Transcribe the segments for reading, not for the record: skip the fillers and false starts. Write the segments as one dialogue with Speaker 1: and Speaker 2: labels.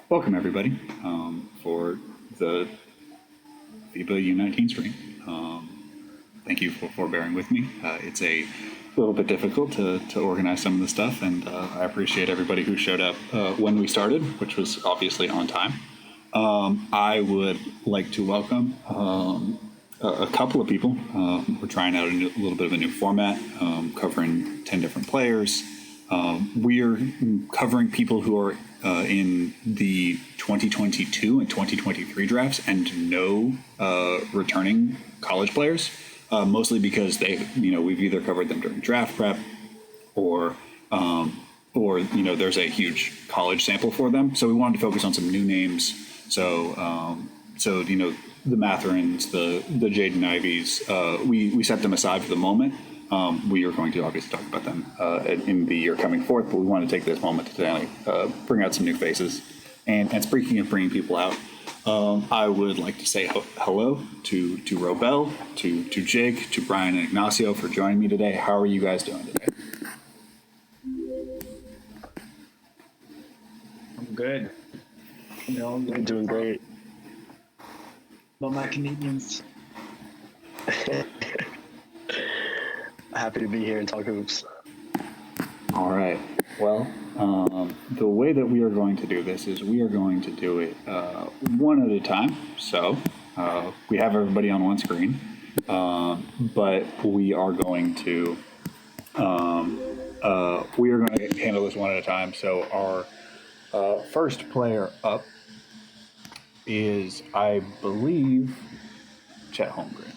Speaker 1: Welcome, everybody, for the FIBA U19 stream. Thank you for bearing with me. It's a little bit difficult to organize some of the stuff, and I appreciate everybody who showed up when we started, which was obviously on time. I would like to welcome a couple of people. We're trying out a little bit of a new format, covering 10 different players. We're covering people who are in the 2022 and 2023 drafts and no returning college players, mostly because we've either covered them during draft prep or there's a huge college sample for them. So we wanted to focus on some new names. So the Matherins, the Jaden Ivies, we set them aside for the moment. We are going to obviously talk about them in the year coming forth, but we want to take this moment to bring out some new faces. And speaking of bringing people out, I would like to say hello to Robel, to Jake, to Brian and Ignacio for joining me today. How are you guys doing today?
Speaker 2: I'm good.
Speaker 3: I'm doing great.
Speaker 2: About my Canadians.
Speaker 3: Happy to be here and talk hoops.
Speaker 1: All right. Well, the way that we are going to do this is we are going to do it one at a time. So we have everybody on one screen, but we are going to handle this one at a time. So our first player up is, I believe, Chet Holmgren.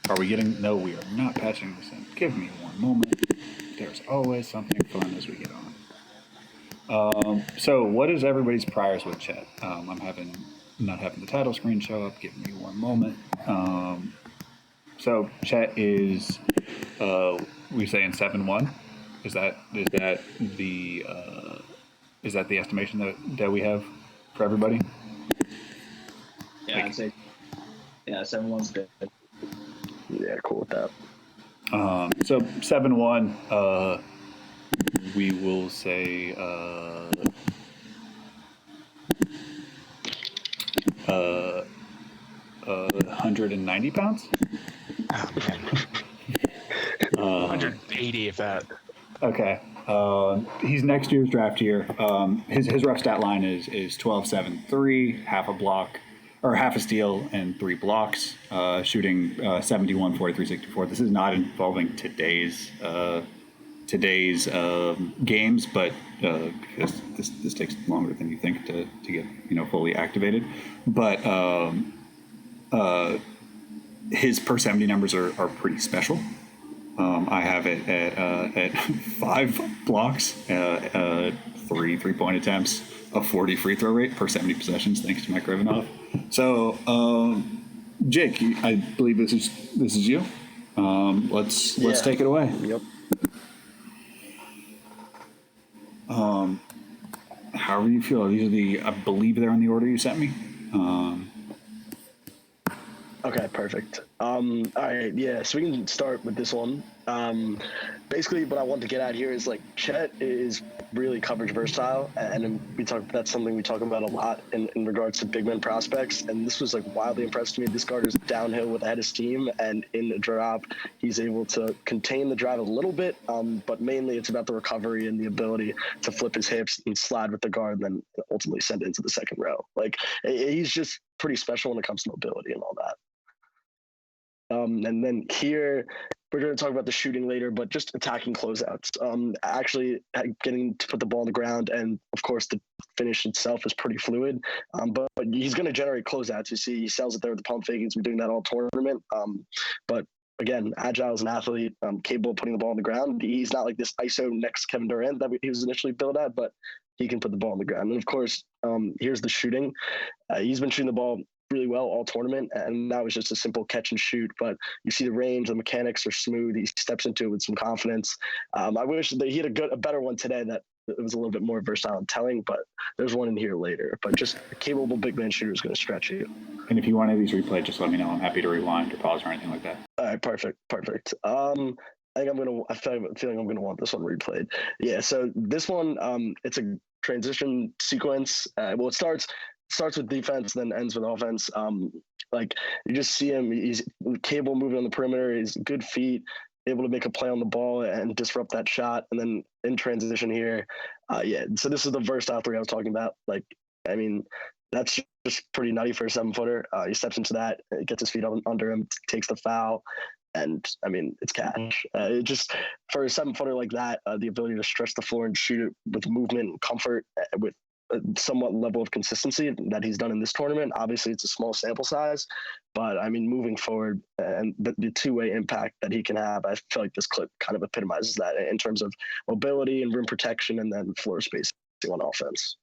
Speaker 1: Are we getting? No, we are not patching this in. Give me one moment. There's always something fun as we get on. So what is everybody's priors with Chet? I'm not having the title screen show up. Give me one moment. So Chet is, we say in 7-1. Is that the estimation that we have for everybody?
Speaker 2: Yeah, I'd say 7-1's good.
Speaker 3: Yeah, cool with that.
Speaker 1: So 7-1, we will say 190 pounds.
Speaker 4: 180 if that.
Speaker 1: Okay. He's next year's draft year. His rough stat line is 12-7-3, half a block, or half a steal and 3 blocks, shooting 71, 43, 64. This is not involving today's games, but because this takes longer than you think to get fully activated. But his per 70 numbers are pretty special. I have it at 5 blocks, 3 3-point attempts, a 40 free throw rate per 70 possessions, thanks to Mike Rivanov. So, Jake, I believe this is you. Let's take it away.
Speaker 3: Yep.
Speaker 1: However you feel. These are I believe they're in the order you sent me.
Speaker 3: Okay, perfect. All right, yeah, so we can start with this one. Basically, what I want to get at here is, like, Chet is really coverage versatile, and that's something we talk about a lot in regards to big men prospects, and this was, like, wildly impressive to me. This guard is downhill with a head of steam, and in the drop, he's able to contain the drive a little bit, but mainly it's about the recovery and the ability to flip his hips and slide with the guard, and then ultimately send it into the second row. Like, he's just pretty special when it comes to mobility and all that. And then here, we're going to talk about the shooting later, but just attacking closeouts. Actually getting to put the ball on the ground, and of course the finish itself is pretty fluid. But he's going to generate closeouts. You see, he sells it there with the pump fake. He's been doing that all tournament. But again, agile as an athlete, capable of putting the ball on the ground. He's not like this ISO next Kevin Durant that he was initially billed at, but he can put the ball on the ground. And of course, here's the shooting. He's been shooting the ball really well all tournament, and that was just a simple catch and shoot, but you see the range, the mechanics are smooth. He steps into it with some confidence. I wish that he had a better one today that it was a little bit more versatile and telling, but there's one in here later. But just a capable big man shooter is going to stretch you.
Speaker 1: And if you want any of these replayed, just let me know. I'm happy to rewind or pause or anything like that.
Speaker 3: All right, perfect. I feel feeling I'm gonna want this one replayed. Yeah. So this one, it's a transition sequence. Well, it starts with defense, then ends with offense. Like you just see him. He's capable moving on the perimeter. He's good feet, able to make a play on the ball and disrupt that shot. And then in transition here, yeah. So this is the versatile three I was talking about. Like, I mean, that's just pretty nutty for a 7-footer. He steps into that, gets his feet under him, takes the foul. And I mean, it's cash. It just for a 7-footer like that, the ability to stretch the floor and shoot it with movement and comfort, with a somewhat level of consistency that he's done in this tournament. Obviously, it's a small sample size, but I mean, moving forward and the two-way impact that he can have, I feel like this clip kind of epitomizes that in terms of mobility and rim protection, and then floor spacing on offense.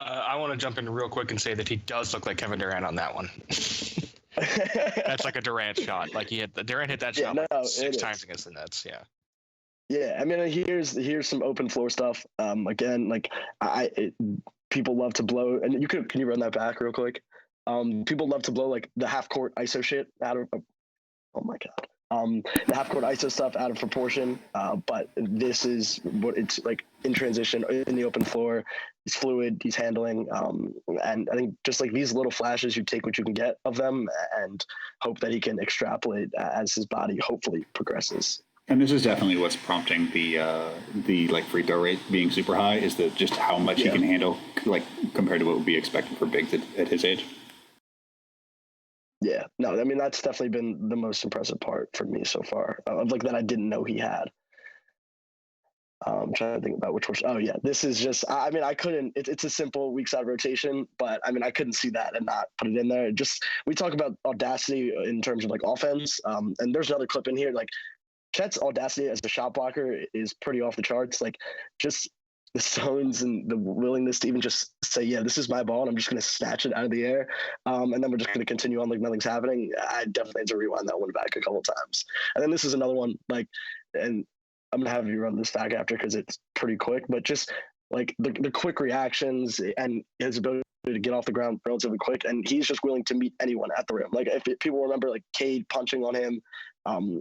Speaker 4: I want to jump in real quick and say that he does look like Kevin Durant on that one. That's like a Durant shot. Like Durant hit that shot like 6 times against the Nets. Yeah.
Speaker 3: Yeah, I mean, here's some open floor stuff. Again, like people love to blow, and can you run that back real quick? People love to blow like the half court ISO shit out of. Oh my god. The half court ISO stuff out of proportion, but this is what it's like in transition in the open floor. He's fluid, he's handling, and I think just like these little flashes, you take what you can get of them and hope that he can extrapolate as his body hopefully progresses.
Speaker 1: And this is definitely what's prompting the like free throw rate being super high, is that just how much he can handle, like compared to what would be expected for bigs at his age.
Speaker 3: Yeah, no, I mean, that's definitely been the most impressive part for me so far, of like that I didn't know he had. I'm trying to think about which one. Oh yeah, this is just, I mean, I couldn't, it's a simple weak side rotation, but I mean, I couldn't see that and not put it in there. Just, we talk about audacity in terms of like offense, and there's another clip in here, like Chet's audacity as a shot blocker is pretty off the charts. Like just the stones and the willingness to even just say, yeah, this is my ball and I'm just going to snatch it out of the air. And then we're just going to continue on like nothing's happening. I definitely had to rewind that one back a couple of times. And then this is another one, like, and I'm going to have you run this back after because it's pretty quick, but just like the quick reactions and his ability to get off the ground relatively quick. And he's just willing to meet anyone at the rim. Like if people remember like Cade punching on him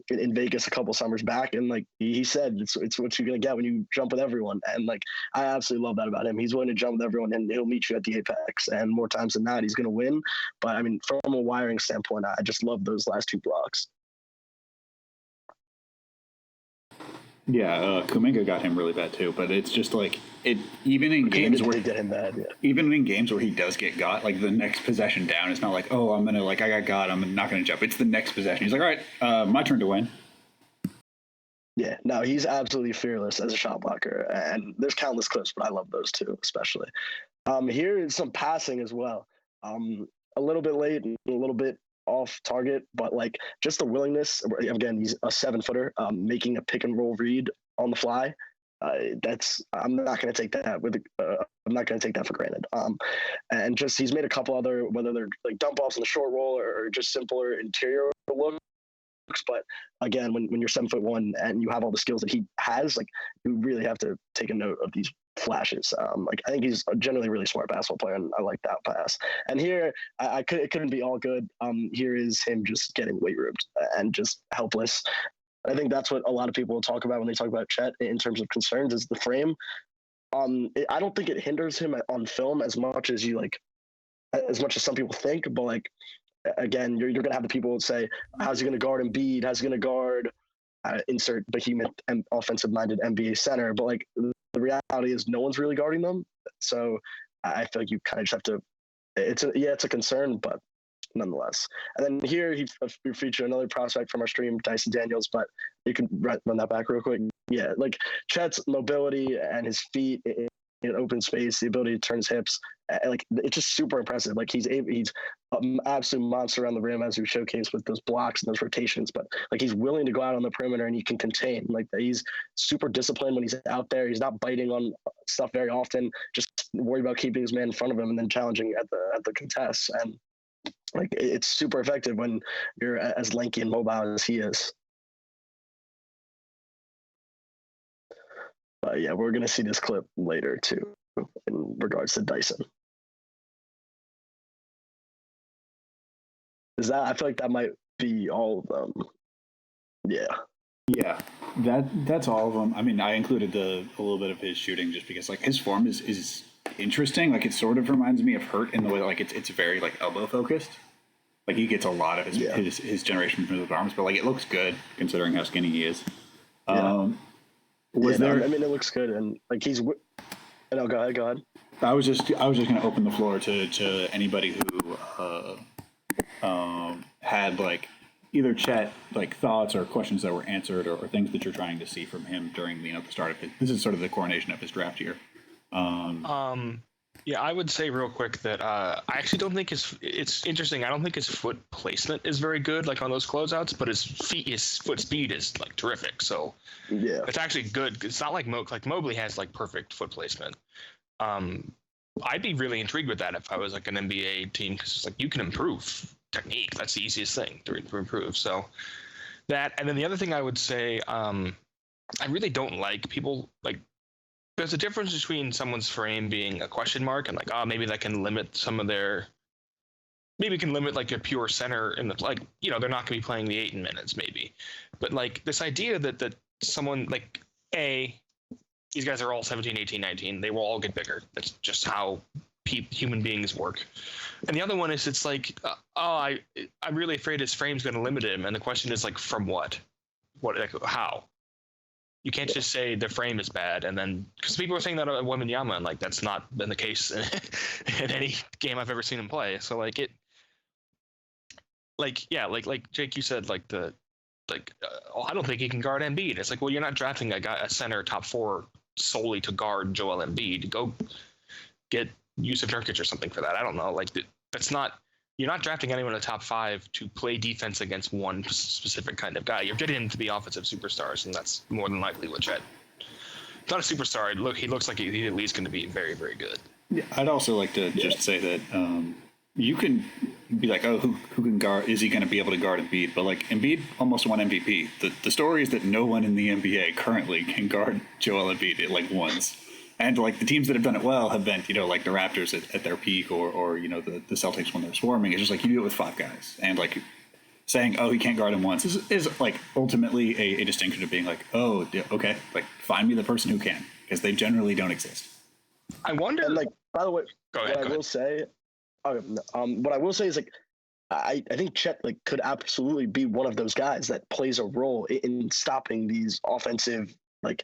Speaker 3: in Vegas a couple summers back, and like he said, it's what you're gonna get when you jump with everyone. And like I absolutely love that about him. He's willing to jump with everyone, and he'll meet you at the apex. And more times than not, he's gonna win. But I mean, from a wiring standpoint, I just love those last 2 blocks.
Speaker 1: Yeah, Kuminga got him really bad too, but it's just like even in games where
Speaker 3: get him bad, yeah.
Speaker 1: Even in games where he does get got, like the next possession down, it's not like, oh, I'm gonna like I got, I'm not gonna jump. It's the next possession. He's like, all right, my turn to win.
Speaker 3: Yeah, no, he's absolutely fearless as a shot blocker, and there's countless clips, but I love those two especially. Here is some passing as well. A little bit late and a little bit off target, but like just the willingness. Again, he's a 7-footer, making a pick and roll read on the fly. I'm not going to take that I'm not going to take that for granted. And just he's made a couple other, whether they're like dump offs in the short roll or just simpler interior looks. But again, when you're 7'1" and you have all the skills that he has, like you really have to take a note of these flashes. Like I think he's a generally really smart basketball player, and I like that pass. And here, it couldn't be all good. Here is him just getting weight roofed and just helpless. I think that's what a lot of people will talk about when they talk about Chet in terms of concerns, is the frame. I don't think it hinders him on film as much as some people think, but like, again, you're going to have the people that say, how's he going to guard Embiid? How's he going to guard insert behemoth and offensive-minded NBA center? But like the reality is no one's really guarding them. So I feel like you kind of just have to, it's a concern, but nonetheless. And then here we feature another prospect from our stream, Dyson Daniels, but you can run that back real quick. Yeah, like Chet's mobility and his feet in open space, the ability to turn his hips, like it's just super impressive. Like he's an absolute monster around the rim, as we showcased with those blocks and those rotations. But like he's willing to go out on the perimeter and he can contain. Like he's super disciplined when he's out there. He's not biting on stuff very often. Just worried about keeping his man in front of him and then challenging at the contests. And like it's super effective when you're as lanky and mobile as he is. Yeah, we're going to see this clip later, too, in regards to Dyson. Is that? I feel like that might be all of them. Yeah.
Speaker 1: Yeah, that's all of them. I mean, I included a little bit of his shooting just because like his form is interesting. Like it sort of reminds me of Hurt in the way that, like it's very like elbow focused. Like he gets a lot of his generation from his arms, but like it looks good considering how skinny he is.
Speaker 3: Yeah.
Speaker 1: Was there?
Speaker 3: I mean, it looks good, and like he's. No, go ahead.
Speaker 1: I was just going to open the floor to anybody who had like either Chet like thoughts or questions that were answered or things that you're trying to see from him during the start of it. This is sort of the coronation of his draft year.
Speaker 4: Yeah, I would say real quick that I actually don't think it's interesting. I don't think his foot placement is very good, like on those closeouts, but his foot speed is like terrific. So
Speaker 3: yeah,
Speaker 4: it's actually good. It's not like Mobley has like perfect foot placement. I'd be really intrigued with that if I was like an NBA team, because it's like you can improve technique. That's the easiest thing to improve. So that, and then the other thing I would say, I really don't like people like. There's a difference between someone's frame being a question mark and like, oh, maybe that can limit some of their, maybe it can limit like a pure center in the, like, they're not going to be playing the 8 minutes maybe. But like this idea that someone like these guys are all 17, 18, 19. They will all get bigger. That's just how human beings work. And the other one is it's like, I'm really afraid his frame's going to limit him. And the question is like, from what? Like, how? You can't just say the frame is bad, and then because people are saying that at Wenbamyama, and like that's not been the case in any game I've ever seen him play. So like like Jake, you said I don't think he can guard Embiid. It's like, well, you're not drafting a center top 4 solely to guard Joel Embiid. Go get Yusuf Nurkic or something for that. I don't know. Like that's not. You're not drafting anyone in the top 5 to play defense against one specific kind of guy. You're getting him to be offensive superstars, and that's more than likely what Chet. Not a superstar. He looks like he's at least going to be very, very good.
Speaker 1: Yeah, I'd also like to just say that you can be like, oh, who can guard? Is he going to be able to guard Embiid? But like Embiid almost won MVP. The story is that no one in the NBA currently can guard Joel Embiid like once. And like the teams that have done it well have been, like the Raptors at their peak or the Celtics when they're swarming. It's just like you do it with 5 guys. And like saying, oh, he can't guard him once is like ultimately a distinction of being like, oh, okay, like find me the person who can, because they generally don't exist.
Speaker 4: I wonder.
Speaker 3: And like, by the way,
Speaker 4: what I will say
Speaker 3: is like, I think Chet like could absolutely be one of those guys that plays a role in stopping these offensive like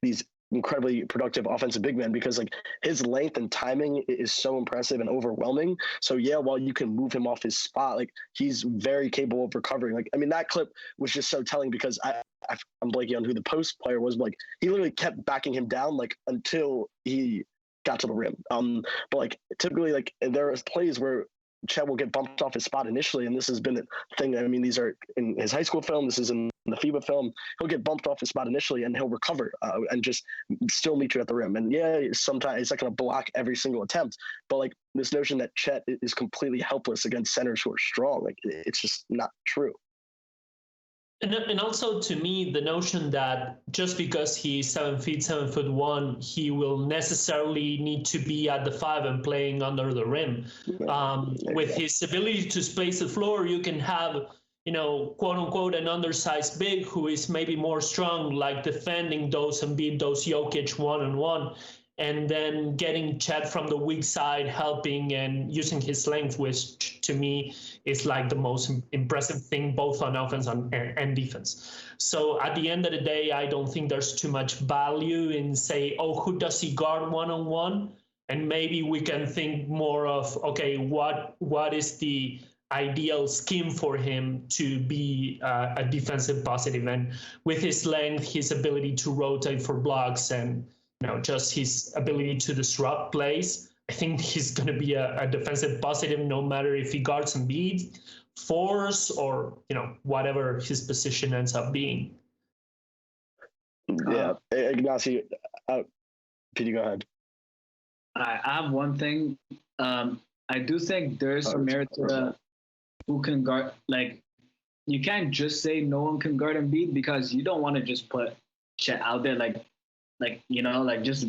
Speaker 3: these incredibly productive offensive big men, because like his length and timing is so impressive and overwhelming. So yeah, while you can move him off his spot, like he's very capable of recovering. Like, I mean, that clip was just so telling because I'm blanking on who the post player was, but like he literally kept backing him down like until he got to the rim. But like typically like there are plays where Chet will get bumped off his spot initially, and this has been a thing. I mean, these are in his high school film. This is in the FIBA film. He'll get bumped off his spot initially, and he'll recover and just still meet you at the rim. And yeah, sometimes it's not going to block every single attempt, but like this notion that Chet is completely helpless against centers who are strong, like it's just not true.
Speaker 5: And also, to me, the notion that just because he's 7'1", he will necessarily need to be at the 5 and playing under the rim. With his ability to space the floor, you can have, quote unquote, an undersized big who is maybe more strong, like defending those and beat those Jokic 1-on-1. And then getting Chet from the weak side, helping and using his length, which to me is like the most impressive thing, both on offense and defense. So at the end of the day, I don't think there's too much value in say, oh, who does he guard 1-on-1? And maybe we can think more of, okay, what is the ideal scheme for him to be a defensive positive? And with his length, his ability to rotate for blocks, and just his ability to disrupt plays, I think he's going to be a defensive positive no matter if he guards Embiid, force, or, whatever his position ends up being.
Speaker 3: Yeah. Ignacio, Peter, go ahead.
Speaker 2: I have one thing. I do think there's some merit to who can guard. Like, you can't just say no one can guard Embiid, because you don't want to just put Chet out there just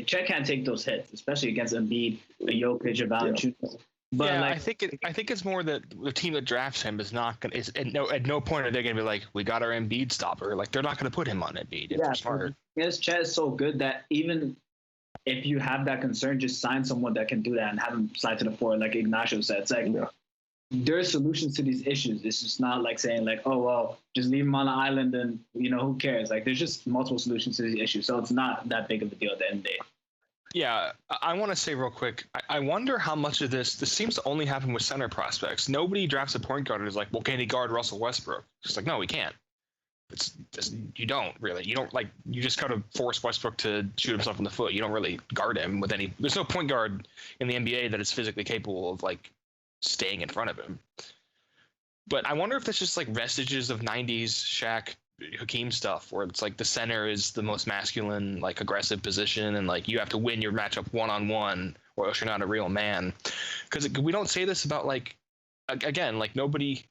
Speaker 2: Chet can't take those hits, especially against Embiid, a Jokic, a Valanciunas. But
Speaker 4: yeah,
Speaker 2: like,
Speaker 4: I think it's more that the team that drafts him is not gonna at no point are they gonna be like, we got our Embiid stopper. Like they're not gonna put him on Embiid if
Speaker 2: yeah,
Speaker 4: they're smart.
Speaker 2: his Chet is so good that even if you have that concern, just sign someone that can do that and have him slide to the floor, like Ignacio said. It's like there are solutions to these issues. It's just not like saying like, oh well, just leave him on the island and who cares? Like there's just multiple solutions to these issues, so it's not that big of a deal at the end of the day.
Speaker 4: Yeah, I want to say real quick, I wonder how much of this seems to only happen with center prospects. Nobody drafts a point guard and is like, well, can he guard Russell Westbrook? It's like, no, he can't. It's just, you don't really. You don't you just kind of force Westbrook to shoot himself in the foot. You don't really guard him with any. There's no point guard in the NBA that is physically capable of like staying in front of him. But I wonder if that's just like vestiges of 90s Shaq, Hakeem stuff, where it's like the center is the most masculine, like aggressive position, and like you have to win your matchup one-on-one or else you're not a real man. Because we don't say this about like, again, like nobody.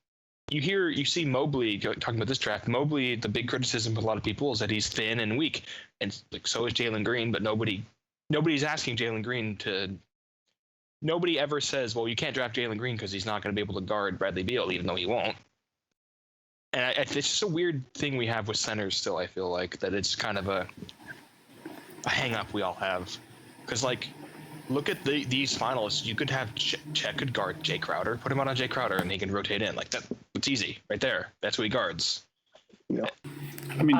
Speaker 4: You see Mobley talking about this draft. Mobley, the big criticism of a lot of people is that he's thin and weak, and like so is Jalen Green. But nobody's asking Jalen Green to. Nobody ever says, well, you can't draft Jalen Green because he's not going to be able to guard Bradley Beal, even though he won't. And it's just a weird thing we have with centers still, I feel like, that it's kind of a hang-up we all have. Because, like, look at these finalists. You could have Chet could guard Jay Crowder. Put him on Jay Crowder, and he can rotate in. Like, it's easy. Right there. That's what he guards.
Speaker 3: Yeah.
Speaker 1: I mean,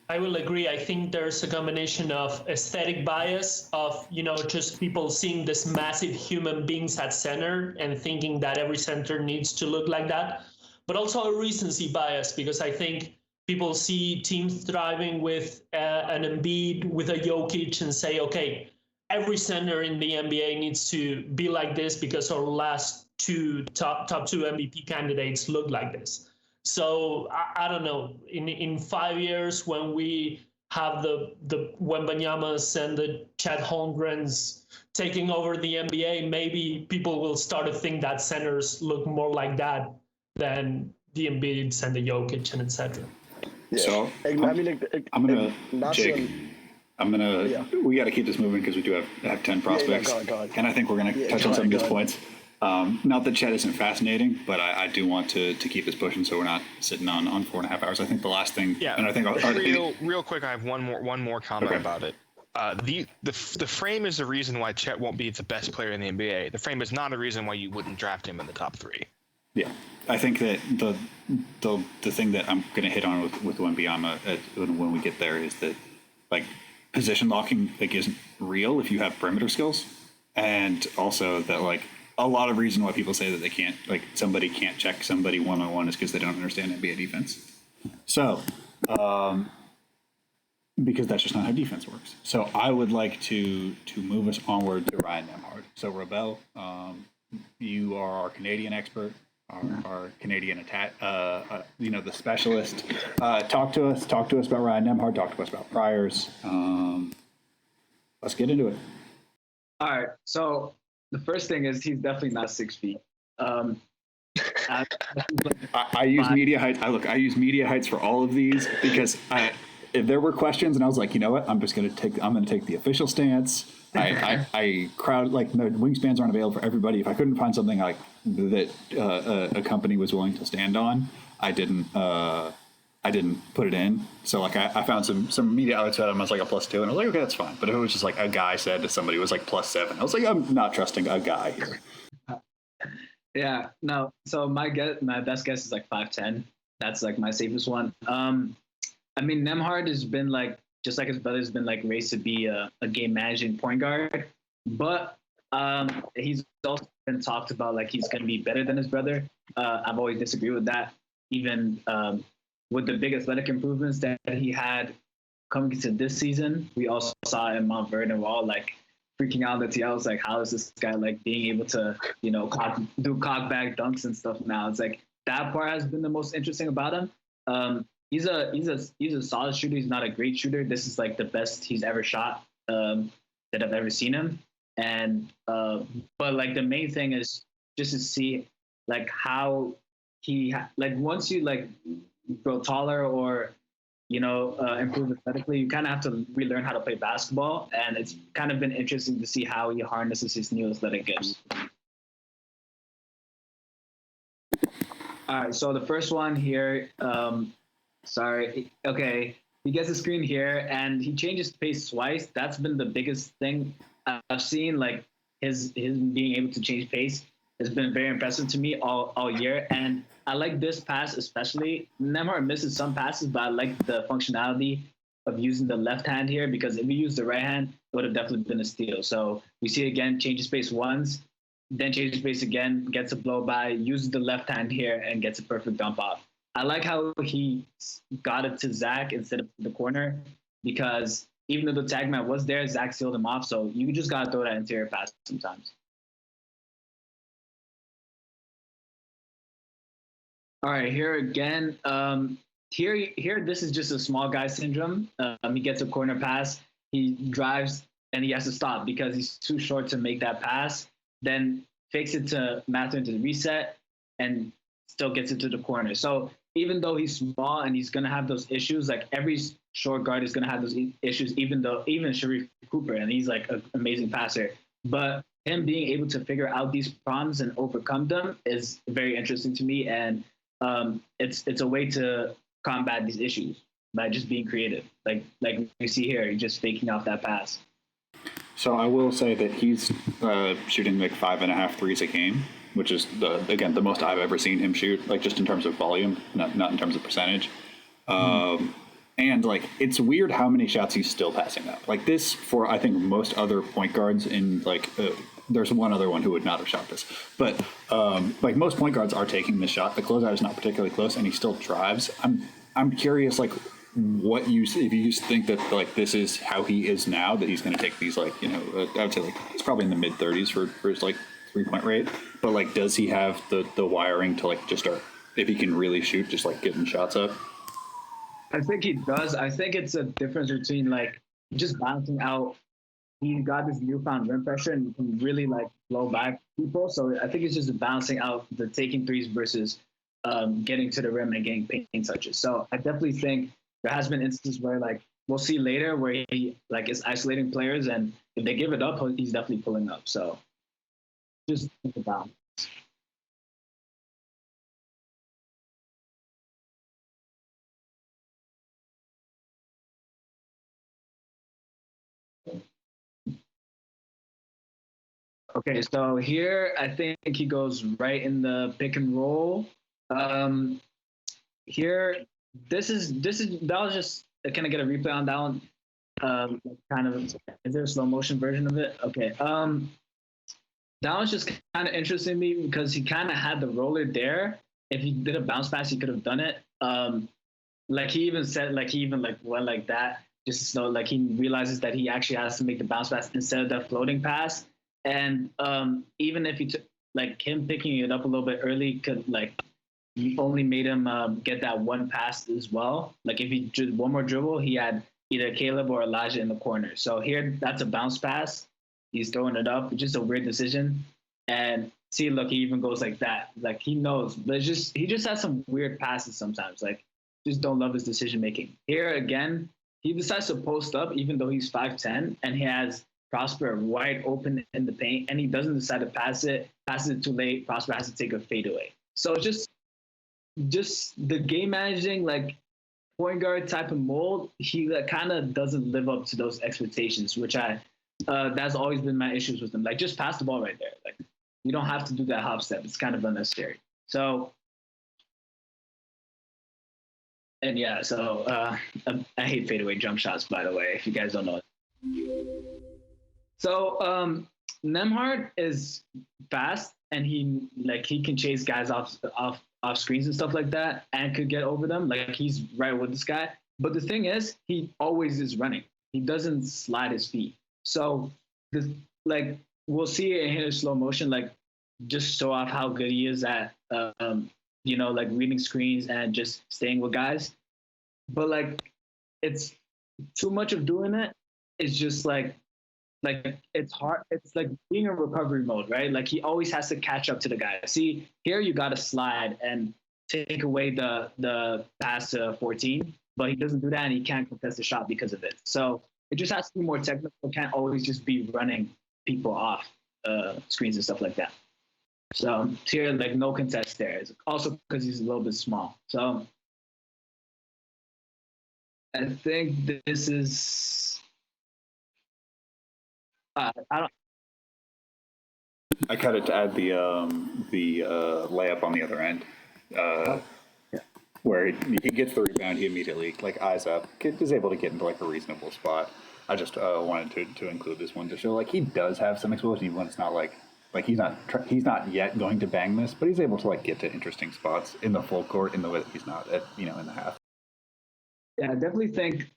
Speaker 5: I will agree. I think there's a combination of aesthetic bias of, just people seeing this massive human beings at center and thinking that every center needs to look like that. But also a recency bias, because I think people see teams thriving with an Embiid, with a Jokic, and say, okay, every center in the NBA needs to be like this because our last top two MVP candidates look like this. So I don't know. In 5 years, when we have the Wenbamyamas and the Chet Holmgrens taking over the NBA, maybe people will start to think that centers look more like that than the Embiids and the Jokic and etc.
Speaker 3: Yeah.
Speaker 1: So we got to keep this moving because we do have 10 prospects,
Speaker 3: go ahead.
Speaker 1: And I think we're going to touch on some of these points. Not that Chet isn't fascinating, but I do want to keep this pushing so we're not sitting on 4.5 hours. I think the last thing, and I think
Speaker 4: real quick, I have one more comment about it. The frame is the reason why Chet won't be the best player in the NBA. The frame is not a reason why you wouldn't draft him in the top 3.
Speaker 1: Yeah, I think that the thing that I'm going to hit on with Wenbamyama when we get there is that like position locking like isn't real if you have perimeter skills, and also that like a lot of reason why people say that they can't somebody can't check somebody one-on-one is because they don't understand NBA defense. So because that's just not how defense works. So I would like to move us onward to Ryan Nembhard. So Robel, you are our Canadian expert. Our Canadian the specialist. Talk to us about Ryan Nembhard. Talk to us about priors. Let's get into it.
Speaker 2: All right. So the first thing is he's definitely not 6 feet.
Speaker 1: I use media heights. I use media heights for all of these because if there were questions and I was like, you know what, I'm going to take the official stance. I crowd like the wingspans aren't available for everybody. If I couldn't find something like that a company was willing to stand on, I didn't put it in. So like I found some media outlets that I was like a +2, and I was like, okay, that's fine. But if it was just like a guy said to somebody it was like +7, I was like, I'm not trusting a guy here.
Speaker 2: Yeah, no. So my best guess is like 5'10". That's like my safest one. I mean, Nembhard has been like, just like his brother's been like raised to be a game managing point guard, but he's also been talked about like he's going to be better than his brother. I've always disagreed with that, even with the big athletic improvements that he had coming into this season. We also saw in Mount Vernon, we're all like freaking out that I was like, how is this guy like being able to, do cock back dunks and stuff now? It's like that part has been the most interesting about him. He's a solid shooter. He's not a great shooter. This is like the best he's ever shot that I've ever seen him. And but like the main thing is just to see like how he like once you like grow taller or improve aesthetically, you kind of have to relearn how to play basketball. And it's kind of been interesting to see how he harnesses his new athletic gifts. All right, so the first one here, sorry, okay, he gets a screen here and he changes pace twice. That's been the biggest thing I've seen. Like his being able to change pace has been very impressive to me all year. And I like this pass especially. Nembhard misses some passes, but I like the functionality of using the left hand here, because if you use the right hand, it would have definitely been a steal. So we see it again, changes pace once, then changes pace again, gets a blow by, uses the left hand here, and gets a perfect dump off. I like how he got it to Zach instead of the corner, because even though the tag man was there, Zach sealed him off. So you just got to throw that interior pass sometimes. All right, here again. Here, this is just a small guy syndrome. He gets a corner pass, he drives, and he has to stop because he's too short to make that pass. Then fakes it to Matthew into the reset, and still gets it to the corner. So even though he's small and he's gonna have those issues, like every short guard is gonna have those issues. Even Sharif Cooper, and he's like an amazing passer, but him being able to figure out these problems and overcome them is very interesting to me. And it's a way to combat these issues by just being creative. Like we see here, he's just faking off that pass.
Speaker 1: So I will say that he's shooting like 5.5 threes a game, which is the most I've ever seen him shoot, like just in terms of volume, not in terms of percentage. And like, it's weird how many shots he's still passing up. Like this, for I think most other point guards in like, there's one other one who would not have shot this, but like most point guards are taking this shot. The closeout is not particularly close, and he still drives. I'm curious, like, what if you think that like this is how he is now, that he's going to take these, like, I would say like he's probably in the mid 30s for his like 3-point rate, but like does he have the wiring to like just start, if he can really shoot, just like getting shots up?
Speaker 2: I think he does. I think it's a difference between like just balancing out. He got this newfound rim pressure and can really like blow back people. So I think it's just balancing out the taking threes versus getting to the rim and getting paint touches. So I definitely think there has been instances where like we'll see later where he like is isolating players, and if they give it up, he's definitely pulling up. So just think about it. Okay, so here I think he goes right in the pick and roll. Here, that was just can I get a replay on that one? Kind of, is there a slow motion version of it? Okay. That was just kind of interesting to me because he kind of had the roller there. If he did a bounce pass, he could have done it. Like he even said, like he even like went like that, just so like he realizes that he actually has to make the bounce pass instead of that floating pass. And even if he took like him picking it up a little bit early, could like only made him get that one pass as well. Like if he did one more dribble, he had either Caleb or Elijah in the corner. So here, that's a bounce pass. He's throwing it up. Just a weird decision. And see, look, he even goes like that. Like he knows, but he just has some weird passes sometimes. Like just don't love his decision making. Here again, he decides to post up even though he's 5'10", and he has Prosper wide open in the paint, and he doesn't decide to pass it too late. Prosper has to take a fadeaway. So just the game managing, like point guard type of mold, he kind of doesn't live up to those expectations, which that's always been my issues with him. Like just pass the ball right there. Like you don't have to do that hop step. It's kind of unnecessary. So, and yeah, so I hate fadeaway jump shots, by the way, if you guys don't know. So Nembhard is fast, and he can chase guys off screens and stuff like that, and could get over them. Like he's right with this guy. But the thing is, he always is running. He doesn't slide his feet. So we'll see it in his slow motion, like just show off how good he is at like reading screens and just staying with guys. But like it's too much of doing it. It's just like it's hard. It's like being in recovery mode, right? Like he always has to catch up to the guy. See, here you got to slide and take away the pass to 14, but he doesn't do that, and he can't contest the shot because of it. So it just has to be more technical. It can't always just be running people off screens and stuff like that. So here, like no contest there. It's also because he's a little bit small. So I think this is. I don't.
Speaker 1: I cut it to add the layup on the other end, where he gets the rebound, he immediately like eyes up, is able to get into like a reasonable spot. I just wanted to include this one to show like he does have some explosion, even when it's not like he's not yet going to bang this, but he's able to like get to interesting spots in the full court in the way that he's not at in the half.
Speaker 2: Yeah, I definitely think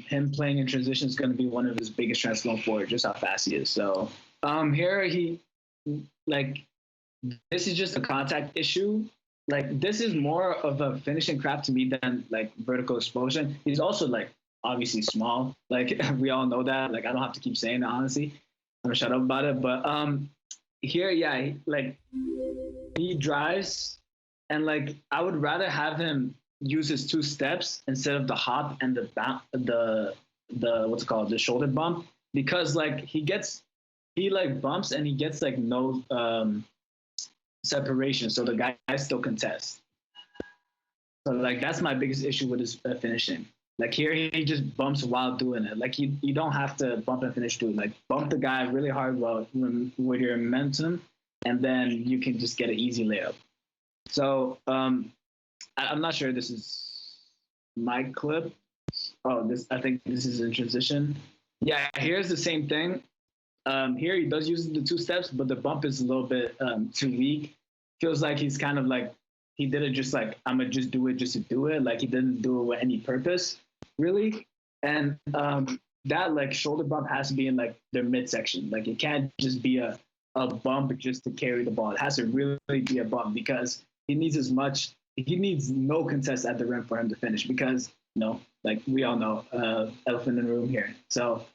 Speaker 2: him playing in transition is going to be one of his biggest strengths going forward, just how fast he is. So here he, like, this is just a contact issue. Like, this is more of a finishing craft to me than, like, vertical explosion. He's also, like, obviously small. Like, we all know that. Like, I don't have to keep saying that, honestly. I'm going to shut up about it. But here, yeah, he drives, and, like, I would rather have him use his 2 steps instead of the hop and the what's it called, the shoulder bump, because like he like bumps and he gets like no separation, so the guy still contests. So like that's my biggest issue with his finishing. Like here he just bumps while doing it. Like you don't have to bump and finish too. Like bump the guy really hard with your momentum, and then you can just get an easy layup. So I'm not sure this is my clip. Oh, I think this is in transition. Yeah, here's the same thing. Here he does use the 2 steps, but the bump is a little bit too weak. Feels like he's kind of like, he did it just like, I'm going to just do it just to do it. Like he didn't do it with any purpose, really. And that like shoulder bump has to be in like their midsection. Like it can't just be a bump just to carry the ball. It has to really be a bump because he needs no contest at the rim for him to finish because, like we all know, elephant in the room here. So,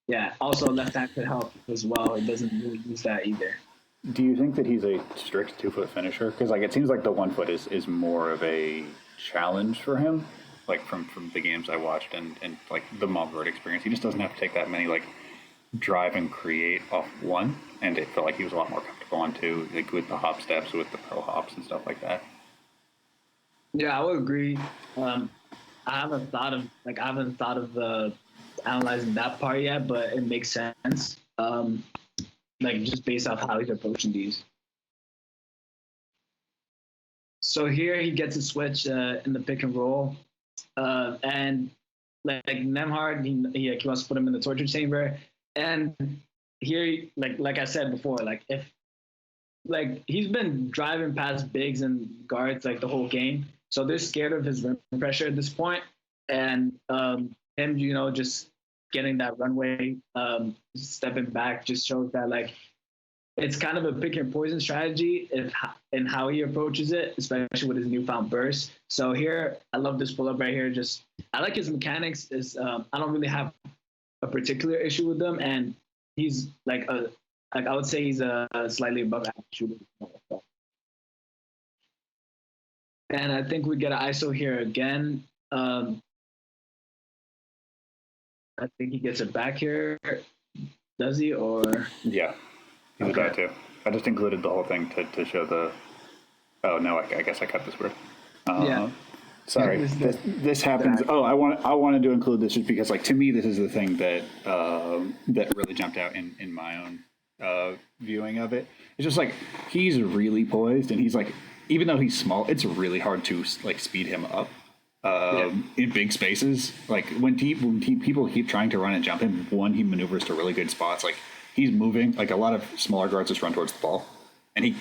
Speaker 2: yeah, also left hand could help as well. It doesn't really use that either.
Speaker 1: Do you think that he's a strict 2-foot finisher? Because like it seems like the 1 foot is more of a challenge for him, like from the games I watched and like the Nembhard experience. He just doesn't have to take that many like drive and create off one, and it felt like he was a lot more comfortable on 2, like with the hop steps, with the pro hops and stuff like that.
Speaker 2: Yeah, I would agree. I haven't thought of analyzing that part yet, but it makes sense. Like just based off how he's approaching these. So here he gets a switch in the pick and roll, and like Nembhard, he wants to put him in the torture chamber, and here like I said before, like if like he's been driving past bigs and guards like the whole game. So they're scared of his rim pressure at this point, and him, just getting that runway, stepping back, just shows that like it's kind of a pick and poison strategy in how he approaches it, especially with his newfound burst. So here, I love this pull up right here. Just I like his mechanics. I don't really have a particular issue with them, and he's like I would say he's a slightly above average shooter. And I think we get an ISO here again. I think he gets it back here. Does he? Or
Speaker 1: yeah, he's about to. I just included the whole thing to show the. Oh no! I guess I cut this word.
Speaker 2: Yeah.
Speaker 1: Sorry. This happens. Oh, I wanted to include this just because, like, to me, this is the thing that that really jumped out in my own viewing of it. It's just like he's really poised, and he's like, even though he's small, it's really hard to like speed him up in big spaces. Like when people keep trying to run and jump him, he maneuvers to really good spots. Like he's moving. Like a lot of smaller guards just run towards the ball. And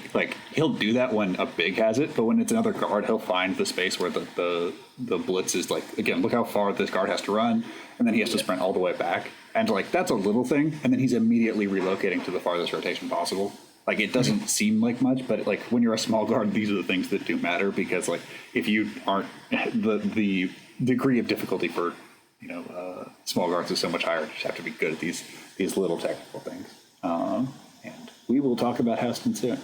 Speaker 1: he'll do that when a big has it, but when it's another guard, he'll find the space where the blitz is like, again, look how far this guard has to run, and then he has to sprint all the way back. And like that's a little thing, and then he's immediately relocating to the farthest rotation possible. Like it doesn't seem like much, but like when you're a small guard, these are the things that do matter, because like if you aren't, the degree of difficulty for small guards is so much higher. You just have to be good at these little technical things. And we will talk about Houstan soon.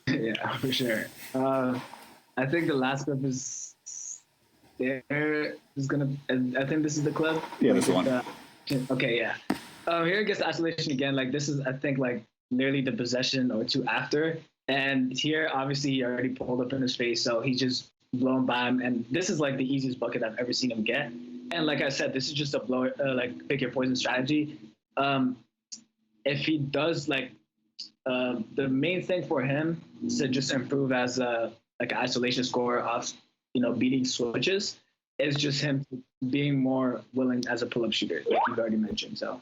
Speaker 2: Yeah, for sure. I think the last clip is there. Is gonna. I think this is the clip.
Speaker 1: Yeah, this is the one.
Speaker 2: Okay, yeah. Here it gets the isolation again. Like this is, I think, like nearly the possession or two after. And here, obviously, he already pulled up in his face, so he's just blown by him. And this is like the easiest bucket I've ever seen him get. And like I said, this is just a blow, like pick your poison strategy. If he does the main thing for him is to just improve as a like an isolation scorer off, beating switches. It's just him being more willing as a pull-up shooter, like you've already mentioned. So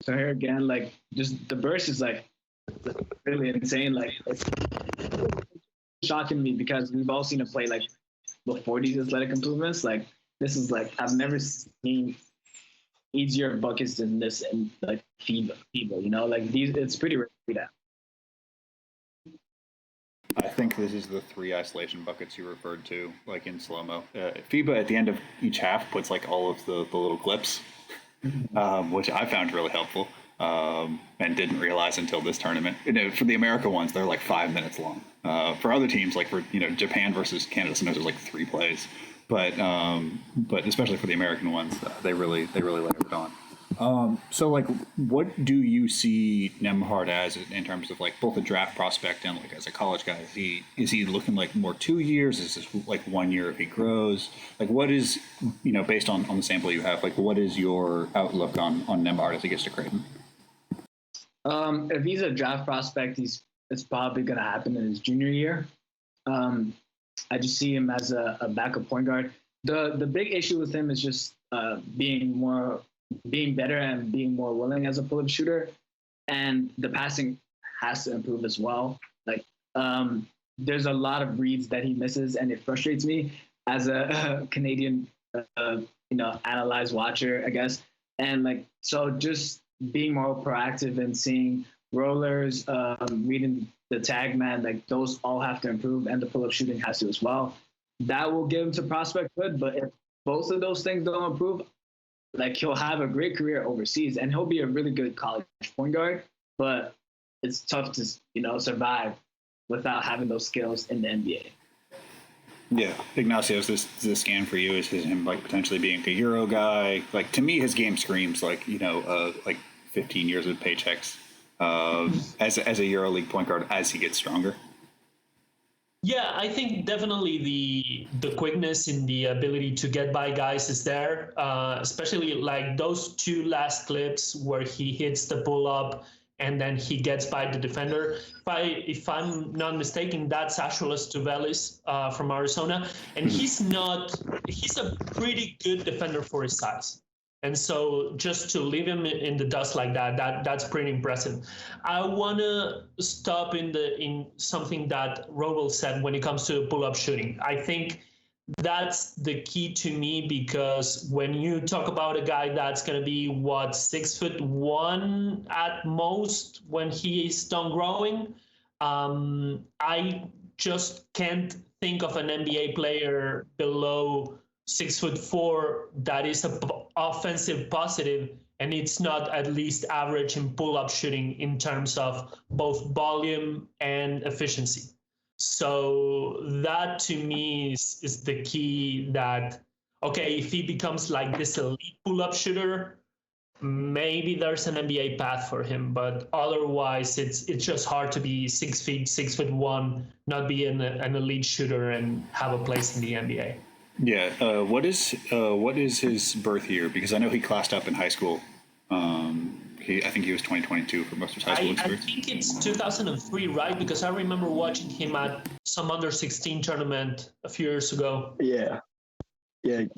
Speaker 2: here again, like just the burst is like really insane. Like it's shocking me because we've all seen him play like before these athletic improvements. Like this is like I've never seen easier buckets than this in like FIBA, like these. It's pretty rare to see that.
Speaker 1: I think this is the 3 isolation buckets you referred to, like in slow-mo. FIBA at the end of each half puts like all of the little clips, which I found really helpful and didn't realize until this tournament. For the America ones, they're like 5 minutes long. For other teams, like for Japan versus Canada, sometimes there's like 3 plays. But especially for the American ones, they really layer it on. So like, what do you see Nembhard as in terms of like both a draft prospect and like as a college guy? Is he looking like more 2 years? Is this like 1 year if he grows? Like, what is based on the sample you have? Like, what is your outlook on Nembhard as he gets to Creighton?
Speaker 2: If he's a draft prospect, it's probably going to happen in his junior year. I just see him as a backup point guard. The big issue with him is just being better and being more willing as a pull-up shooter, and the passing has to improve as well. Like there's a lot of reads that he misses, and it frustrates me as a Canadian, analyze watcher, I guess. And like so, just being more proactive and seeing rollers, reading the tag man, like those all have to improve, and the pull-up shooting has to as well. That will give him to prospecthood, but if both of those things don't improve, like he'll have a great career overseas and he'll be a really good college point guard, but it's tough to survive without having those skills in the NBA.
Speaker 1: Yeah, Ignacio, is this scan for you? Is him like potentially being a Euro guy? Like to me, his game screams like like 15 years of paychecks as a EuroLeague point guard as he gets stronger.
Speaker 5: Yeah, I think definitely the quickness in the ability to get by guys is there, especially like those 2 last clips where he hits the pull up and then he gets by the defender. If I'm not mistaken, that's Azuolas Tubelis from Arizona, and he's a pretty good defender for his size. And so just to leave him in the dust like that's pretty impressive. I want to stop in something that Robel said when it comes to pull-up shooting. I think that's the key to me, because when you talk about a guy that's going to be 6'1" at most when he is done growing, I just can't think of an NBA player below 6'4" that is an offensive positive, and it's not at least average in pull-up shooting in terms of both volume and efficiency. So that to me is the key. That okay, if he becomes like this elite pull-up shooter, maybe there's an NBA path for him, but otherwise it's just hard to be 6 feet, 6'1", not be an elite shooter and have a place in the NBA.
Speaker 1: Yeah. What is his birth year? Because I know he classed up in high school. I think he was 2022 for most of his high school experience.
Speaker 5: I think it's 2003, right? Because I remember watching him at some under-16 tournament a few years ago.
Speaker 3: Yeah. Him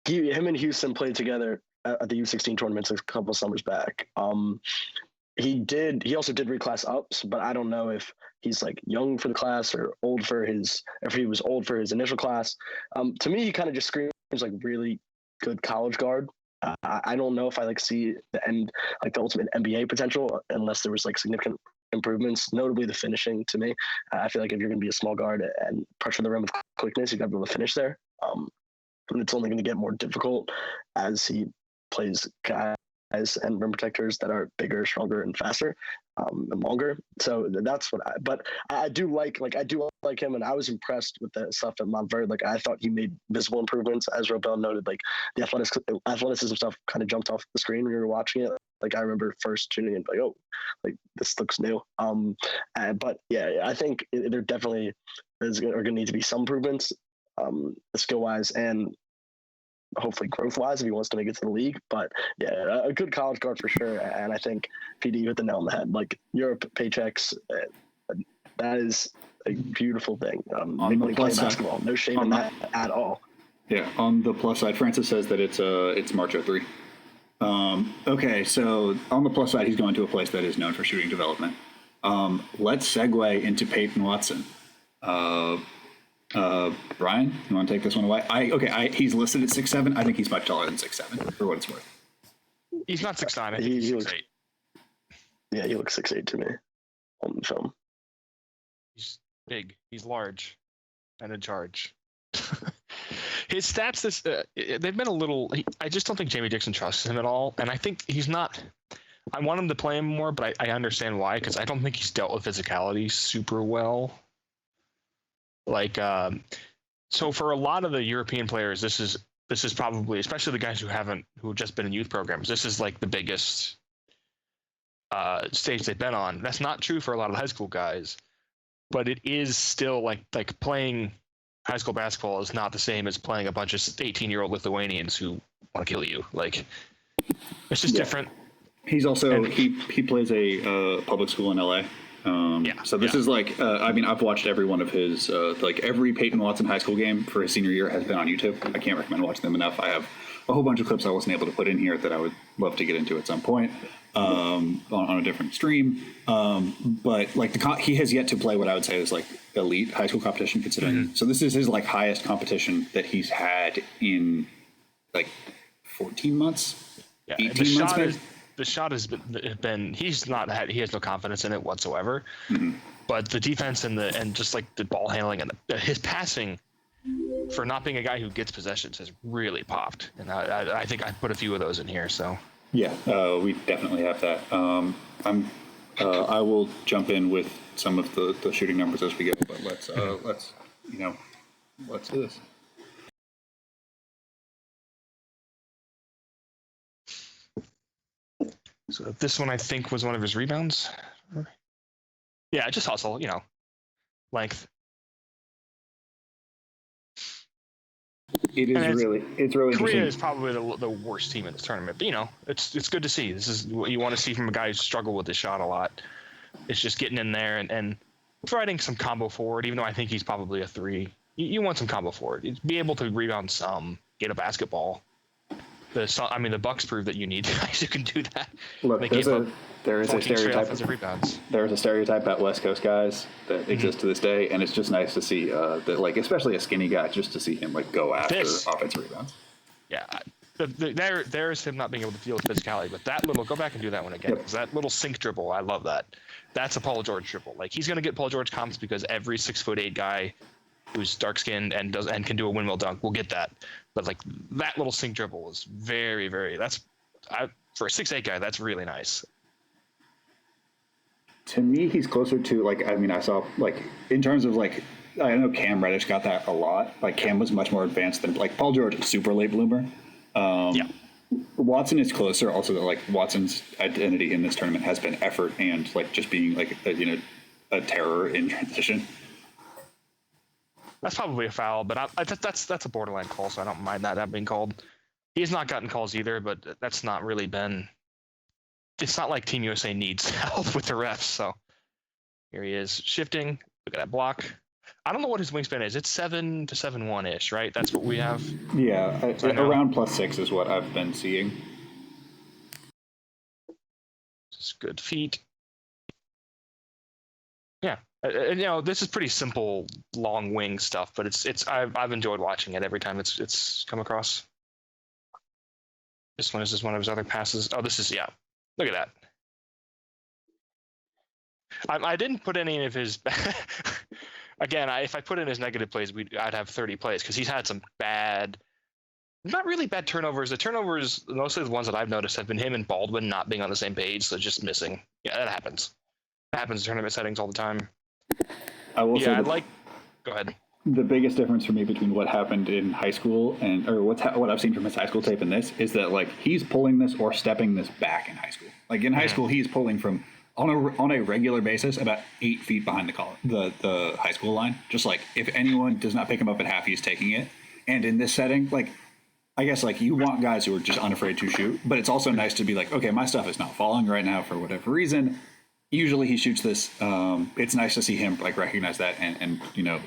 Speaker 3: and Houstan played together at the U16 tournaments a couple of summers back. He also did reclass ups, but I don't know if he's like young for the class or if he was old for his initial class. To me, he kind of just screams like really good college guard. I don't know if I see the ultimate NBA potential unless there was like significant improvements, notably the finishing. To me, I feel like if you're going to be a small guard and pressure the rim with quickness, you got to be able to finish there. And it's only going to get more difficult as he plays guys and rim protectors that are bigger, stronger, and faster, and longer. So that's what I do like him, and I was impressed with the stuff at Nembhard. Like I thought he made visible improvements, as Robel noted. Like the athleticism stuff kind of jumped off the screen when you were watching it. Like I remember first tuning in, like, oh, like this looks new. But yeah, I think there definitely are going to need to be some improvements, skill wise and hopefully growth wise if he wants to make it to the league. But yeah, a good college guard for sure. And I think PD hit the nail on the head. Like Europe paychecks, that is a beautiful thing.
Speaker 1: On the
Speaker 3: when
Speaker 1: plus
Speaker 3: playing
Speaker 1: side,
Speaker 3: basketball, no shame in that at all.
Speaker 1: Yeah, on the plus side, Francis says that it's March 03. Okay, so on the plus side, he's going to a place that is known for shooting development. Let's segue into Peyton Watson. Brian, you want to take this one away? He's listed at 6'7". I think he's much taller than 6'7", for what it's worth.
Speaker 4: He's not 6'9". I think he's 6'8".
Speaker 3: Yeah, he looks 6'8" to me on the film.
Speaker 4: He's big. He's large, and in charge. His stats, they've been a little. I just don't think Jamie Dixon trusts him at all, and I think he's not. I want him to play him more, but I understand why, because I don't think he's dealt with physicality super well. Like, so for a lot of the European players, this is probably, especially the guys who have just been in youth programs, this is like the biggest stage they've been on. That's not true for a lot of the high school guys, but it is still like playing high school basketball is not the same as playing a bunch of 18-year-old Lithuanians who want to kill you. Like, it's just different.
Speaker 1: He's also he plays a public school in LA. So this is like, I mean, I've watched every one of his, like every Peyton Watson high school game for his senior year has been on YouTube. I can't recommend watching them enough. I have a whole bunch of clips I wasn't able to put in here that I would love to get into at some point on a different stream. But like he has yet to play what I would say is like elite high school competition considering. Mm-hmm. So this is his like highest competition that he's had in like 14 months, 18 months.
Speaker 4: The shot has been he has no confidence in it whatsoever. Mm-hmm. But the defense and just like the ball handling and his passing for not being a guy who gets possessions has really popped. And I think I put a few of those in here. So
Speaker 1: yeah, we definitely have that. I will jump in with some of the shooting numbers as we go, but let's do this.
Speaker 4: So this one I think was one of his rebounds. Yeah, just hustle, length.
Speaker 1: It's really
Speaker 4: Korea is probably the worst team in this tournament, but it's good to see. This is what you want to see from a guy who struggled with his shot a lot. It's just getting in there and providing some combo forward, even though I think he's probably a 3. You want some combo forward. Be able to rebound some, get a basketball. The Bucks prove that you need guys who can do that.
Speaker 1: Look, there is a stereotype. There is a stereotype about West Coast guys that exists to this day, and it's just nice to see that, like, especially a skinny guy, just to see him like go after offensive rebounds.
Speaker 4: Yeah, there's him not being able to deal with physicality, but that little, go back and do that one again, because that little sink dribble, I love that. That's a Paul George dribble. Like, he's gonna get Paul George comps because every 6'8" guy who's dark skinned and can do a windmill dunk will get that. But like that little sink dribble is very, very. For a 6'8" guy, that's really nice.
Speaker 1: To me, he's closer to I saw in terms of I know Cam Reddish got that a lot. Like Cam was much more advanced than Paul George, a super late bloomer. Watson is closer. Also, that Watson's identity in this tournament has been effort and just being a terror in transition.
Speaker 4: That's probably a foul, but that's a borderline call, so I don't mind that being called. He's not gotten calls either, but that's not really been. It's not like Team USA needs help with the refs. So here he is shifting. Look at that block. I don't know what his wingspan is. It's 7 to 7'1" ish, right? That's what we have.
Speaker 1: Yeah, around +6 is what I've been seeing.
Speaker 4: Just good feet. Yeah. This is pretty simple, long wing stuff, but I've enjoyed watching it every time it's come across. This is one of his other passes. Oh, this is Look at that. I didn't put any of his. Again, if I put in his negative plays, I'd have 30 plays because he's had some bad, not really bad turnovers. The turnovers, mostly the ones that I've noticed, have been him and Baldwin not being on the same page, so just missing. Yeah, that happens. It happens in tournament settings all the time.
Speaker 1: I will say
Speaker 4: Go ahead.
Speaker 1: the biggest difference for me between what happened in high school or what I've seen from his high school tape and this is that like he's pulling this or stepping this back in high school. Like in high school, he's pulling from on a regular basis about 8 feet behind the high school line. Just like if anyone does not pick him up at half, he's taking it. And in this setting, like I guess like you want guys who are just unafraid to shoot, but it's also nice to be like, okay, my stuff is not falling right now for whatever reason. Usually he shoots this. It's nice to see him like recognize that and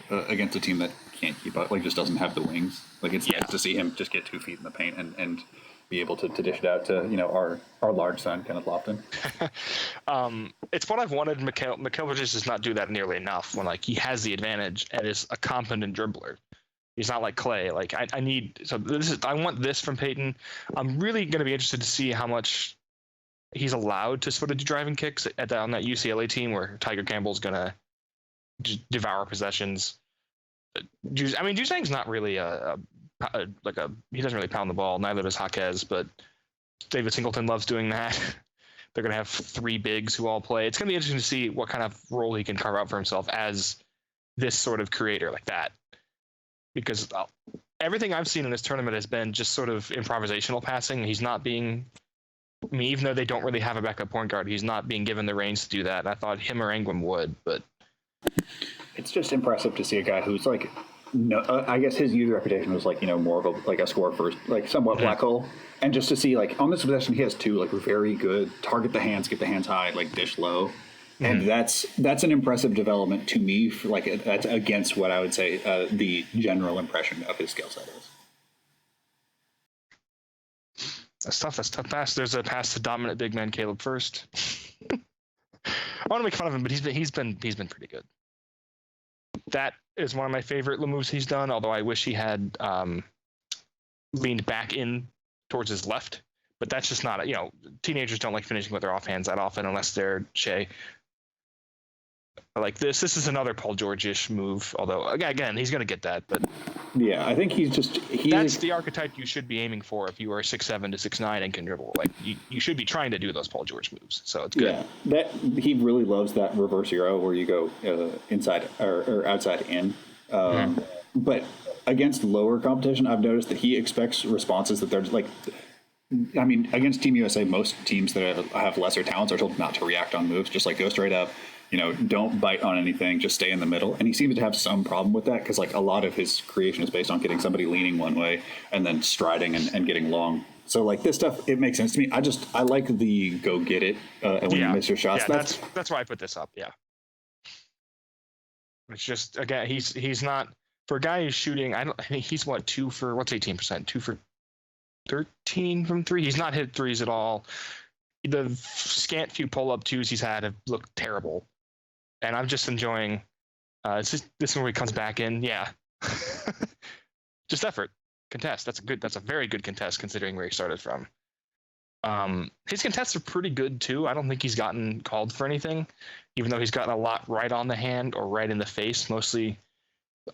Speaker 1: against a team that can't keep up, like just doesn't have the wings. Like it's nice to see him just get 2 feet in the paint and be able to dish it out to our large son Kenneth Lofton.
Speaker 4: It's what I've wanted. Mikal Bridges does not do that nearly enough when like he has the advantage and is a competent dribbler. He's not like Clay. Like I want this from Peyton. I'm really going to be interested to see how much he's allowed to sort of do driving kicks on that UCLA team where Tiger Campbell's going to devour possessions. Juzang's not really he doesn't really pound the ball. Neither does Jaquez, but David Singleton loves doing that. They're going to have 3 bigs who all play. It's going to be interesting to see what kind of role he can carve out for himself as this sort of creator like that. Because everything I've seen in this tournament has been just sort of improvisational passing. He's not being, even though they don't really have a backup point guard, he's not being given the reins to do that. I thought him or Ingram would, but
Speaker 1: it's just impressive to see a guy who's like, I guess his user reputation was like, more of a score first, like somewhat black hole. And just to see like on this possession, he has 2 like very good target the hands, get the hands high, like dish low. And that's an impressive development to me. For like that's against what I would say the general impression of his skill set is.
Speaker 4: That's tough. That's a tough pass. There's a pass to dominant big man Caleb first. I want to make fun of him, but he's been pretty good. That is one of my favorite moves he's done. Although I wish he had leaned back in towards his left, but that's just not teenagers don't like finishing with their offhands that often unless they're Shea. Like this is another Paul George-ish move. Although again, he's going to get that. But
Speaker 1: yeah, I think that's
Speaker 4: the archetype you should be aiming for if you are 6'7" to 6'9" and can dribble. Like you should be trying to do those Paul George moves. So it's good.
Speaker 1: Yeah, that he really loves that reverse Euro where you go inside or outside in. But against lower competition, I've noticed that he expects responses that they're like. I mean, against Team USA, most teams that have lesser talents are told not to react on moves, just like go straight up. Don't bite on anything, just stay in the middle. And he seems to have some problem with that because like a lot of his creation is based on getting somebody leaning one way and then striding and getting long. So like this stuff, it makes sense to me. I like the go get it and when you miss your shots.
Speaker 4: Yeah, that's why I put this up. Yeah. It's just, again, he's not, for a guy who's shooting, he's what, 18%? 2 for 13 from 3. He's not hit threes at all. The scant few pull-up 2s he's had have looked terrible. And I'm just enjoying. This is where he comes back in. Yeah, just effort, contest. That's a very good contest considering where he started from. His contests are pretty good too. I don't think he's gotten called for anything, even though he's gotten a lot right on the hand or right in the face. Mostly,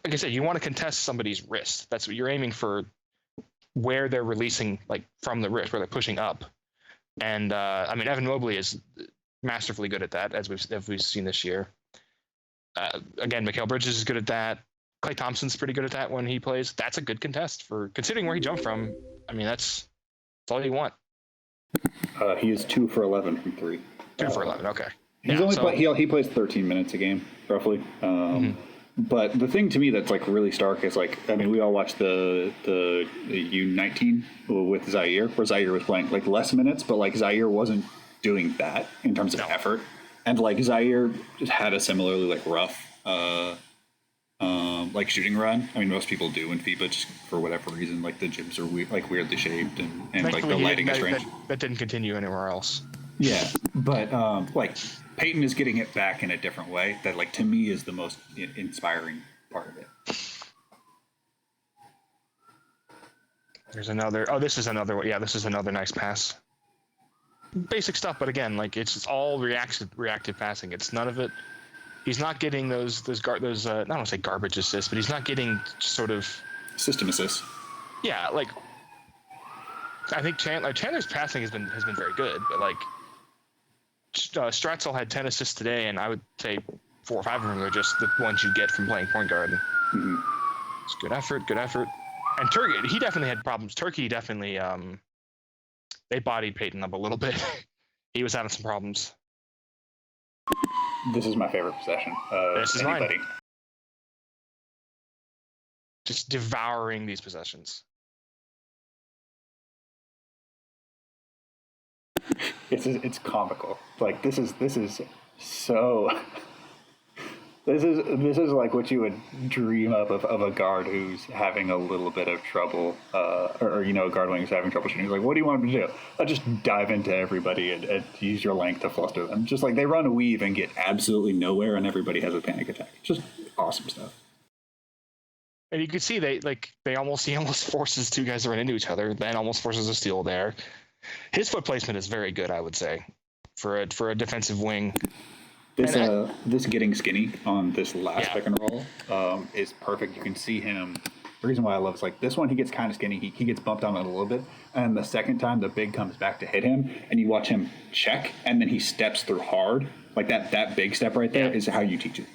Speaker 4: like I said, you want to contest somebody's wrist. That's what you're aiming for. Where they're releasing, like from the wrist, where they're pushing up. And Evan Mobley is masterfully good at that, as we've seen this year. Again, Mikal Bridges is good at that. Klay Thompson's pretty good at that when he plays. That's a good contest for considering where he jumped from. That's all you want.
Speaker 1: He is 2 for 11 from 3.
Speaker 4: 2 for 11. Okay.
Speaker 1: He plays 13 minutes a game roughly. But the thing to me that's like really stark is like, we all watched the U19 with Zaire, where Zaire was playing like less minutes, but like Zaire wasn't doing that in terms of effort. And like Zaire just had a similarly like rough like shooting run. Most people do in FIBA just for whatever reason, like the gyms are weirdly shaped and like the lighting is strange.
Speaker 4: That didn't continue anywhere else.
Speaker 1: Yeah, but like Peyton is getting it back in a different way that like to me is the most inspiring part of it.
Speaker 4: There's another. Oh, this is another one. Yeah, this is another nice pass. Basic stuff, but again, like it's all reactive passing. It's none of it. He's not getting those I don't want to say garbage assists, but he's not getting sort of
Speaker 1: system assists.
Speaker 4: Yeah, like I think Chandler's passing has been very good, but like Stratzel had 10 assists today, and I would say 4 or 5 of them are just the ones you get from playing point guard. It's good effort. And Turkey, he definitely had problems. Turkey definitely, they bodied Peyton up a little bit. He was having some problems.
Speaker 1: This is my favorite possession.
Speaker 4: This is
Speaker 1: anybody.
Speaker 4: mine. Just devouring these possessions.
Speaker 1: It's comical. Like this is so. This is like what you would dream of a guard who's having a little bit of trouble, or a guard wing who's having trouble shooting. He's like, what do you want him to do? I'll just dive into everybody and use your length to fluster them. Just like they run a weave and get absolutely nowhere, and everybody has a panic attack. Just awesome stuff.
Speaker 4: And you can see he almost forces two guys to run into each other, then almost forces a steal there. His foot placement is very good, I would say, for a defensive wing.
Speaker 1: This getting skinny on this last pick and roll is perfect. You can see him. The reason why I love is like this one, he gets kind of skinny. He gets bumped on it a little bit. And the second time, the big comes back to hit him, and you watch him check, and then he steps through hard. Like that big step right there is how you teach it.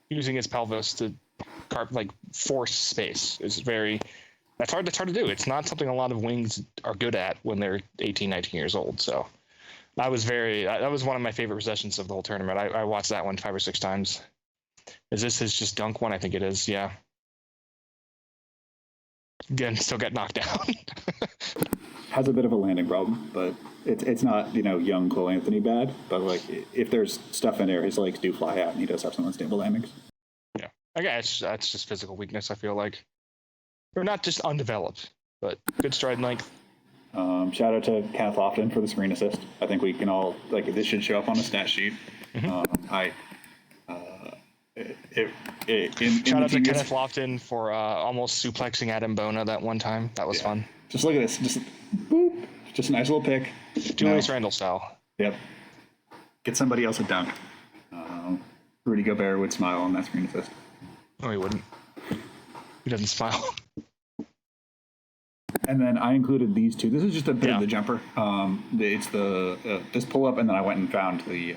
Speaker 4: Using his pelvis to force space is that's hard to do. It's not something a lot of wings are good at when they're 18, 19 years old. So that was one of my favorite possessions of the whole tournament. I watched that one 5 or 6 times. Is this his just dunk one? I think it is. Yeah. Again, still get knocked down.
Speaker 1: Has a bit of a landing problem, but it's not young Cole Anthony bad. But like if there's stuff in there, his legs do fly out, and he does have some unstable landings.
Speaker 4: Yeah, I guess that's just physical weakness. I feel like, or not just undeveloped, but good stride length.
Speaker 1: Shout out to Kenneth Lofton for the screen assist. I think we can all this should show up on a stat sheet.
Speaker 4: Mm-hmm. Shout out to Kenneth Lofton for almost suplexing Adem Bona that one time. That was fun.
Speaker 1: Just look at this. Just boop. Just a nice little pick.
Speaker 4: Julius Randle style.
Speaker 1: Yep. Get somebody else a dunk. Rudy Gobert would smile on that screen assist.
Speaker 4: No, he wouldn't. He doesn't smile.
Speaker 1: And then I included these two. This is just a bit of the jumper. It's the this pull up, and then I went and found the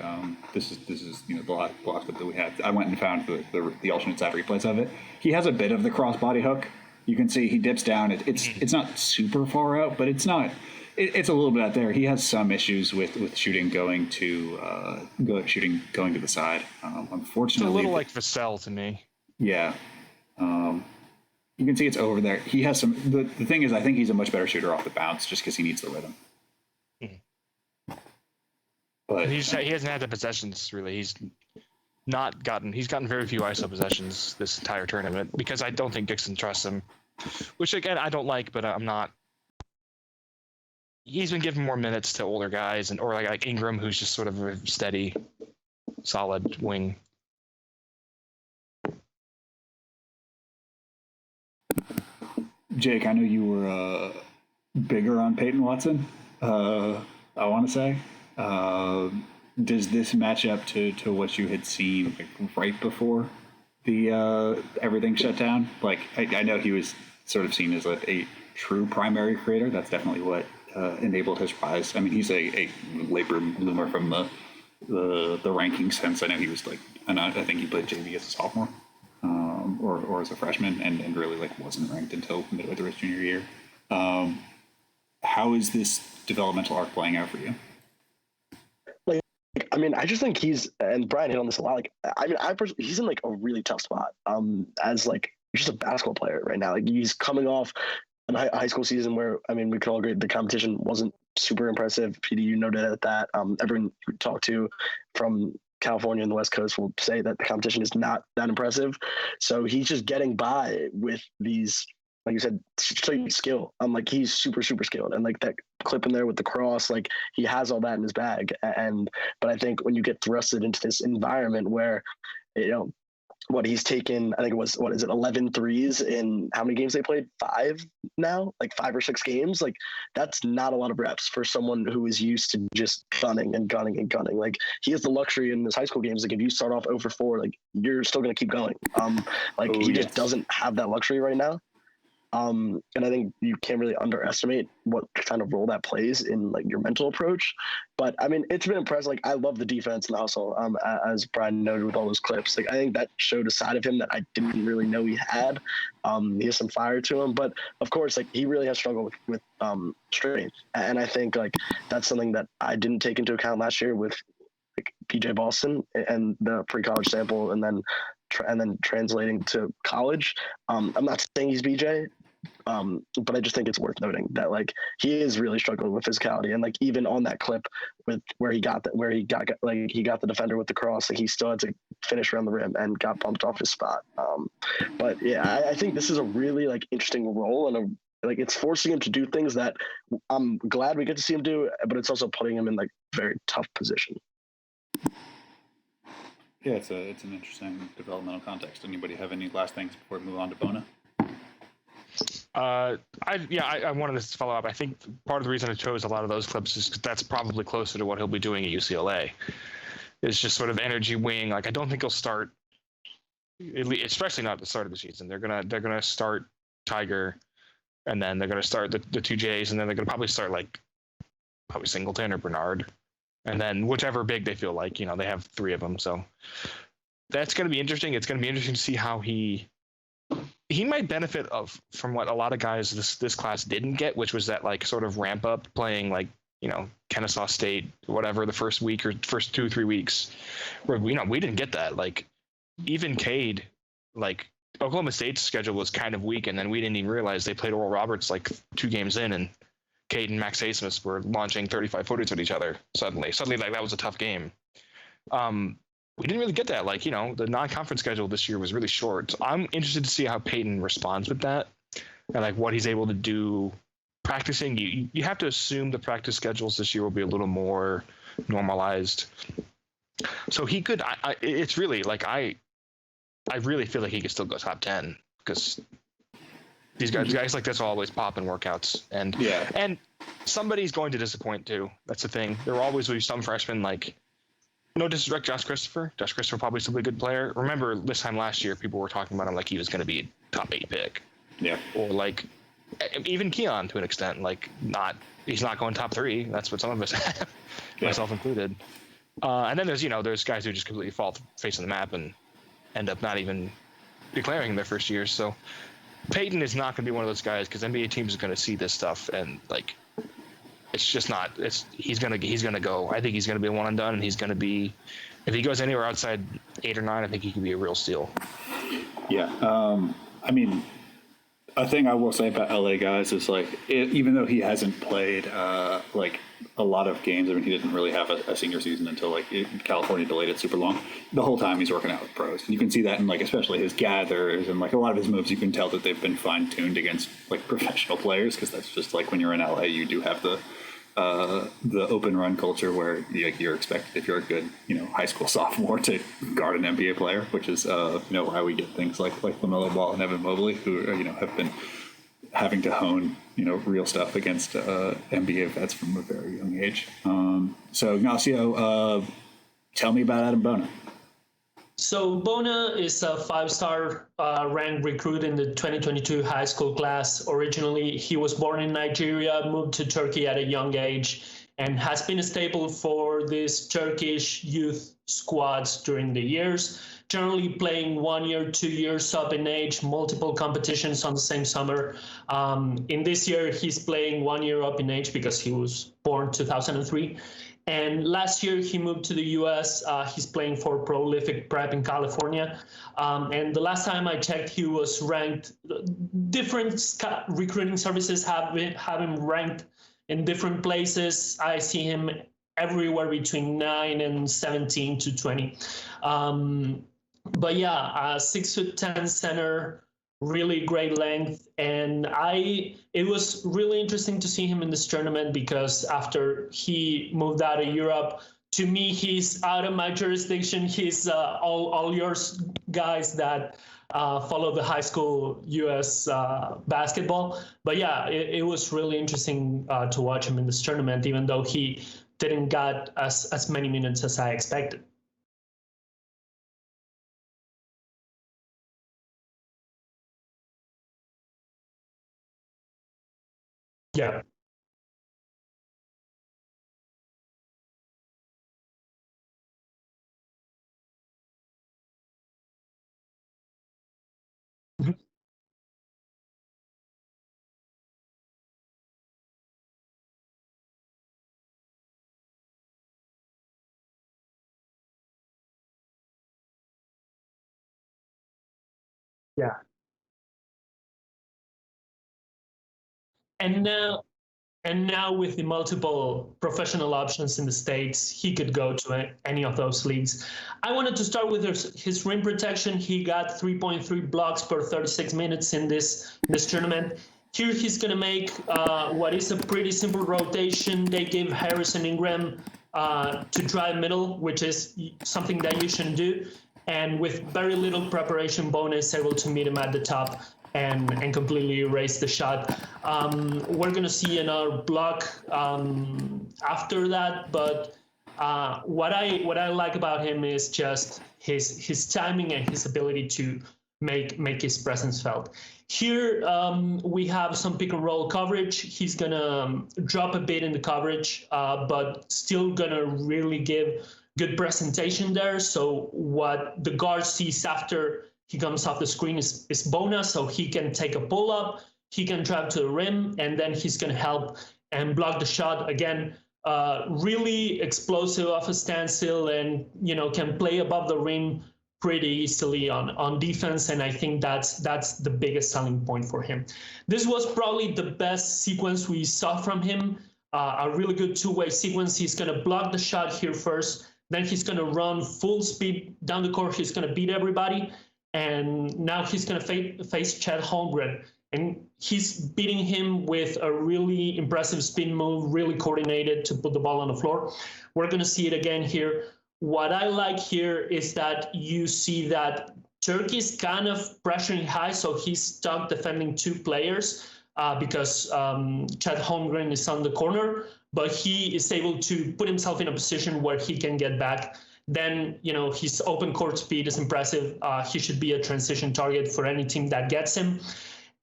Speaker 1: this is the last clip that we had. I went and found the alternate side replays of it. He has a bit of the crossbody hook. You can see he dips down. It's not super far out, but it's not. It's a little bit out there. He has some issues with shooting going to the side. Unfortunately,
Speaker 4: it's a little like Vassell to me.
Speaker 1: Yeah. You can see it's over there. He has some. The thing is, I think he's a much better shooter off the bounce just because he needs the rhythm.
Speaker 4: Mm-hmm.
Speaker 1: But
Speaker 4: he hasn't had the possessions really. He's gotten very few ISO possessions this entire tournament because I don't think Dixon trusts him. Which again I don't like, but I'm not. He's been giving more minutes to older guys or like Ingram, who's just sort of a steady, solid wing.
Speaker 1: Jake, I know you were bigger on Peyton Watson. I want to say, does this match up to what you had seen right before the everything shut down? Like, I know he was sort of seen as a true primary creator. That's definitely what enabled his rise. I mean, he's a late bloomer from the ranking sense. I know he was I think he played JV as a sophomore. Or as a freshman, and really wasn't ranked until midway through his junior year. How is this developmental arc playing out for you?
Speaker 3: I mean, I just think and Brian hit on this a lot. He's in a really tough spot. As just a basketball player right now. He's coming off a high school season where we can all agree the competition wasn't super impressive. PD, you noted that. Everyone you talked to from California and the West Coast will say that the competition is not that impressive. So he's just getting by with these, like you said, skill. He's super, super skilled. And that clip in there with the cross, he has all that in his bag. But I think when you get thrusted into this environment where, he's taken, I think it was, 11 threes in how many games they played? 5 now? 5 or 6 games? That's not a lot of reps for someone who is used to just gunning and gunning and gunning. He has the luxury in his high school games. If you start off 0 for 4, you're still going to keep going. He just doesn't have that luxury right now. And I think you can't really underestimate what kind of role that plays in like your mental approach. But I mean, it's been impressive. Like, I love the defense and the hustle, as Brian noted with all those clips. Like, I think that showed a side of him that I didn't really know he had. He has some fire to him, but of course, like, he really has struggled with strength. And I think like that's something that I didn't take into account last year with like PJ Boston and the pre-college sample, and then translating to college. I'm not saying he's BJ, but I just think it's worth noting that like he is really struggling with physicality, and like even on that clip with where he got the defender with the cross, like he still had to finish around the rim and got bumped off his spot. But yeah, I think this is a really like interesting role, and like it's forcing him to do things that I'm glad we get to see him do, but it's also putting him in like very tough position.
Speaker 1: Yeah, it's an interesting developmental context. Anybody have any last things before we move on to Bona?
Speaker 4: I wanted to follow up. I think part of the reason I chose a lot of those clips is 'cause that's probably closer to what he'll be doing at UCLA. It's just sort of energy wing. Like, I don't think he'll start, especially not at the start of the season. They're gonna start Tiger, and then they're gonna start the two J's, and then they're gonna probably start like probably Singleton or Bernard, and then whichever big they feel like. You know, they have three of them, so that's gonna be interesting. It's gonna be interesting to see how he might benefit from what a lot of guys this class didn't get, which was that like sort of ramp up playing like, you know, Kennesaw State, whatever, the first week or first 2 or 3 weeks, where we didn't get that. Like, even Cade, like Oklahoma State's schedule was kind of weak, and then we didn't even realize they played Oral Roberts like 2 games in, and Cade and Max Asmus were launching 35-footers at each other suddenly. Like, that was a tough game. We didn't really get that. Like, you know, the non-conference schedule this year was really short. So I'm interested to see how Peyton responds with that, and like what he's able to do practicing. You have to assume the practice schedules this year will be a little more normalized. So he could. It's really like I really feel like he could still go top 10, because these guys like this always pop in workouts, and somebody's going to disappoint too. That's the thing. There will always be some freshmen like. No disrespect, Josh Christopher. Josh Christopher probably still be a good player. Remember this time last year, people were talking about him like he was going to be a top 8 pick. Yeah. Or like even Keon to an extent, like he's not going top 3. That's what some of us have, myself included. And then there's guys who just completely fall face on the map and end up not even declaring their first year. So Peyton is not going to be one of those guys, because NBA teams are going to see this stuff and like. It's just not. He's gonna go. I think he's gonna be a one and done, and he's gonna be. If he goes anywhere outside 8 or 9, I think he could be a real steal.
Speaker 1: Yeah. I mean, a thing I will say about LA guys is like, even though he hasn't played like a lot of games, I mean, he didn't really have a senior season until like California delayed it super long. The whole time he's working out with pros, and you can see that in like especially his gathers and like a lot of his moves. You can tell that they've been fine tuned against like professional players, because that's just like when you're in LA, you do have the open run culture where you're expected, if you're a good high school sophomore, to guard an NBA player, which is why we get things like LaMelo Ball and Evan Mobley, who have been having to hone real stuff against NBA vets from a very young age. So Ignacio, tell me about Adem Bona.
Speaker 5: So Bona is a 5-star ranked recruit in the 2022 high school class. Originally, he was born in Nigeria, moved to Turkey at a young age, and has been a staple for these Turkish youth squads during the years, generally playing 1 year, 2 years up in age, multiple competitions on the same summer. In this year, he's playing 1 year up in age because he was born 2003. And last year, he moved to the U.S. He's playing for Prolific Prep in California. And the last time I checked, he was ranked. Different recruiting services have him ranked in different places. I see him everywhere between 9 and 17 to 20. But yeah, 6'10" center. Really great length, and it was really interesting to see him in this tournament, because after he moved out of Europe, to me he's out of my jurisdiction. He's all yours guys that follow the high school US basketball. But yeah, it was really interesting to watch him in this tournament, even though he didn't get as many minutes as I expected. Yeah. Yeah. And now with the multiple professional options in the States, he could go to any of those leagues. I wanted to start with his rim protection. He got 3.3 blocks per 36 minutes in this tournament. Here he's going to make what is a pretty simple rotation. They gave Harris and Ingram to drive middle, which is something that you shouldn't do. And with very little preparation, Bona is able to meet him at the top and completely erase the shot. We're going to see another block after that, but what I like about him is just his timing and his ability to make his presence felt. Here we have some pick and roll coverage. He's going to drop a bit in the coverage, but still going to really give good presentation there. So what the guard sees after he comes off the screen is Bona, so he can take a pull-up, he can drive to the rim, and then he's going to help and block the shot. Again, really explosive off a standstill and, can play above the rim pretty easily on defense, and I think that's the biggest selling point for him. This was probably the best sequence we saw from him, a really good two-way sequence. He's going to block the shot here first, then he's going to run full speed down the court, he's going to beat everybody, and now he's going to face Chet Holmgren. And he's beating him with a really impressive spin move, really coordinated to put the ball on the floor. We're going to see it again here. What I like here is that you see that Turkey's kind of pressuring high, so he's stuck defending two players because Chet Holmgren is on the corner, but he is able to put himself in a position where he can get back. Then, his open court speed is impressive. He should be a transition target for any team that gets him.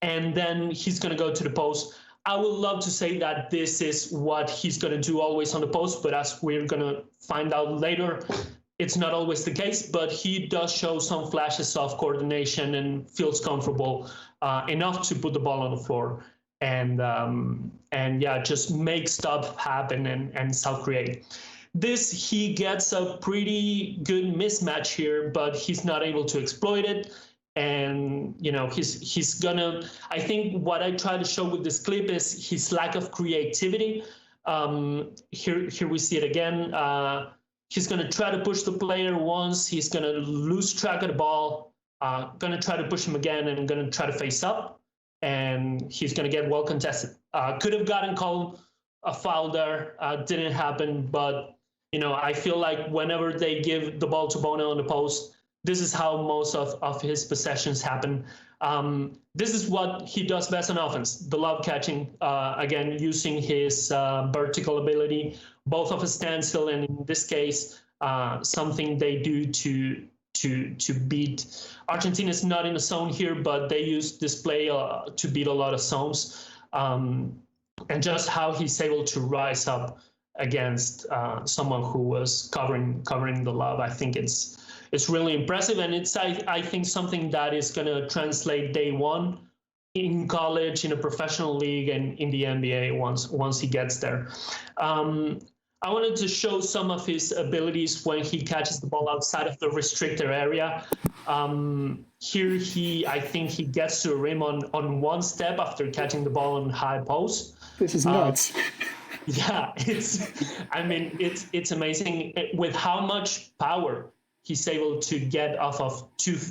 Speaker 5: And then he's going to go to the post. I would love to say that this is what he's going to do always on the post, but as we're going to find out later, it's not always the case, but he does show some flashes of coordination and feels comfortable enough to put the ball on the floor and just make stuff happen and self-create. He gets a pretty good mismatch here, but he's not able to exploit it. And he's gonna, I think what I try to show with this clip is his lack of creativity. Here we see it again. He's gonna try to push the player once, he's gonna lose track of the ball, gonna try to push him again, and gonna try to face up, and he's gonna get well contested. Could have gotten called a foul there, didn't happen, but I feel like whenever they give the ball to Bona on the post, this is how most of his possessions happen. This is what he does best on offense, the lob catching, again, using his vertical ability, both of a standstill and in this case, something they do to beat. Argentina's not in a zone here, but they use this play to beat a lot of zones. And just how he's able to rise up against someone who was covering the lob, I think it's really impressive, and it's I think something that is going to translate day one in college, in a professional league, and in the NBA once he gets there. I wanted to show some of his abilities when he catches the ball outside of the restricted area. Here I think he gets to the rim on one step after catching the ball on high post.
Speaker 6: This is nuts.
Speaker 5: Yeah, it's amazing with how much power he's able to get off of two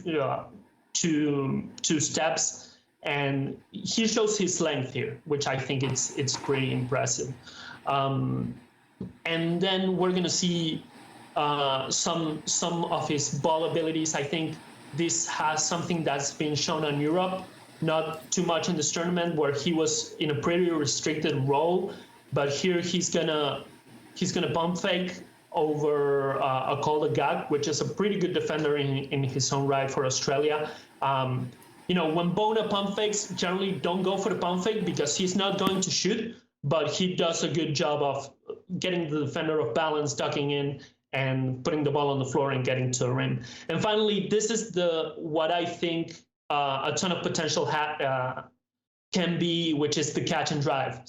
Speaker 5: steps, and he shows his length here, which I think it's pretty impressive. And then we're gonna see some of his ball abilities. I think this has something that's been shown on Europe, not too much in this tournament, where he was in a pretty restricted role, but here he's gonna pump fake over Nikola Jovic, which is a pretty good defender in his own right for Australia. when Bona pump fakes, generally don't go for the pump fake because he's not going to shoot, but he does a good job of getting the defender off balance, ducking in, and putting the ball on the floor and getting to the rim. And finally, this is what I think a ton of potential can be, which is the catch and drive.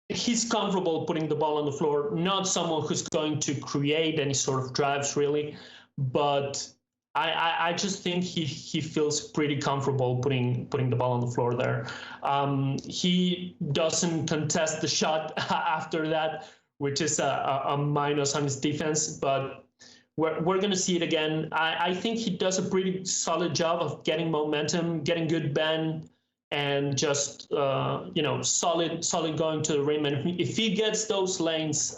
Speaker 5: He's comfortable putting the ball on the floor, not someone who's going to create any sort of drives really, but I just think he feels pretty comfortable putting the ball on the floor there. He doesn't contest the shot after that, which is a minus on his defense, but we're going to see it again. I think he does a pretty solid job of getting momentum, getting good bend, and just solid going to the rim. And if he gets those lanes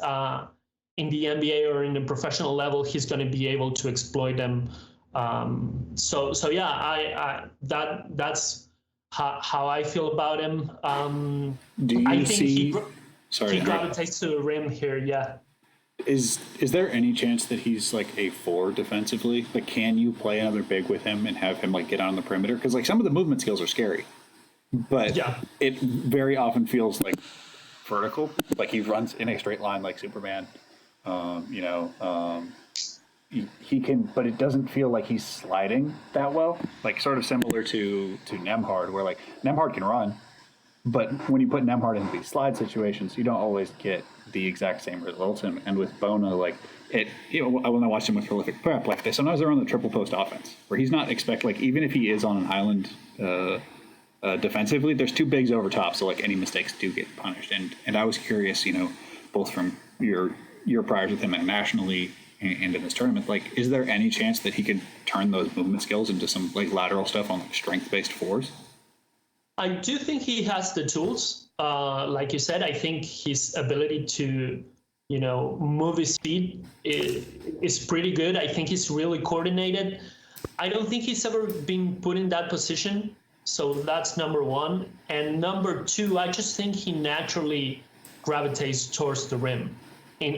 Speaker 5: in the NBA or in the professional level, he's going to be able to exploit them. So yeah, that's how I feel about him.
Speaker 1: Do you
Speaker 5: I think
Speaker 1: see?
Speaker 5: he gravitates to the rim here. Yeah.
Speaker 1: Is there any chance that he's like a 4 defensively? Like, can you play another big with him and have him like get on the perimeter? Because like some of the movement skills are scary, but it very often feels like vertical. Like he runs in a straight line like Superman. He can, but it doesn't feel like he's sliding that well. Like sort of similar to Nembhard, where like Nembhard can run, but when you put Nembhard in these slide situations, you don't always get the exact same results. And with Bona, like when I watched him with prolific prep, like sometimes they're on the triple post offense, where he's not like even if he is on an island defensively, there's 2 bigs over top, so like any mistakes do get punished. And I was curious, both from your priors with him internationally and in this tournament, like, is there any chance that he could turn those movement skills into some like lateral stuff on like strength-based 4s?
Speaker 5: I do think he has the tools. Like you said, I think his ability to, move his feet is pretty good. I think he's really coordinated. I don't think he's ever been put in that position. So that's number 1. And number 2, I just think he naturally gravitates towards the rim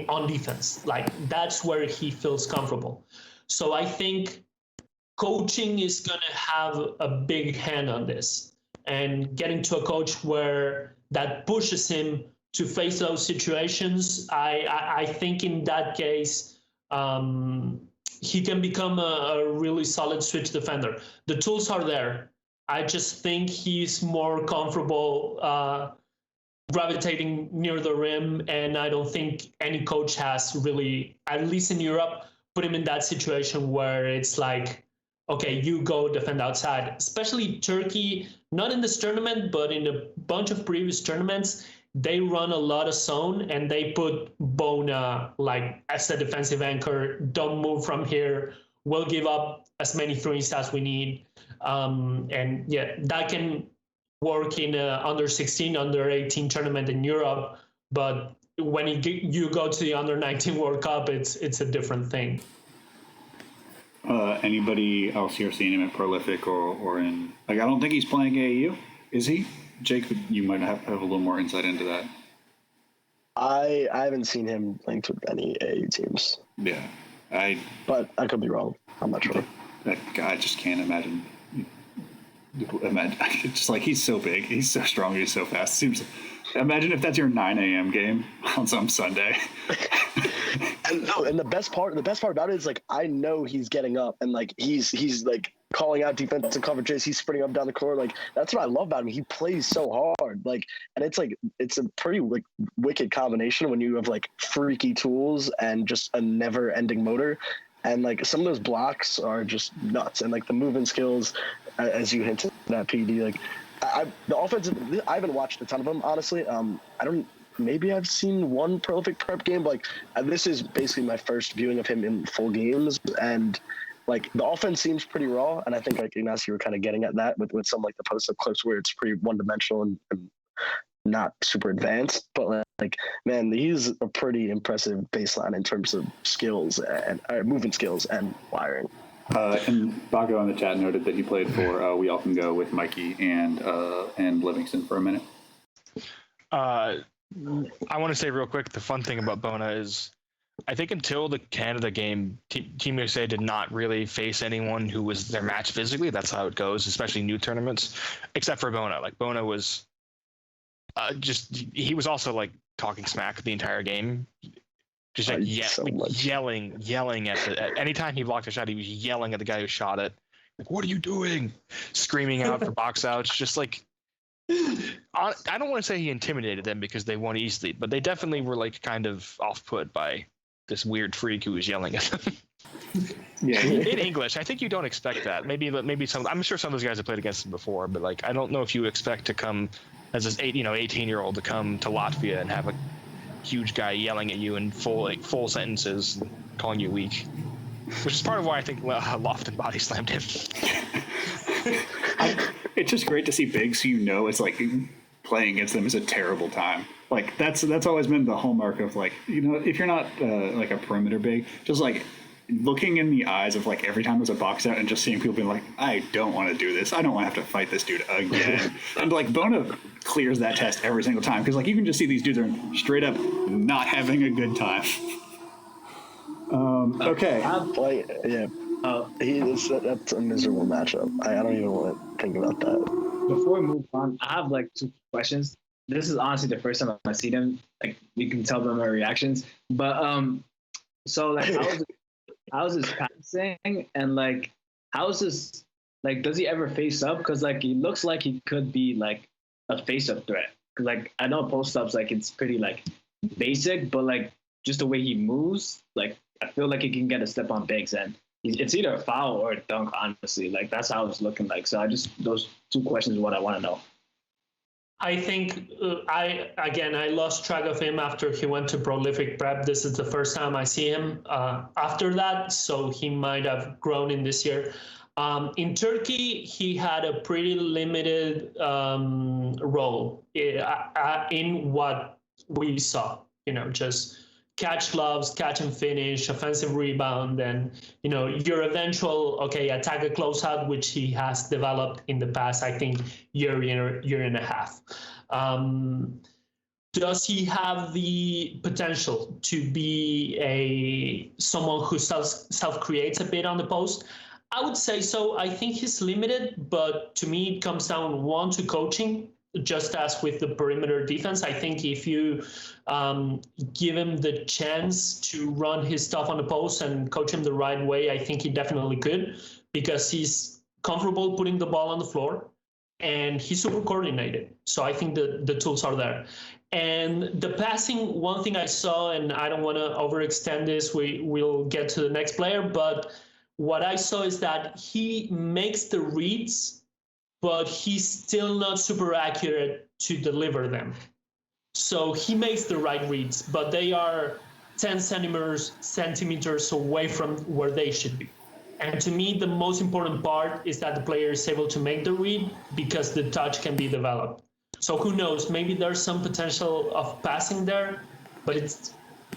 Speaker 5: on defense. Like that's where he feels comfortable. So I think coaching is going to have a big hand on this, and getting to a coach where that pushes him to face those situations. I think in that case, he can become a really solid switch defender. The tools are there. I just think he's more comfortable gravitating near the rim, and I don't think any coach has really, at least in Europe, put him in that situation where it's like, okay, you go defend outside. Especially Turkey, not in this tournament, but in a bunch of previous tournaments, they run a lot of zone, and they put Bona like as a defensive anchor. Don't move from here. We'll give up as many threes as we need. And yeah, that can work in a under 16, under 18 tournament in Europe, but when you go to the under 19 World Cup, it's a different thing.
Speaker 1: Anybody else here seeing him at Prolific or in, like, I don't think he's playing AAU, is he? Jake, you might have a little more insight into that.
Speaker 3: I haven't seen him linked with any AAU teams.
Speaker 1: Yeah,
Speaker 3: but I could be wrong. I'm not sure.
Speaker 1: That guy, I just can't imagine. Just like, he's so big, he's so strong, he's so fast. Imagine if that's your 9 a.m. game on some Sunday.
Speaker 3: and the best part about it is, like, I know he's getting up and like he's like calling out defensive coverages. He's sprinting up down the court. Like, that's what I love about him. He plays so hard. Like, and it's a pretty like wicked combination when you have like freaky tools and just a never-ending motor. And like some of those blocks are just nuts, and like the movement skills, as you hinted at, PD. Like the offensive, I haven't watched a ton of them, honestly. Maybe I've seen one Prolific prep game, but like this is basically my first viewing of him in full games, and like the offense seems pretty raw. And I think like Ignacio, you were kind of getting at that with some like the post-up clips where it's pretty one-dimensional and not super advanced, but like, man, he's a pretty impressive baseline in terms of skills and movement skills and wiring.
Speaker 1: And Bago in the chat noted that he played for We All Can Go with Mikey and Livingston for a minute.
Speaker 4: I want to say real quick, the fun thing about Bona is I think until the Canada game, Team USA did not really face anyone who was their match physically. That's how it goes, especially new tournaments, except for Bona. Like Bona was he was also like talking smack the entire game. Just like, yelling at anytime he blocked a shot, he was yelling at the guy who shot it. Like, what are you doing? Screaming out for box outs. Just like, I don't want to say he intimidated them because they won easily, but they definitely were like kind of off put by this weird freak who was yelling at them.
Speaker 1: Yeah.
Speaker 4: In English. I think you don't expect that. Maybe some. I'm sure some of those guys have played against him before, but like I don't know if you expect to come as this 18-year-old to come to Latvia and have a huge guy yelling at you in full sentences, calling you weak. Which is part of why I think Lofton body slammed him.
Speaker 1: It's just great to see bigs who it's like playing against them is a terrible time. Like that's always been the hallmark of like, if you're not like a perimeter big, just like looking in the eyes of like every time there's a box out and just seeing people being like, I don't want to do this. I don't want to have to fight this dude again. And like Bona clears that test every single time because like you can just see these dudes are straight up not having a good time. Okay.
Speaker 3: That's a miserable matchup. I don't even want to think about that.
Speaker 2: Before we move on, I have like 2 questions. This is honestly the first time I see them. Like you can tell by my reactions. But so like how's his passing and like how's his like does he ever face up? Because like he looks like he could be like a face up threat. Cause like I know post ups like it's pretty like basic, but like just the way he moves, like I feel like he can get a step on bigs and it's either a foul or a dunk, honestly. Like that's how it's looking like. So those 2 questions are what I want to know.
Speaker 5: I think I lost track of him after he went to Prolific Prep. This is the first time I see him after that, so he might have grown in this year. In Turkey, he had a pretty limited role in what we saw. Just catch gloves, catch and finish, offensive rebound, and your eventual attack a closeout, which he has developed in the past, I think year and a half. Does he have the potential to be someone who self creates a bit on the post? I would say so. I think he's limited, but to me it comes down to coaching. Just as with the perimeter defense, I think if you give him the chance to run his stuff on the post and coach him the right way, I think he definitely could, because he's comfortable putting the ball on the floor and he's super coordinated. So I think the tools are there. And the passing, one thing I saw, and I don't want to overextend this, we'll get to the next player, but what I saw is that he makes the reads, but he's still not super accurate to deliver them. So he makes the right reads, but they are 10 centimeters away from where they should be. And to me, the most important part is that the player is able to make the read because the touch can be developed. So who knows, maybe there's some potential of passing there, but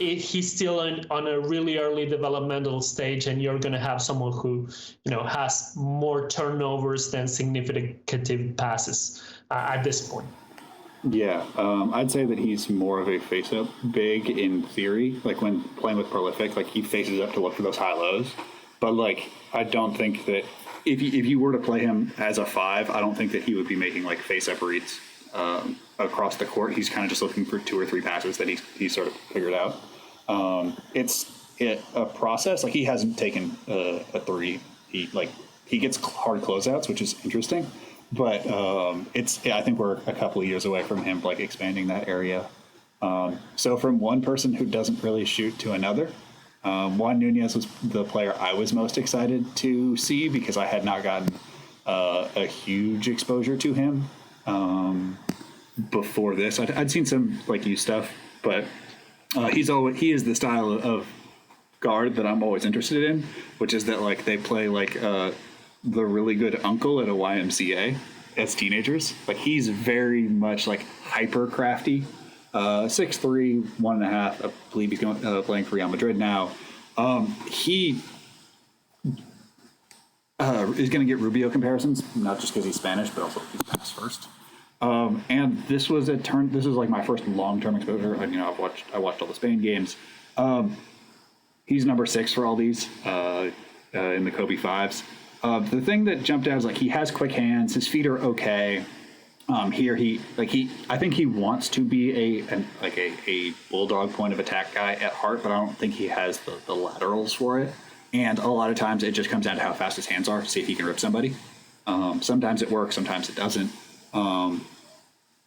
Speaker 5: he's still on a really early developmental stage, and you're going to have someone who has more turnovers than significant passes at this point.
Speaker 1: Yeah, I'd say that he's more of a face-up big in theory. Like when playing with Prolific, like he faces up to look for those high lows. But like I don't think that if you were to play him as a 5, I don't think that he would be making like face-up reads across the court. He's kind of just looking for 2 or 3 passes that he sort of figured out. It's a process. Like he hasn't taken a 3. He gets hard closeouts, which is interesting. But I think we're a couple of years away from him like expanding that area. So from one person who doesn't really shoot to another, Juan Nunez was the player I was most excited to see because I had not gotten a huge exposure to him before this. I'd seen some like U stuff, but he is the style of guard that I'm always interested in, which is that like they play like the really good uncle at a YMCA as teenagers. Like he's very much like hyper crafty, 6'3", 1.5. I believe he's playing for Real Madrid now. He is going to get Rubio comparisons, not just because he's Spanish, but also he's pass first. And this was like my first long-term exposure. I watched all the Spain games. he's number 6 for all these in the Kobe 5s. The thing that jumped out is like he has quick hands. His feet are okay. I think he wants to be a bulldog point of attack guy at heart, but I don't think he has the laterals for it. And a lot of times it just comes down to how fast his hands are to see if he can rip somebody. Sometimes it works, sometimes it doesn't.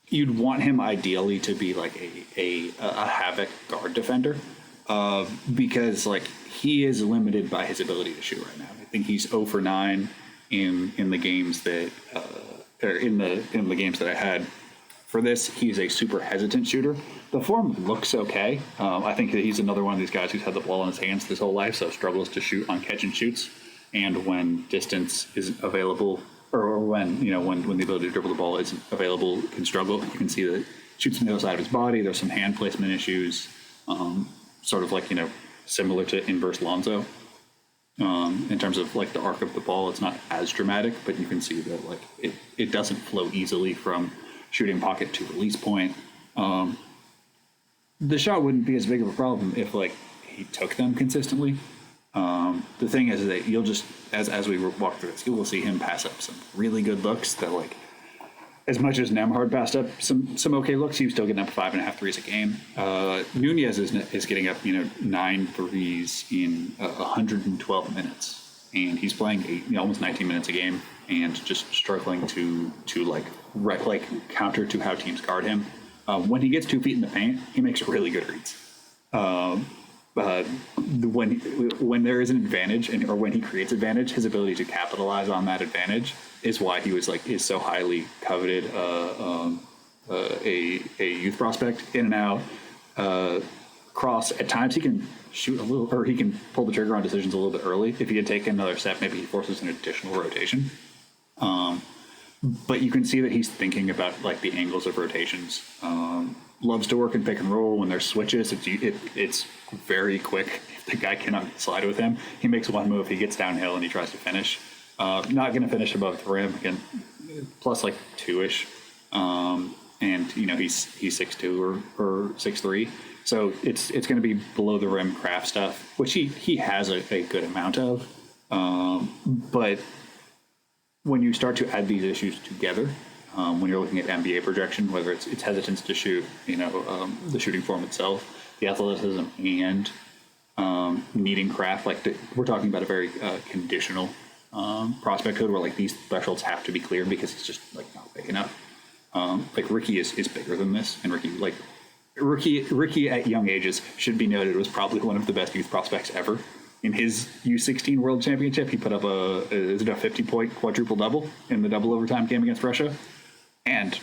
Speaker 1: You'd want him ideally to be like a havoc guard defender, because like he is limited by his ability to shoot right now. I think he's 0 for 9 in the games that in the games that I had for this. He's a super hesitant shooter. The form looks okay. I think that he's another one of these guys who's had the ball in his hands his whole life, so struggles to shoot on catch and shoots. And when distance isn't available, or when the ability to dribble the ball isn't available, can struggle. You can see that shoots from the other side of his body. There's some hand placement issues, sort of like similar to inverse Lonzo. In terms of like the arc of the ball, it's not as dramatic, but you can see that like it doesn't flow easily from shooting pocket to release point. The shot wouldn't be as big of a problem if like he took them consistently. The thing is that you'll just, as we walk through this, you will see him pass up some really good looks that like, as much as Nembhard passed up some okay looks, he was still getting up 5.5 threes a game. Nunez is getting up 9 threes in 112 minutes, and he's playing almost 19 minutes a game, and just struggling to counter to how teams guard him. When he gets 2 feet in the paint, he makes really good reads. When there is an advantage, or when he creates advantage, his ability to capitalize on that advantage is why he is so highly coveted a youth prospect. In and out, cross. At times he can shoot a little, or he can pull the trigger on decisions a little bit early. If he had taken another step, maybe he forces an additional rotation. But you can see that he's thinking about like the angles of rotations. Loves to work in pick and roll. When there's switches, it's very quick. If the guy cannot slide with him, he makes one move, he gets downhill, and he tries to finish. Not going to finish above the rim, again, plus like 2-ish. And he's 6'2" or 6'3", so it's going to be below the rim craft stuff, which he has a good amount of. But when you start to add these issues together, when you're looking at NBA projection, whether it's hesitance to shoot, the shooting form itself, the athleticism, and needing craft, we're talking about a very conditional prospect code where like these thresholds have to be cleared because it's just like not big enough. Ricky is bigger than this, and Ricky at young ages, should be noted, was probably one of the best youth prospects ever. In his U16 World Championship, he put up a 50-point quadruple double in the double overtime game against Russia. And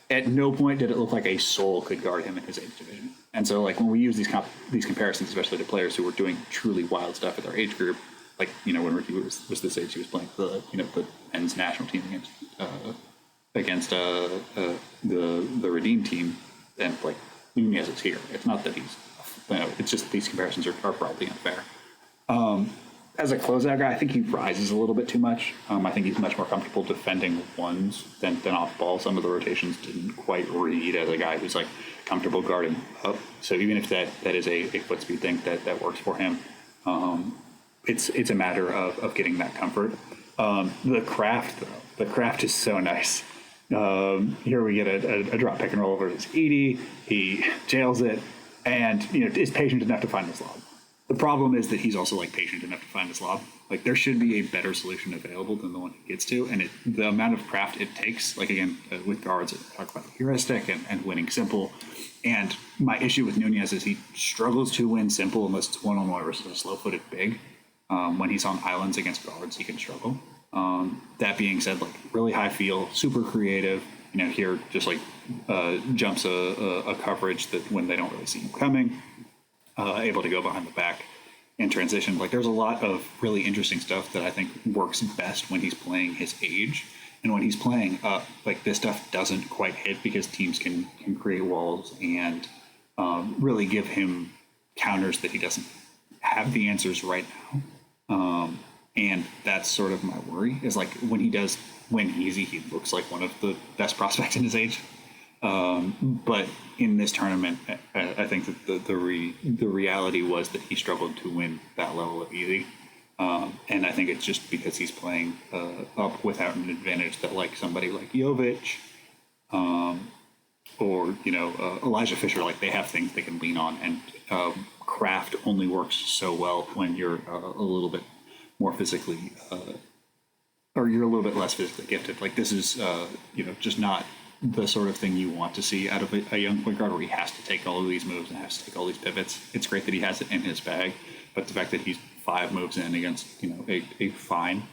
Speaker 1: at no point did it look like a soul could guard him in his age division. And so when we use these comparisons, especially to players who were doing truly wild stuff at their age group, when Ricky was this age, he was playing the men's national team against the Redeem team, and Nunez is here. It's not that he's it's just these comparisons are probably unfair. As a closeout guy, I think he rises a little bit too much. I think he's much more comfortable defending ones than off ball. Some of the rotations didn't quite read as a guy who's comfortable guarding up. So even if that is a foot speed thing that works for him, it's a matter of getting that comfort. The craft, though, the craft is so nice. Here we get a drop pick and roll over his Edie. He jails it, and is patient enough to find this lob. The problem is that he's also patient enough to find his lob. There should be a better solution available than the one he gets to, and the amount of craft it takes. With guards, I talk about the heuristic and winning simple. And my issue with Nunez is he struggles to win simple unless it's one-on-one versus a slow-footed big. When he's on islands against guards, he can struggle. That being said, really high feel, super creative. Here just jumps a coverage that when they don't really see him coming. Able to go behind the back and transition. There's a lot of really interesting stuff that I think works best when he's playing his age, and when he's playing up, this stuff doesn't quite hit because teams can create walls and really give him counters that he doesn't have the answers right now. And that's sort of my worry, is when he does win easy, he looks like one of the best prospects in his age. But in this tournament, I think that the reality was that he struggled to win that level of easy. And I think it's just because he's playing up without an advantage that like somebody like Jovic or, Elijah Fisher, like they have things they can lean on. And craft only works so well when you're a little bit more physically or you're a little bit less physically gifted. Like this is, just not the sort of thing you want to see out of a young point guard where he has to take all of these moves and has to take all these pivots. It's great that he has it in his bag, but the fact that he's 5 moves in against, a fine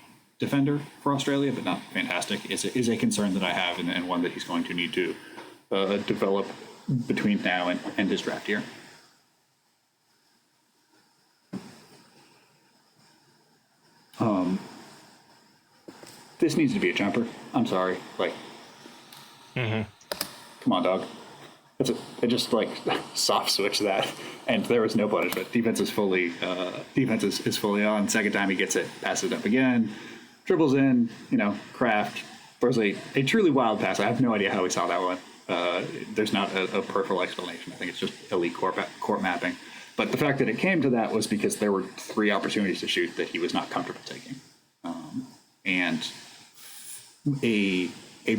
Speaker 1: defender for Australia, but not fantastic, is a concern that I have and one that he's going to need to develop between now and his draft year. This needs to be a jumper. I'm sorry. Like, come on, dog. I just soft switch that, and there was no punishment. Defense is fully on. Second time he gets it, passes it up again, dribbles in. Craft. There's a truly wild pass. I have no idea how he saw that one. There's not a perfect explanation. I think it's just elite court mapping. But the fact that it came to that was because there were 3 opportunities to shoot that he was not comfortable taking, and a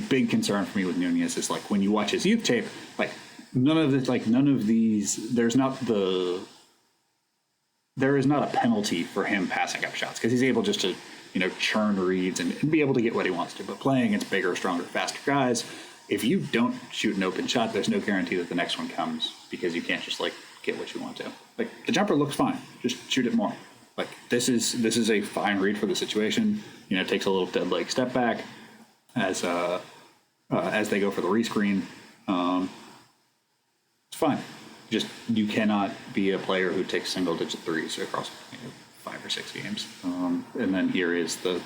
Speaker 1: big concern for me with Nunez is when you watch his youth tape, none of these. There is not a penalty for him passing up shots because he's able just to churn reads and be able to get what he wants to. But playing against bigger, stronger, faster guys, if you don't shoot an open shot, there's no guarantee that the next one comes because you can't just get what you want to. The jumper looks fine, just shoot it more. This is a fine read for the situation. Takes a little dead leg step back as they go for the rescreen. It's fine. Just you cannot be a player who takes single-digit threes across 5 or 6 games. And then here is a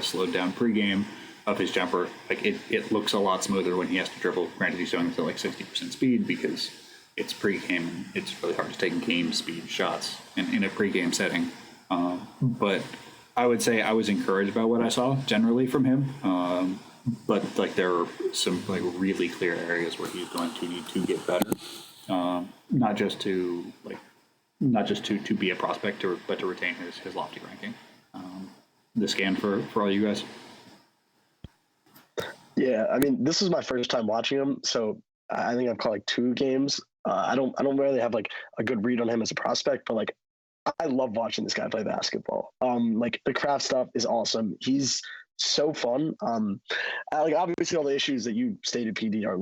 Speaker 1: slowed down pregame of his jumper. It looks a lot smoother when he has to dribble. Granted, he's doing it at 60% speed because it's pregame and it's really hard to take game speed shots in a pregame setting. But I would say I was encouraged by what I saw generally from him. But there are some really clear areas where he's going to need to get better, not just to be a prospect, but to retain his lofty ranking. The scan for all you guys.
Speaker 3: Yeah, I mean, this is my first time watching him, so I think I've caught 2 games. I don't really have a good read on him as a prospect, but I love watching this guy play basketball. The craft stuff is awesome. He's so fun. Obviously all the issues that you stated, PD, are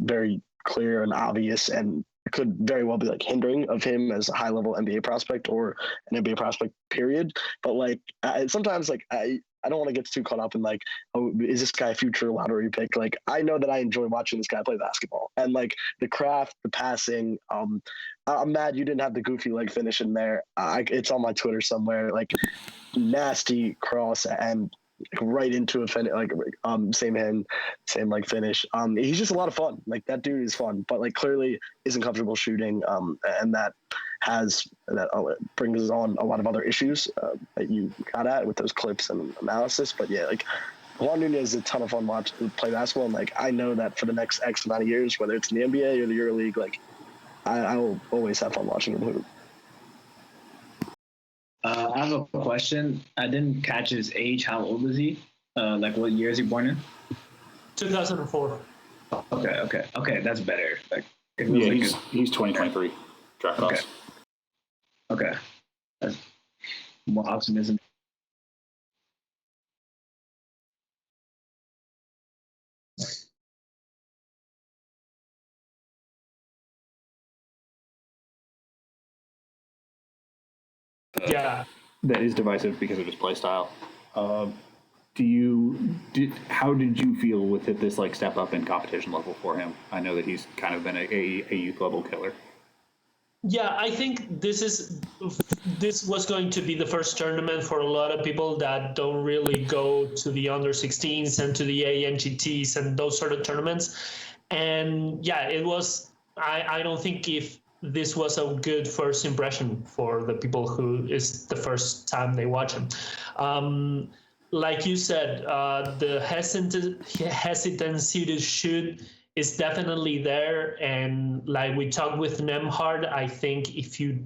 Speaker 3: very clear and obvious and could very well be hindering of him as a high level NBA prospect or an NBA prospect period. But sometimes I don't want to get too caught up in oh, is this guy a future lottery pick? I know that I enjoy watching this guy play basketball and the craft, the passing. I'm mad you didn't have the goofy leg finish in there. It's on my Twitter somewhere. Nasty cross and right into a same hand, same finish. He's just a lot of fun. That dude is fun, but clearly isn't comfortable shooting. And that brings on a lot of other issues that you got at with those clips and analysis. But yeah, Juan Nunez is a ton of fun to play basketball. And I know that for the next X amount of years, whether it's in the NBA or the EuroLeague, I will always have fun watching him hoop.
Speaker 2: I have a question. I didn't catch his age. How old is he? What year is he born in?
Speaker 5: 2004.
Speaker 2: Okay, that's better.
Speaker 1: He's 2023 draft class.
Speaker 2: Okay, that's more optimism.
Speaker 5: Yeah,
Speaker 1: that is divisive because of his play style. How did you feel with this step up in competition level for him? I know that he's kind of been a youth level killer.
Speaker 5: Yeah, I think this was going to be the first tournament for a lot of people that don't really go to the under 16s and to the ANGTs and those sort of tournaments. And yeah, it was. I don't think if this was a good first impression for the people who is the first time they watch him. Like you said, the hesitancy to shoot is definitely there. And like we talked with Nembhard, I think if you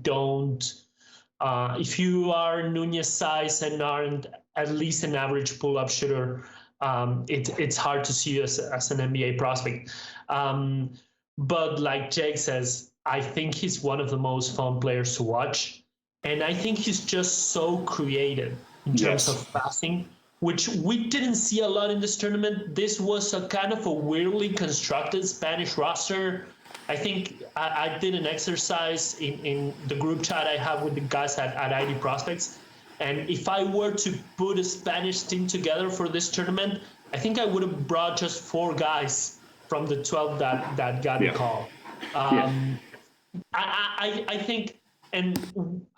Speaker 5: are Nunez size and aren't at least an average pull-up shooter, it's hard to see you as an NBA prospect. But like Jake says, I think he's one of the most fun players to watch. And I think he's just so creative in terms of passing, which we didn't see a lot in this tournament. This was a kind of a weirdly constructed Spanish roster. I think I did an exercise in the group chat I have with the guys at IDprospects. And if I were to put a Spanish team together for this tournament, I think I would have brought just 4 guys from the 12 that got the call. I think, and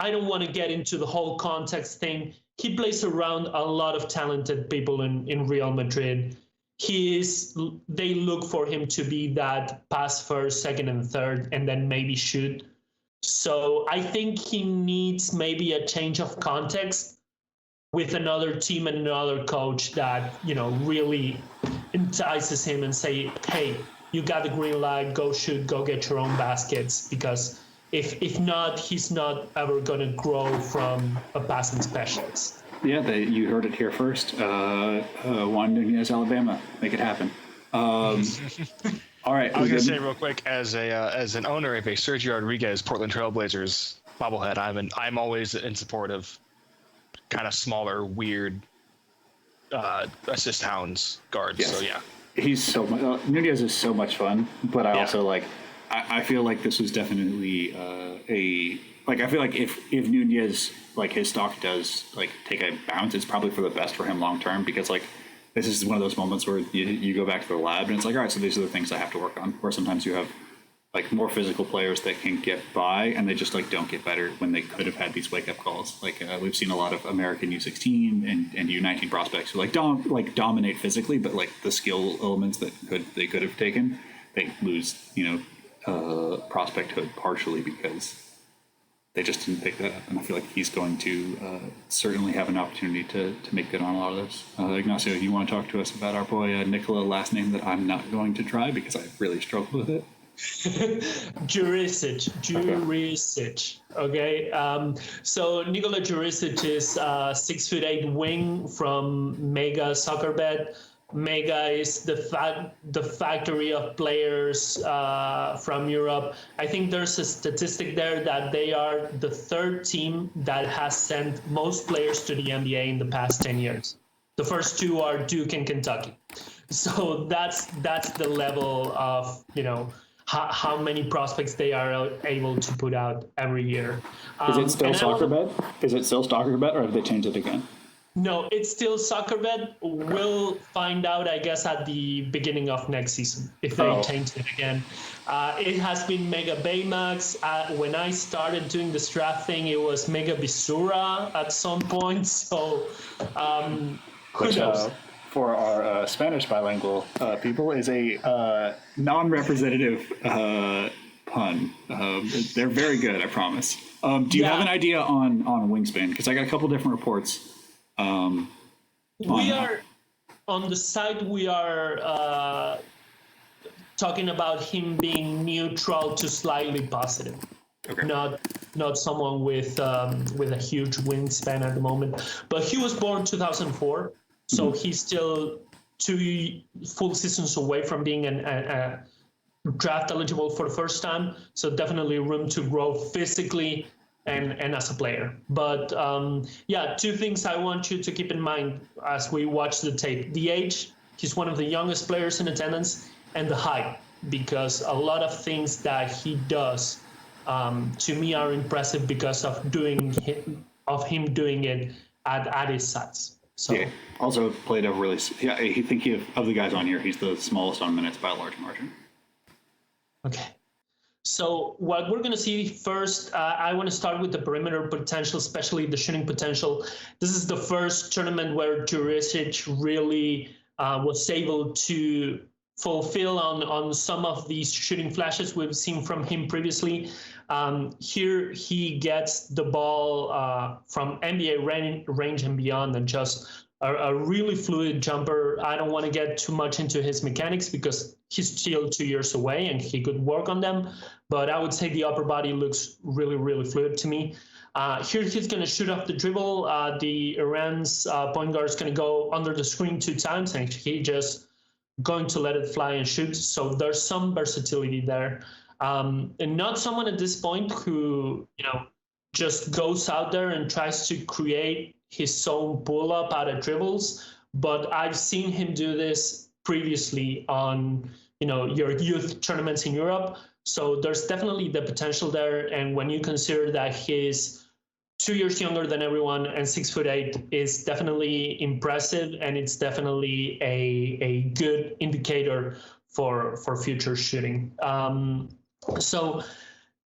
Speaker 5: I don't want to get into the whole context thing, he plays around a lot of talented people in Real Madrid. They look for him to be that pass first, second, and third, and then maybe shoot. So I think he needs maybe a change of context with another team and another coach that, really entices him and say, hey, you got the green light, go shoot, go get your own baskets. Because if not, he's not ever going to grow from a passing specialist.
Speaker 1: Yeah, you heard it here first. Juan Nunez, Alabama, make it happen. All right.
Speaker 4: I was gonna say real quick, as an owner of a Sergio Rodriguez Portland Trailblazers bobblehead, I'm always in support of kind of smaller, weird assist hounds guards. Yes. So yeah,
Speaker 1: he's so much. Nunez is so much fun, but I also I feel like this was definitely I feel like if Nunez, like, his stock does take a bounce, it's probably for the best for him long term, because this is one of those moments where you go back to the lab and it's all right, so these are the things I have to work on. Or sometimes you have more physical players that can get by and they just don't get better when they could have had these wake up calls. We've seen a lot of American U16 and U19 prospects who dominate physically, but the skill elements that they could have taken, they lose prospecthood partially because they just didn't pick that up. And I feel like he's going to certainly have an opportunity to make good on a lot of those. Ignacio, you want to talk to us about our boy Nikola, last name that I'm not going to try because I really struggled with it?
Speaker 5: Jurisic. Okay. So Nikola Djurisic is 6'8" wing from Mega Soccerbet. Mega is the factory of players from Europe. I think there's a statistic there that they are the 3rd team that has sent most players to the NBA in the past 10 years. The first 2 are Duke and Kentucky. So that's the level of how many prospects they are able to put out every year.
Speaker 1: Is it still Soccerbet? Is it still Soccerbet, or have they changed it again?
Speaker 5: No, it's still Soccerbet. We'll find out, I guess, at the beginning of next season if they change it again. It has been Mega Baymax. When I started doing this draft thing, it was Mega Bisura at some point. So who knows?
Speaker 1: For our Spanish bilingual people, is a non-representative pun. They're very good, I promise. Do you have an idea on wingspan? Because I got a couple different reports.
Speaker 5: We are on the site. We are talking about him being neutral to slightly positive. Okay. Not someone with a huge wingspan at the moment. But he was born 2004, so he's still 2 full seasons away from being a draft eligible for the first time. So definitely room to grow physically and as a player. But 2 things I want you to keep in mind as we watch the tape. The age, he's one of the youngest players in attendance, and the height, because a lot of things that he does to me are impressive because of him doing it at his size. So
Speaker 1: yeah, also played a really I think of the guys on here, he's the smallest on minutes by a large margin.
Speaker 5: Okay. So what we're going to see first, I want to start with the perimeter potential, especially the shooting potential. This is the first tournament where Jurisic really was able to fulfill on some of these shooting flashes we've seen from him previously. Here he gets the ball from NBA range and beyond, and just a really fluid jumper. I don't want to get too much into his mechanics because he's still 2 years away and he could work on them. But I would say the upper body looks really, really fluid to me. Here he's going to shoot off the dribble. The Iran's point guard is going to go under the screen 2 times, and he just going to let it fly and shoot. So there's some versatility there. And not someone at this point who, just goes out there and tries to create his own pull-up out of dribbles. But I've seen him do this previously on, your youth tournaments in Europe. So there's definitely the potential there. And when you consider that he's 2 years younger than everyone and 6'8" is definitely impressive, and it's definitely a good indicator for future shooting. So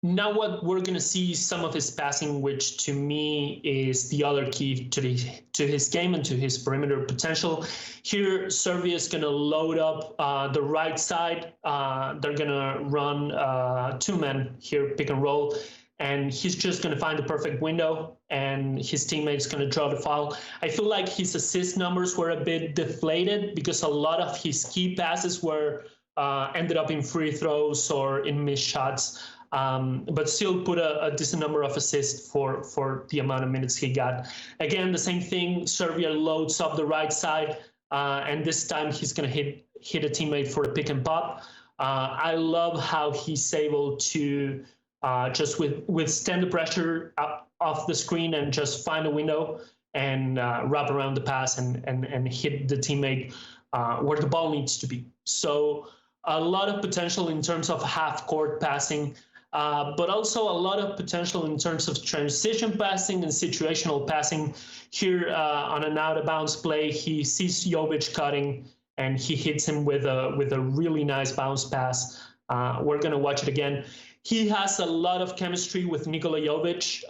Speaker 5: now what we're going to see some of his passing, which to me is the other key to his game and to his perimeter potential. Here, Serbia is going to load up the right side. They're going to run 2 men here, pick and roll, and he's just going to find the perfect window, and his teammate's going to draw the foul. I feel like his assist numbers were a bit deflated because a lot of his key passes were ended up in free throws or in missed shots. But still put a decent number of assists for the amount of minutes he got. Again, the same thing, Serbia loads up the right side, and this time he's going to hit a teammate for a pick and pop. I love how he's able to just withstand the pressure off the screen and just find a window and wrap around the pass and hit the teammate where the ball needs to be. So a lot of potential in terms of half-court passing. But also a lot of potential in terms of transition passing and situational passing. Here on an out-of-bounds play, he sees Jovic cutting, and he hits him with a really nice bounce pass. We're going to watch it again. He has a lot of chemistry with Nikola Jovic,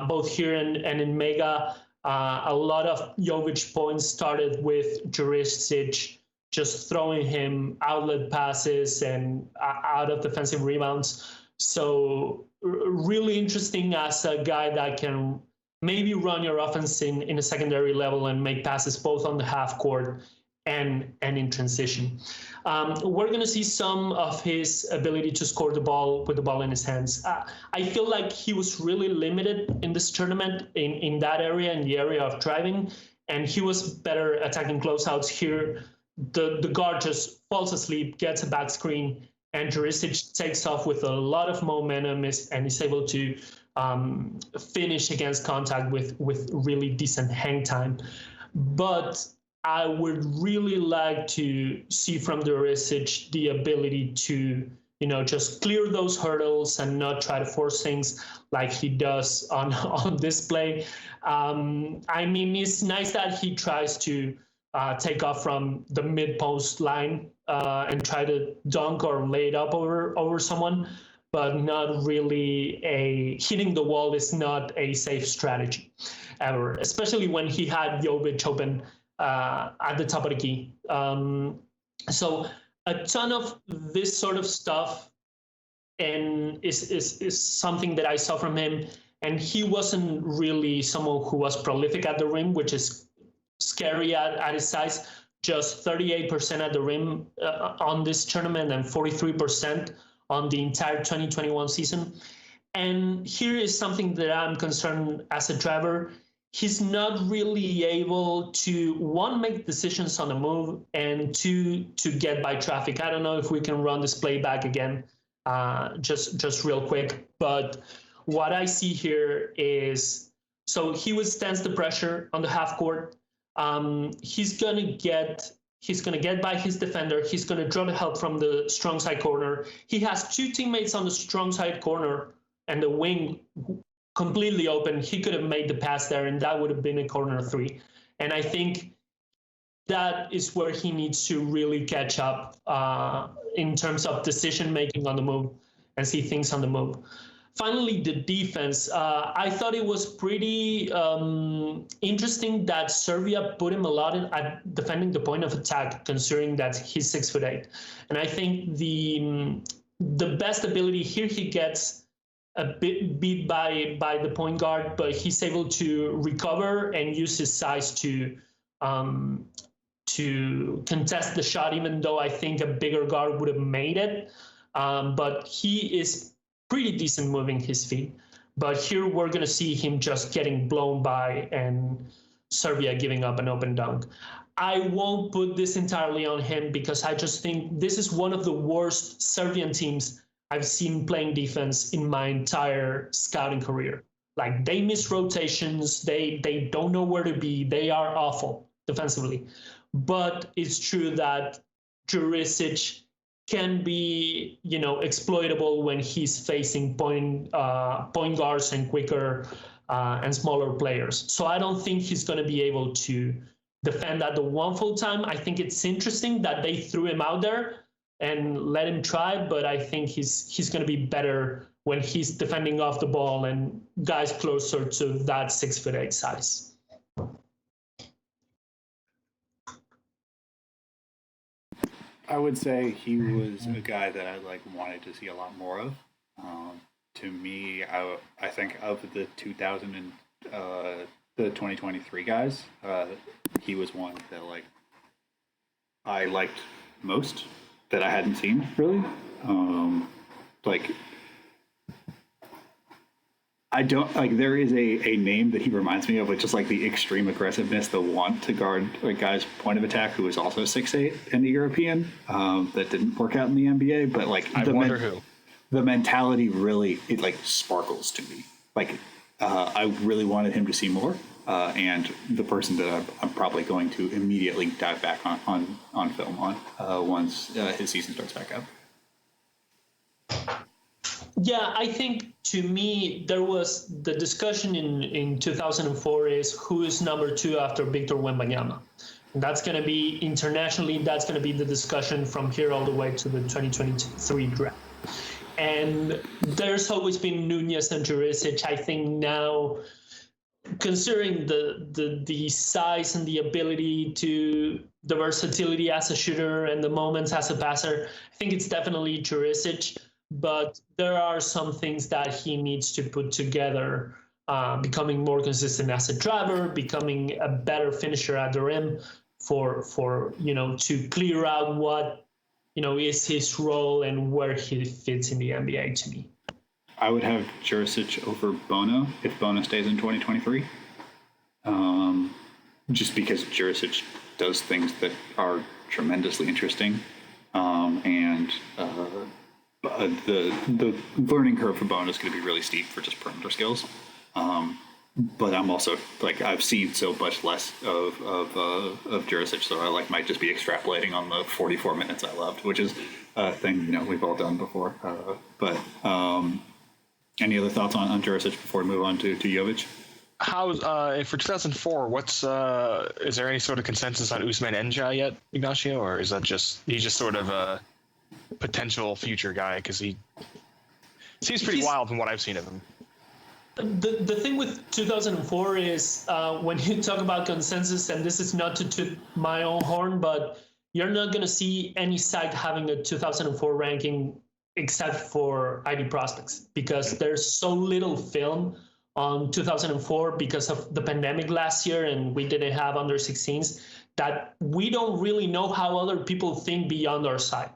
Speaker 5: both here and in Mega. A lot of Jovic points started with Jurisic just throwing him outlet passes and out of defensive rebounds. So really interesting as a guy that can maybe run your offense in a secondary level and make passes both on the half court and in transition. We're going to see some of his ability to score the ball with the ball in his hands. I feel like he was really limited in this tournament in that area, in the area of driving, and he was better attacking closeouts here. The guard just falls asleep, gets a back screen, and Jurisic takes off with a lot of momentum and is able to finish against contact with really decent hang time. But I would really like to see from Jurisic the ability to, just clear those hurdles and not try to force things like he does on this play. I mean, it's nice that he tries to take off from the mid-post line and try to dunk or lay it up over someone, but not really hitting the wall is not a safe strategy ever, especially when he had Jovic open at the top of the key. So a ton of this sort of stuff and is something that I saw from him, and he wasn't really someone who was prolific at the rim, which is scary at his size. Just 38% at the rim on this tournament and 43% on the entire 2021 season. And here is something that I'm concerned as a driver. He's not really able to, 1, make decisions on the move, and 2, to get by traffic. I don't know if we can run this play back again, just real quick. But what I see here is, so he withstands the pressure on the half court. He's gonna get by his defender. He's gonna draw the help from the strong side corner. He has 2 teammates on the strong side corner and the wing completely open. He could have made the pass there, and that would have been a corner 3. And I think that is where he needs to really catch up in terms of decision making on the move and see things on the move. Finally, the defense. I thought it was pretty interesting that Serbia put him a lot at defending the point of attack, considering that he's 6'8". And I think the best ability here, he gets a bit beat by the point guard, but he's able to recover and use his size to to contest the shot, even though I think a bigger guard would have made it. But he is pretty decent moving his feet. But here we're going to see him just getting blown by and Serbia giving up an open dunk. I won't put this entirely on him because I just think this is one of the worst Serbian teams I've seen playing defense in my entire scouting career. Like, they miss rotations, they don't know where to be, they are awful defensively. But it's true that Jurisic can be, exploitable when he's facing point guards and quicker and smaller players. So I don't think he's going to be able to defend at the one full time. I think it's interesting that they threw him out there and let him try, but I think he's going to be better when he's defending off the ball and guys closer to that 6'8" size.
Speaker 1: I would say he was a guy that I wanted to see a lot more of. To me, I think of the 2023 guys, he was one that I liked most that I hadn't seen really. I don't there is a name that he reminds me of with just the extreme aggressiveness, the want to guard guys point of attack who is also 6'8" and the European that didn't work out in the NBA, but
Speaker 4: I wonder who.
Speaker 1: The mentality really sparkles to me. I really wanted him to see more, and the person that I'm probably going to immediately dive back on film on once his season starts back up.
Speaker 5: Yeah, I think to me there was the discussion in 2004 is who is number 2 after Victor Wenbamyama. That's going to be internationally. That's going to be the discussion from here all the way to the 2023 draft. And there's always been Nunez and Jurisic. I think now, considering the size and the ability to the versatility as a shooter and the moments as a passer, I think it's definitely Jurisic. But there are some things that he needs to put together, becoming more consistent as a driver, becoming a better finisher at the rim for to clear out what is his role and where he fits in the NBA to me.
Speaker 1: I would have Jurisic over Bona if Bona stays in 2023. Just because Jurisic does things that are tremendously interesting. And the learning curve for Bona is going to be really steep for just perimeter skills. But I'm also I've seen so much less of Jurisic, so I might just be extrapolating on the 44 minutes I loved, which is a thing we've all done before. But any other thoughts on Jurisic before we move on to Jovic?
Speaker 4: How's for 2004? Is there any sort of consensus on Ousmane N'Djamena yet, Ignacio, or is that he's just sort of a potential future guy because he seems pretty wild from what I've seen of him?
Speaker 5: The thing with 2004 is when you talk about consensus, and this is not to toot my own horn, but you're not going to see any site having a 2004 ranking except for IDprospects because there's so little film on 2004 because of the pandemic last year and we didn't have under 16s that we don't really know how other people think beyond our side.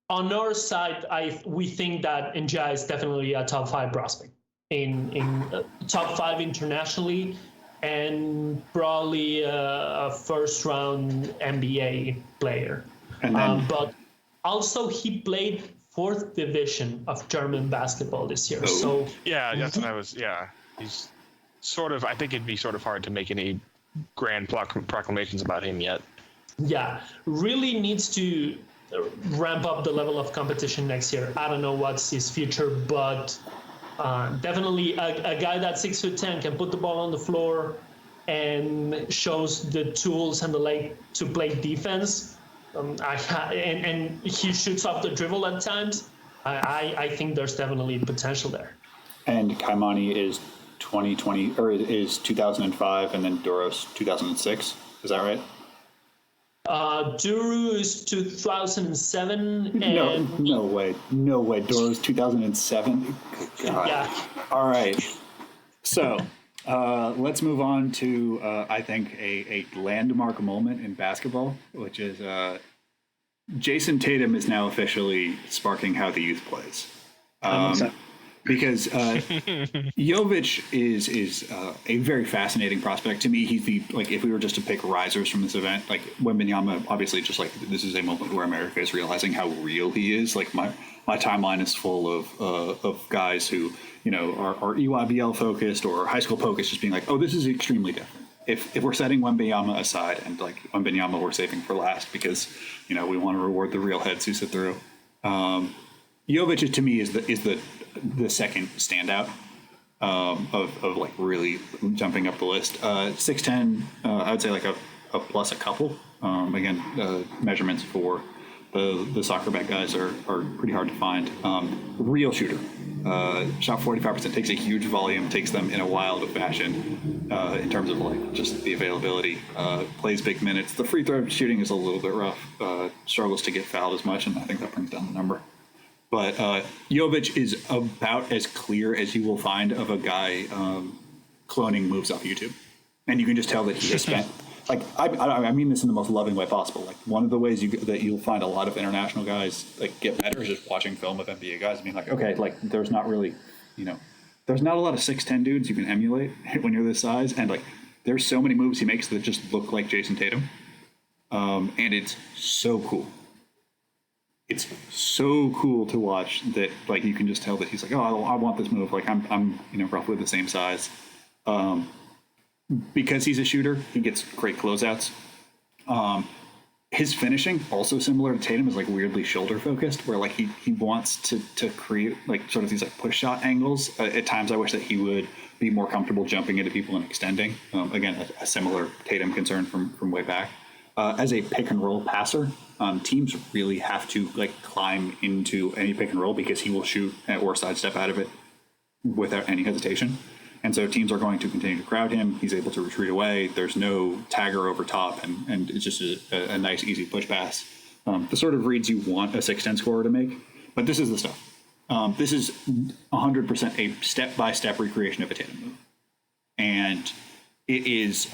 Speaker 5: On our side, we think that N'Djamena is definitely a top 5 prospect. In top 5 internationally, and probably a first-round NBA player. And then, but also, he played 4th division of German basketball this year. So
Speaker 4: yeah, that's what I was. Yeah, he's sort of. I think it'd be sort of hard to make any grand proclamations about him yet.
Speaker 5: Yeah, really needs to ramp up the level of competition next year. I don't know what's his future, but. Definitely a guy that's 6'10" can put the ball on the floor and shows the tools and the leg to play defense. And he shoots off the dribble at times. I think there's definitely potential there.
Speaker 1: And Kaimani is 2020 or is 2005, and then Duros 2006. Is that right?
Speaker 5: Duru is 2007. And
Speaker 1: no way. Duro's 2007. God.
Speaker 5: Yeah.
Speaker 1: All right. So Let's move on to, I think, a landmark moment in basketball, which is Jason Tatum is now officially sparking how the youth plays. Because Jovic is a very fascinating prospect. To me, he's the, like, if we were just to pick risers from this event, like Wenbamyama, obviously, just like this is a moment where America is realizing how real he is. Like my timeline is full of guys who, you know, are EYBL focused or high school focused, just being like, oh, this is extremely different. If we're setting Wenbamyama aside, and like Wenbamyama we're saving for last because, you know, we want to reward the real heads who sit through. Jovic to me is the second standout of like really jumping up the list. 6'10", I would say like a plus a couple. Again, measurements for the soccer bat guys are pretty hard to find. Real shooter. Shot 45%, takes a huge volume, takes them in a wild fashion in terms of like just the availability. Plays big minutes. The free throw shooting is a little bit rough. Struggles to get fouled as much, and I think that brings down the number. But Jovic is about as clear as you will find of a guy cloning moves off YouTube. And you can just tell that he has spent, like, I mean this in the most loving way possible. Like, one of the ways that you'll find a lot of international guys like get better is just watching film of NBA guys and being like, okay, like, there's not really, you know, there's not a lot of 6'10" dudes you can emulate when you're this size. And, like, there's so many moves he makes that just look like Jason Tatum. And it's so cool. It's so cool to watch that, like, you can just tell that he's like, oh, I want this move. Like, I'm you know, roughly the same size. Because he's a shooter, he gets great closeouts. His finishing, also similar to Tatum, is like weirdly shoulder focused, where like he wants to create like sort of these like push shot angles. At times, I wish that he would be more comfortable jumping into people and extending. Again, a similar Tatum concern from way back. As a pick and roll passer, teams really have to like climb into any pick and roll because he will shoot or sidestep out of it without any hesitation. And so teams are going to continue to crowd him. He's able to retreat away. There's no tagger over top, and it's just a nice, easy push pass. The sort of reads you want a 6'10" scorer to make. But this is the stuff. This is 100% a step-by-step recreation of a Tatum move. And it is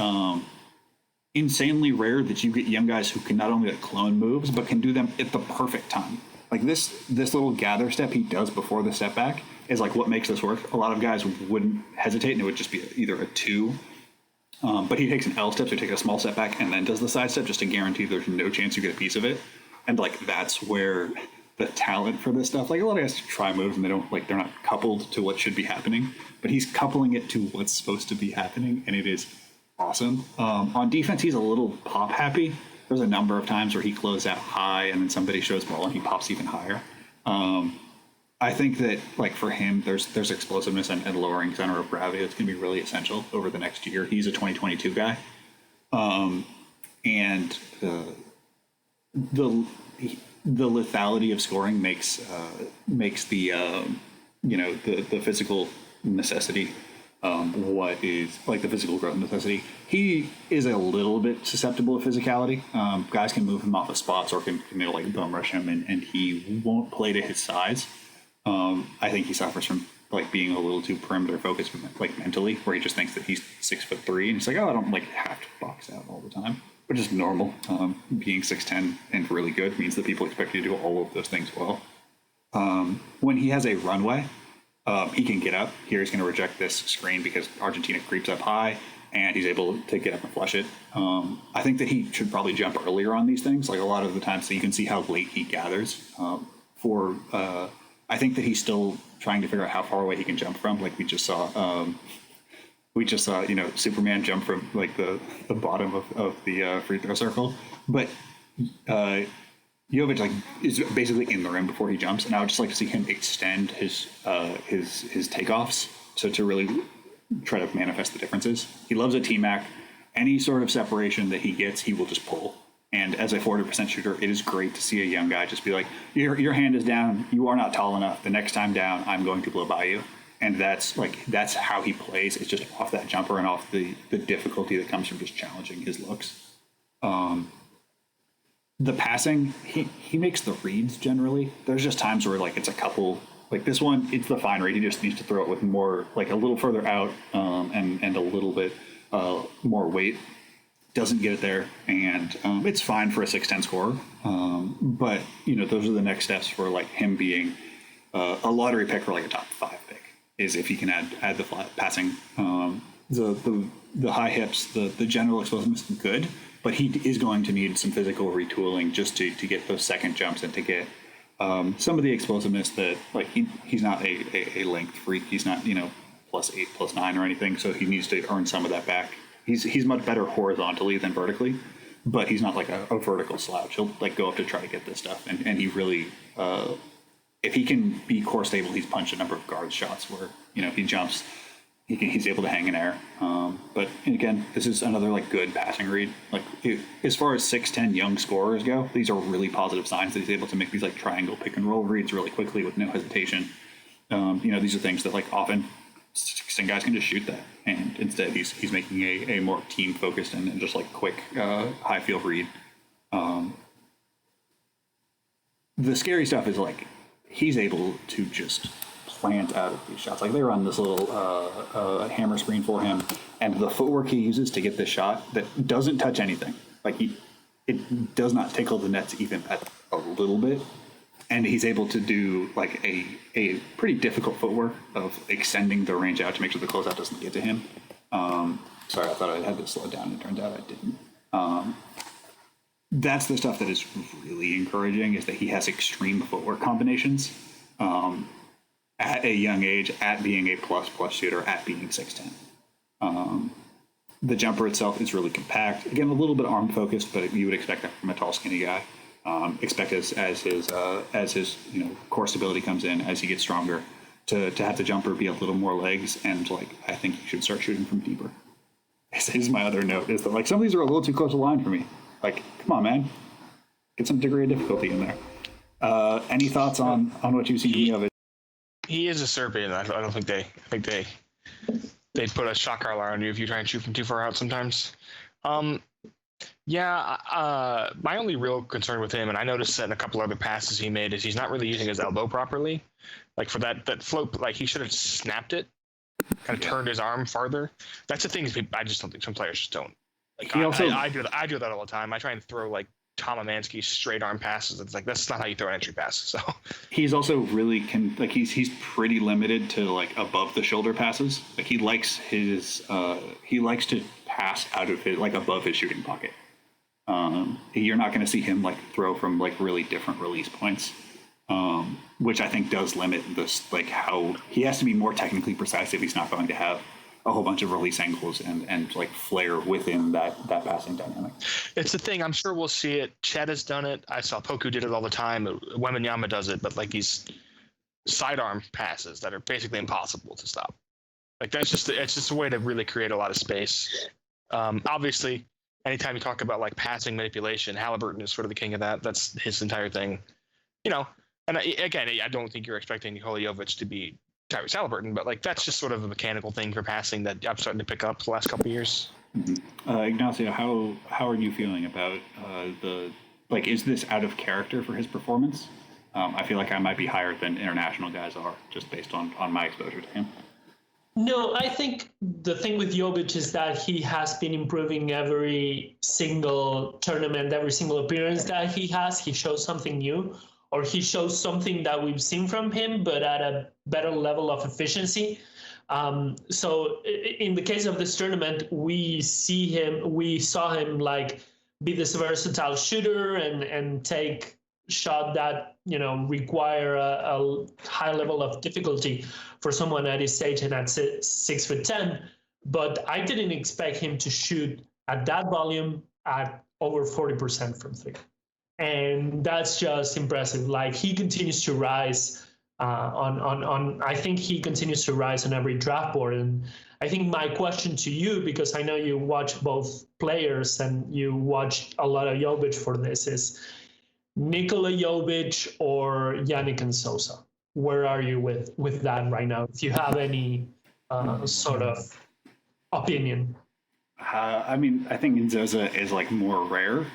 Speaker 1: insanely rare that you get young guys who can not only like clone moves, but can do them at the perfect time. Like this little gather step he does before the step back is like what makes this work. A lot of guys wouldn't hesitate, and it would just be either a 2. But he takes an L step, so he takes a small step back and then does the side step just to guarantee there's no chance you get a piece of it. And like that's where the talent for this stuff, like a lot of guys try moves and they're not coupled to what should be happening, but he's coupling it to what's supposed to be happening, and it is awesome. On defense, he's a little pop happy. There's a number of times where he closes out high and then somebody shows ball and he pops even higher. I think that like for him, there's explosiveness and lowering center of gravity that's going to be really essential over the next year. He's a 2022 guy, and the lethality of scoring makes the the physical necessity what is like the physical growth necessity. He is a little bit susceptible to physicality. Guys can move him off of spots or can like bum rush him, and he won't play to his size. I think he suffers from like being a little too perimeter focused, like mentally, where he just thinks that he's 6'3", and he's like, oh, I don't like have to box out all the time, which is normal. Being 6'10" and really good means that people expect you to do all of those things well. When he has a runway, he can get up. Here he's going to reject this screen because Argentina creeps up high, and he's able to get up and flush it. I think that he should probably jump earlier on these things, like a lot of the time, so you can see how late he gathers. I think that he's still trying to figure out how far away he can jump from. Like we just saw, Superman jump from like the bottom of the free throw circle. But Jovic like is basically in the rim before he jumps, and I would just like to see him extend his takeoffs, so to really try to manifest the differences. He loves a T-Mac. Any sort of separation that he gets, he will just pull. And as a 40% shooter, it is great to see a young guy just be like, your hand is down. You are not tall enough. The next time down, I'm going to blow by you. And that's how he plays. It's just off that jumper and off the difficulty that comes from just challenging his looks. The passing, he makes the reads generally. There's just times where like it's a couple Like this one, it's the fine rate. He just needs to throw it with more, like a little further out, and a little bit more weight. Doesn't get it there, and it's fine for a 6'10" scorer. But those are the next steps for like him being a lottery pick or like a top 5 pick. Is if he can add the flat passing, the high hips, the general explosiveness is good, but he is going to need some physical retooling just to get those second jumps and to get some of the explosiveness that, like, he's not a length freak. He's not +8, +9 or anything. So he needs to earn some of that back. He's much better horizontally than vertically, but he's not like a vertical slouch. He'll like go up to try to get this stuff, and he really, if he can be core stable, he's punched a number of guard shots where he jumps, he's able to hang in air. But again, this is another like good passing read. Like as far as 6'10" young scorers go, these are really positive signs that he's able to make these like triangle pick and roll reads really quickly with no hesitation. These are things that like often 6'10" guys can just shoot that, and instead he's making a more team focused and just like quick high field read. The scary stuff is like he's able to just plant out of these shots. Like they run this little hammer screen for him, and the footwork he uses to get this shot that doesn't touch anything. Like it does not tickle the nets even at a little bit. And he's able to do like a pretty difficult footwork of extending the range out to make sure the closeout doesn't get to him. Sorry, I thought I had to slow down. It turns out I didn't. That's the stuff that is really encouraging, is that he has extreme footwork combinations at a young age, at being a plus shooter, at being 6'10". The jumper itself is really compact. Again, a little bit arm focused, but you would expect that from a tall, skinny guy. Expect as his core stability comes in, as he gets stronger, to have the jumper be a little more legs, and like I think he should start shooting from deeper. This is my other note, is that like some of these are a little too close to line for me. Like, come on, man, get some degree of difficulty in there. Any thoughts on what you've seen of it?
Speaker 4: He is a Serbian. I don't think they put a shot collar on you if you try and shoot from too far out sometimes. My only real concern with him, and I noticed that in a couple other passes he made, is he's not really using his elbow properly. Like for that float, like he should have snapped it, kind of turned his arm farther. That's the thing. I just don't think some players just don't. Like I do that all the time. I try and throw like Tom Amansky straight arm passes. It's like that's not how you throw an entry pass. So
Speaker 1: he's also really he's pretty limited to like above the shoulder passes. Like he likes to pass out of his, like above his shooting pocket. You're not going to see him like throw from like really different release points, which I think does limit this, like how he has to be more technically precise if he's not going to have a whole bunch of release angles and like flair within that passing dynamic.
Speaker 4: It's the thing. I'm sure we'll see it. Chet has done it. I saw Poku did it all the time. Wenbamyama does it, but like these sidearm passes that are basically impossible to stop. Like it's just a way to really create a lot of space. Obviously, anytime you talk about like passing manipulation, Halliburton is sort of the king of that. That's his entire thing, And again, I don't think you're expecting Nikola Jovic to be Tyrese Halliburton, but like that's just sort of a mechanical thing for passing that I'm starting to pick up the last couple of years.
Speaker 1: Mm-hmm. Ignacio, how are you feeling about is this out of character for his performance? I feel like I might be higher than international guys are, just based on my exposure to him.
Speaker 5: No, I think the thing with Jovic is that he has been improving every single tournament, every single appearance that he has. He shows something new, or he shows something that we've seen from him, but at a better level of efficiency. So in the case of this tournament, we saw him like be this versatile shooter and take shot that require a high level of difficulty for someone at his age and at 6'10". But I didn't expect him to shoot at that volume at over 40% from three. And that's just impressive. Like he continues to rise I think he continues to rise on every draft board. And I think my question to you, because I know you watch both players and you watch a lot of Jovic for this, is Nikola Jovic or Yannick Nsosa? Where are you with that right now? If you have any sort of opinion.
Speaker 1: I think Nsosa is like more rare.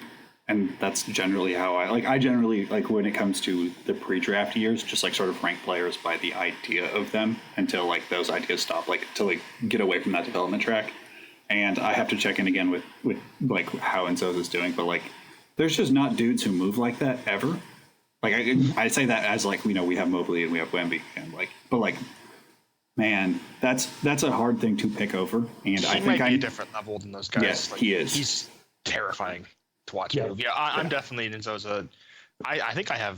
Speaker 1: And that's generally how I generally like when it comes to the pre-draft years, just like sort of rank players by the idea of them until like those ideas stop, like until they get away from that development track. And I have to check in again with like how Nzosa's doing, but like there's just not dudes who move like that ever. Like I say that as like, you know, we have Mobley and we have Wemby and like, but like, man, that's a hard thing to pick over. And I think
Speaker 4: might be a different level than those guys.
Speaker 1: Yes,
Speaker 4: like,
Speaker 1: he is.
Speaker 4: He's terrifying to watch move. Yeah, I'm definitely in Nzosa. I think I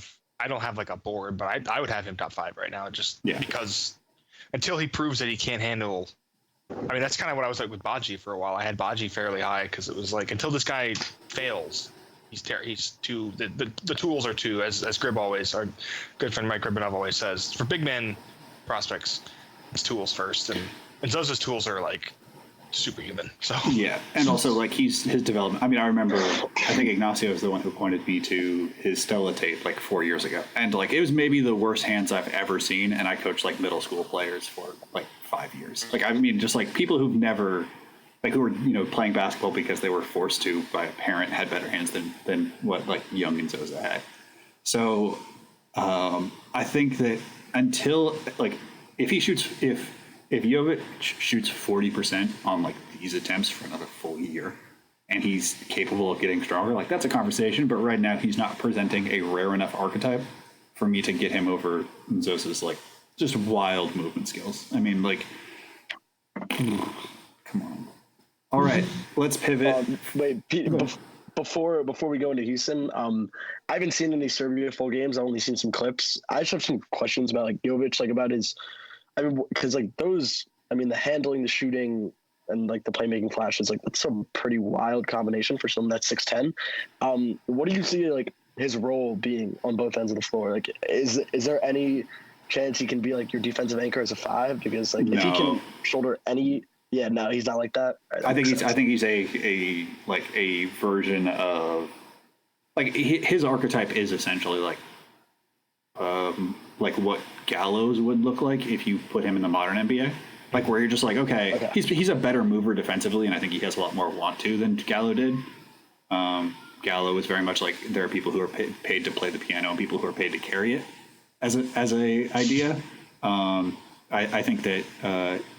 Speaker 4: don't have like a board, but I would have him top 5 right now, just because until he proves that he can't handle. I mean, that's kind of what I was like with Baji for a while. I had Baji fairly high because it was like until this guy fails, he's too. The tools are too, as Grib always, our good friend Mike Gribinov always says, for big men prospects, it's tools first, and Zosa's tools are like superhuman. So
Speaker 1: yeah, and also like his development. I mean, I remember I think Ignacio is the one who pointed me to his Stella tape like 4 years ago, and like it was maybe the worst hands I've ever seen. And I coached like middle school players for like 5 years. Like I mean, just like people who've never like who were playing basketball because they were forced to by a parent had better hands than what like young Nzosa had. So I think that until like if Jovic shoots 40% on like these attempts for another full year and he's capable of getting stronger, like that's a conversation. But right now he's not presenting a rare enough archetype for me to get him over Nzosa's like just wild movement skills. I mean, like, come on. All right, let's pivot.
Speaker 3: Wait, Pete, before we go into Houston, I haven't seen any Serbia full games. I've only seen some clips. I just have some questions about like Jovic, like about his. I mean, because like those, I mean, the handling, the shooting, and like the playmaking flashes, like that's a pretty wild combination for someone that's 6'10". What do you see like his role being on both ends of the floor? Like, is there any chance he can be like your defensive anchor as a 5? Because like if he can shoulder any, no, he's not like that.
Speaker 1: I think he's a like a version of like his archetype is essentially like what Gallows would look like if you put him in the modern NBA, like where you're just like, okay. He's a better mover defensively, and I think he has a lot more want to than Gallo did. Gallo is very much like there are people who are paid to play the piano and people who are paid to carry it as a idea. I think that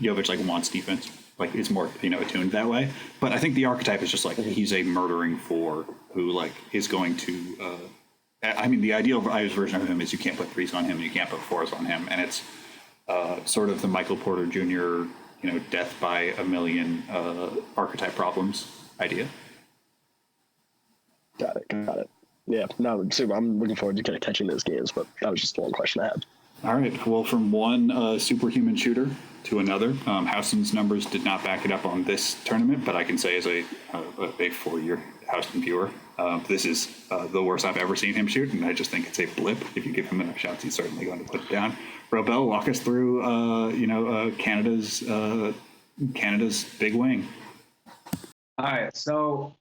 Speaker 1: Jovic like wants defense, like is more attuned that way. But I think the archetype is just like he's a murdering 4 who like is going to. I mean, the ideal version of him is you can't put 3s on him, you can't put 4s on him, and it's sort of the Michael Porter Jr. Death by a million archetype problems idea.
Speaker 3: Got it. Yeah, no, super. I'm looking forward to kind of catching those games, but that was just the one question I had.
Speaker 1: All right. Well, from one superhuman shooter to another, Houstan's numbers did not back it up on this tournament, but I can say as a 4-year Houstan viewer, this is the worst I've ever seen him shoot, and I just think it's a blip. If you give him enough shots, he's certainly going to put it down. Robel, walk us through, Canada's big wing.
Speaker 2: All right. So,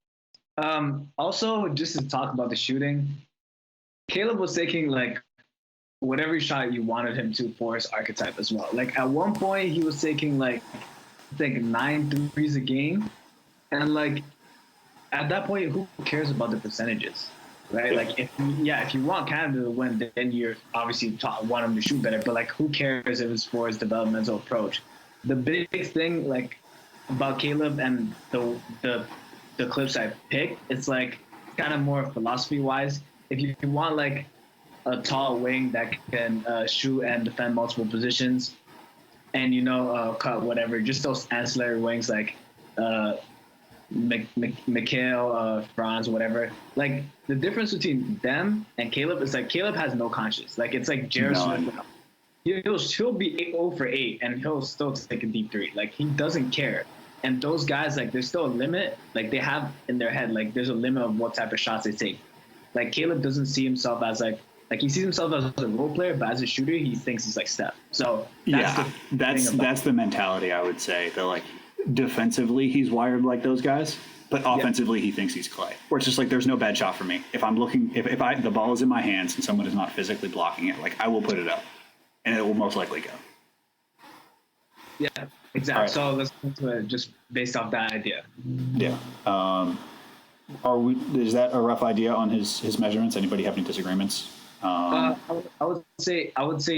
Speaker 2: also just to talk about the shooting, Caleb was taking like whatever shot you wanted him to for his archetype as well. Like at one point he was taking like I think 9 threes a game, and like at that point who cares about the percentages, right? Like if you want Canada to win, then you're obviously want him to shoot better, but like who cares if it's for his developmental approach? The big thing like about Caleb and the clips I picked, it's like kind of more philosophy wise. If you want like a tall wing that can shoot and defend multiple positions, and cut whatever, just those ancillary wings like Mikhail, Franz, whatever. Like the difference between them and Caleb is like Caleb has no conscience. Like it's like Jared Smith. He'll be 0 for 8 and he'll still take a deep 3. Like he doesn't care. And those guys, like there's still a limit. Like they have in their head, like there's a limit of what type of shots they take. Like Caleb doesn't see himself as like he sees himself as a role player, but as a shooter, he thinks he's like Steph. So that's the mentality I would say. That like defensively, he's wired like those guys, but offensively, he thinks he's Clay. Where it's just like there's no bad shot for me. If I'm looking, if the ball is in my hands and someone is not physically blocking it, like I will put it up, and it will most likely go. Yeah, exactly. Right. So let's go into it just based off that idea.
Speaker 1: Yeah. Is that a rough idea on his measurements? Anybody have any disagreements?
Speaker 2: I would say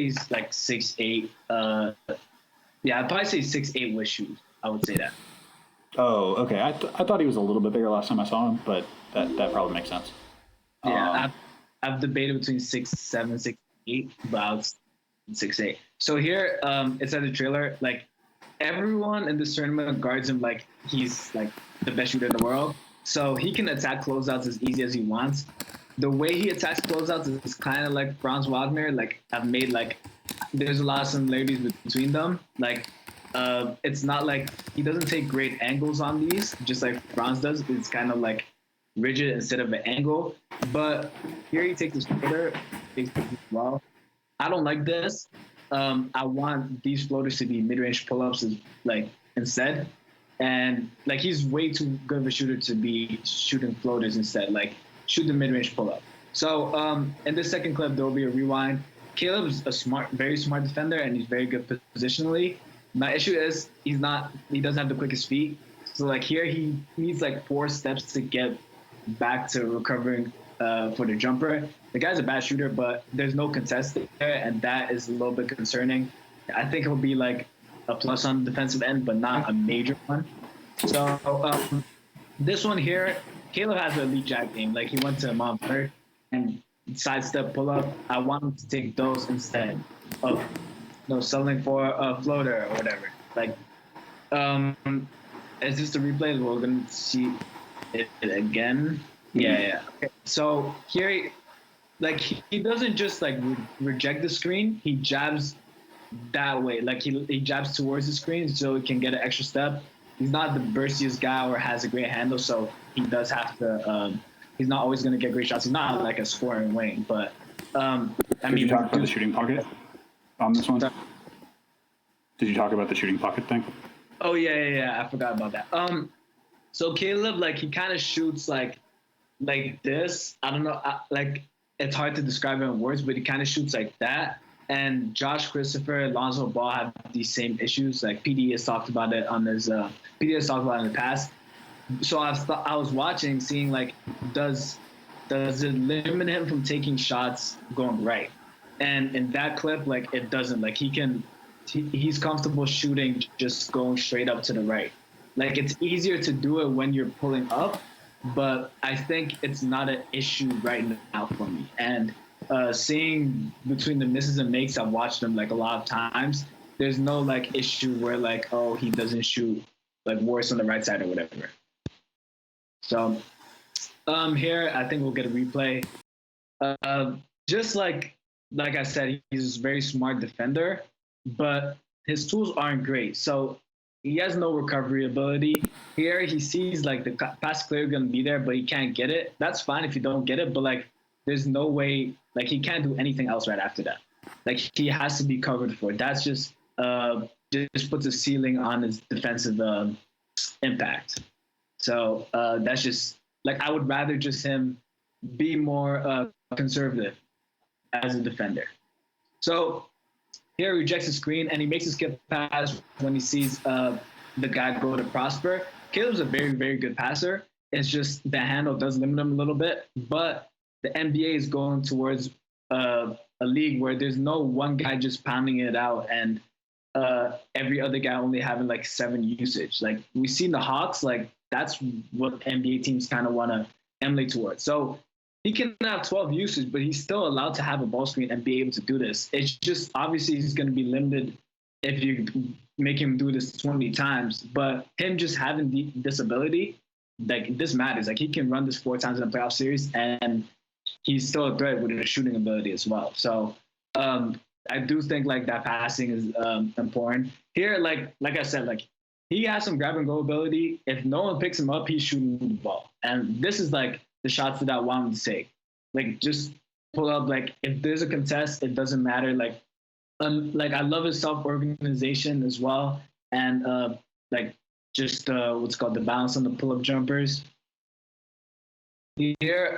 Speaker 2: he's like 6'8". Yeah, I'd probably say 6'8" with shoes. I would say that.
Speaker 1: Oh, okay. I thought he was a little bit bigger last time I saw him, but that probably makes sense.
Speaker 2: Yeah, I've debated between 6'7", 6'8", but I was 6'8". So here, it's at the trailer. Like everyone in this tournament guards him like he's like the best shooter in the world. So he can attack closeouts as easy as he wants. The way he attacks closeouts is kind of like Franz Wagner. Like I've made like there's a lot of similarities between them. Like it's not like he doesn't take great angles on these, just like Franz does. It's kind of like rigid instead of an angle. But here he takes his floater, well. I don't like this. I want these floaters to be mid-range pull-ups like instead. And like he's way too good of a shooter to be shooting floaters instead. Like shoot the mid-range pull-up. So in this second clip, there will be a rewind. Caleb's a very smart defender, and he's very good positionally. My issue is he doesn't have the quickest feet. So like here, he needs like 4 steps to get back to recovering for the jumper. The guy's a bad shooter, but there's no contest there, and that is a little bit concerning. I think he'll be like a plus on the defensive end, but not a major one. So this one here, Caleb has an elite jab game. Like he went to Nembhard and sidestep pull up. I want him to take those instead of selling for a floater or whatever. Like, is this the replay? We're gonna see it again. Yeah. Okay. So here, like he doesn't just like reject the screen. He jabs that way. Like he jabs towards the screen so he can get an extra step. He's not the burstiest guy or has a great handle, so he does have to. He's not always going to get great shots. He's not like a scoring wing, but
Speaker 1: Did you talk about the shooting pocket on this one? Did you talk about the shooting pocket thing?
Speaker 2: Oh yeah. I forgot about that. So Caleb, like he kind of shoots like this. I don't know. Like it's hard to describe it in words, but he kind of shoots like that. And Josh Christopher, Lonzo Ball have these same issues. Like PD has talked about it on his. PD has talked about it in the past. So I was watching, seeing like, does it limit him from taking shots going right? And in that clip, like it doesn't. Like he's comfortable shooting just going straight up to the right. Like it's easier to do it when you're pulling up, but I think it's not an issue right now for me. And seeing between the misses and makes, I've watched them like a lot of times. There's no like issue where like, oh, he doesn't shoot like worse on the right side or whatever. So here, I think we'll get a replay. Just like I said, he's a very smart defender, but his tools aren't great. So he has no recovery ability. Here, he sees like the pass clear going to be there, but he can't get it. That's fine if you don't get it, but like there's no way, like he can't do anything else right after that. Like he has to be covered for it. That's just puts a ceiling on his defensive impact. So that's just like I would rather just him be more conservative as a defender. So here he rejects the screen and he makes a skip pass when he sees the guy go to Prosper. Caleb's a very, very good passer. It's just the handle does limit him a little bit, but the NBA is going towards a league where there's no one guy just pounding it out and every other guy only having like 7 usage. Like we see the Hawks, like that's what NBA teams kind of want to emulate towards. So he can have 12 usage, but he's still allowed to have a ball screen and be able to do this. It's just obviously he's going to be limited if you make him do this 20 times. But him just having this ability, like this matters. Like he can run this 4 times in a playoff series, and he's still a threat with a shooting ability as well. So I do think like that passing is important here. Like I said, like he has some grab and go ability. If no one picks him up, he's shooting the ball. And this is like the shots that I want him to take. Like just pull up. Like if there's a contest, it doesn't matter. Like I love his self-organization as well, and like just what's called the balance on the pull-up jumpers. Here,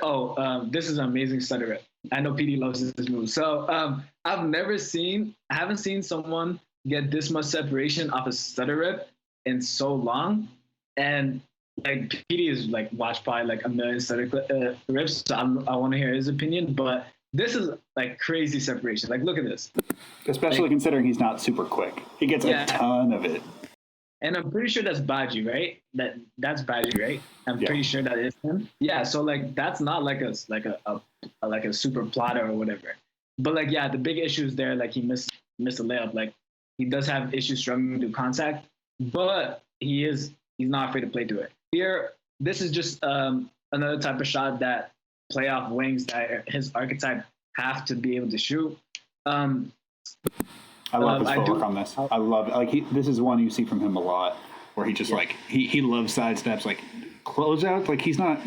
Speaker 2: this is an amazing stutter rip. I know PD loves this move. So I haven't seen someone get this much separation off a stutter rip in so long. And like PD is like watched by like a million static rips, so I want to hear his opinion. But this is like crazy separation. Like, look at this.
Speaker 1: Especially
Speaker 2: like,
Speaker 1: considering he's not super quick. He gets a ton of it.
Speaker 2: And I'm pretty sure that's Baji, right? That's Baji, right? I'm pretty sure that is him. Yeah. So like that's not like a super plotter or whatever. But like the big issue is there. Like he missed a layup. Like he does have issues struggling to contact, but he's not afraid to play through it. Here, this is just another type of shot that playoff wings that his archetype have to be able to shoot.
Speaker 1: I love his footwork on this. I love this is one you see from him a lot, where he just like he loves sidesteps, like closeouts. Like he's not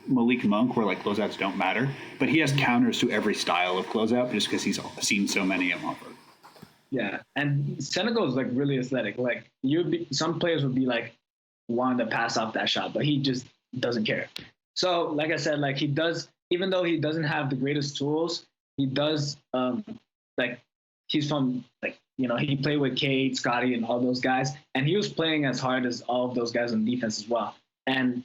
Speaker 1: Malik Monk, where like closeouts don't matter, but he has counters to every style of closeout just because he's seen so many of them offered.
Speaker 2: Yeah, and Senegal is like really athletic. Like some players would be like wanting to pass off that shot, but he just doesn't care. So, like I said, like he does, even though he doesn't have the greatest tools, he does like. He's from he played with Cade, Scotty, and all those guys, and he was playing as hard as all of those guys on defense as well. And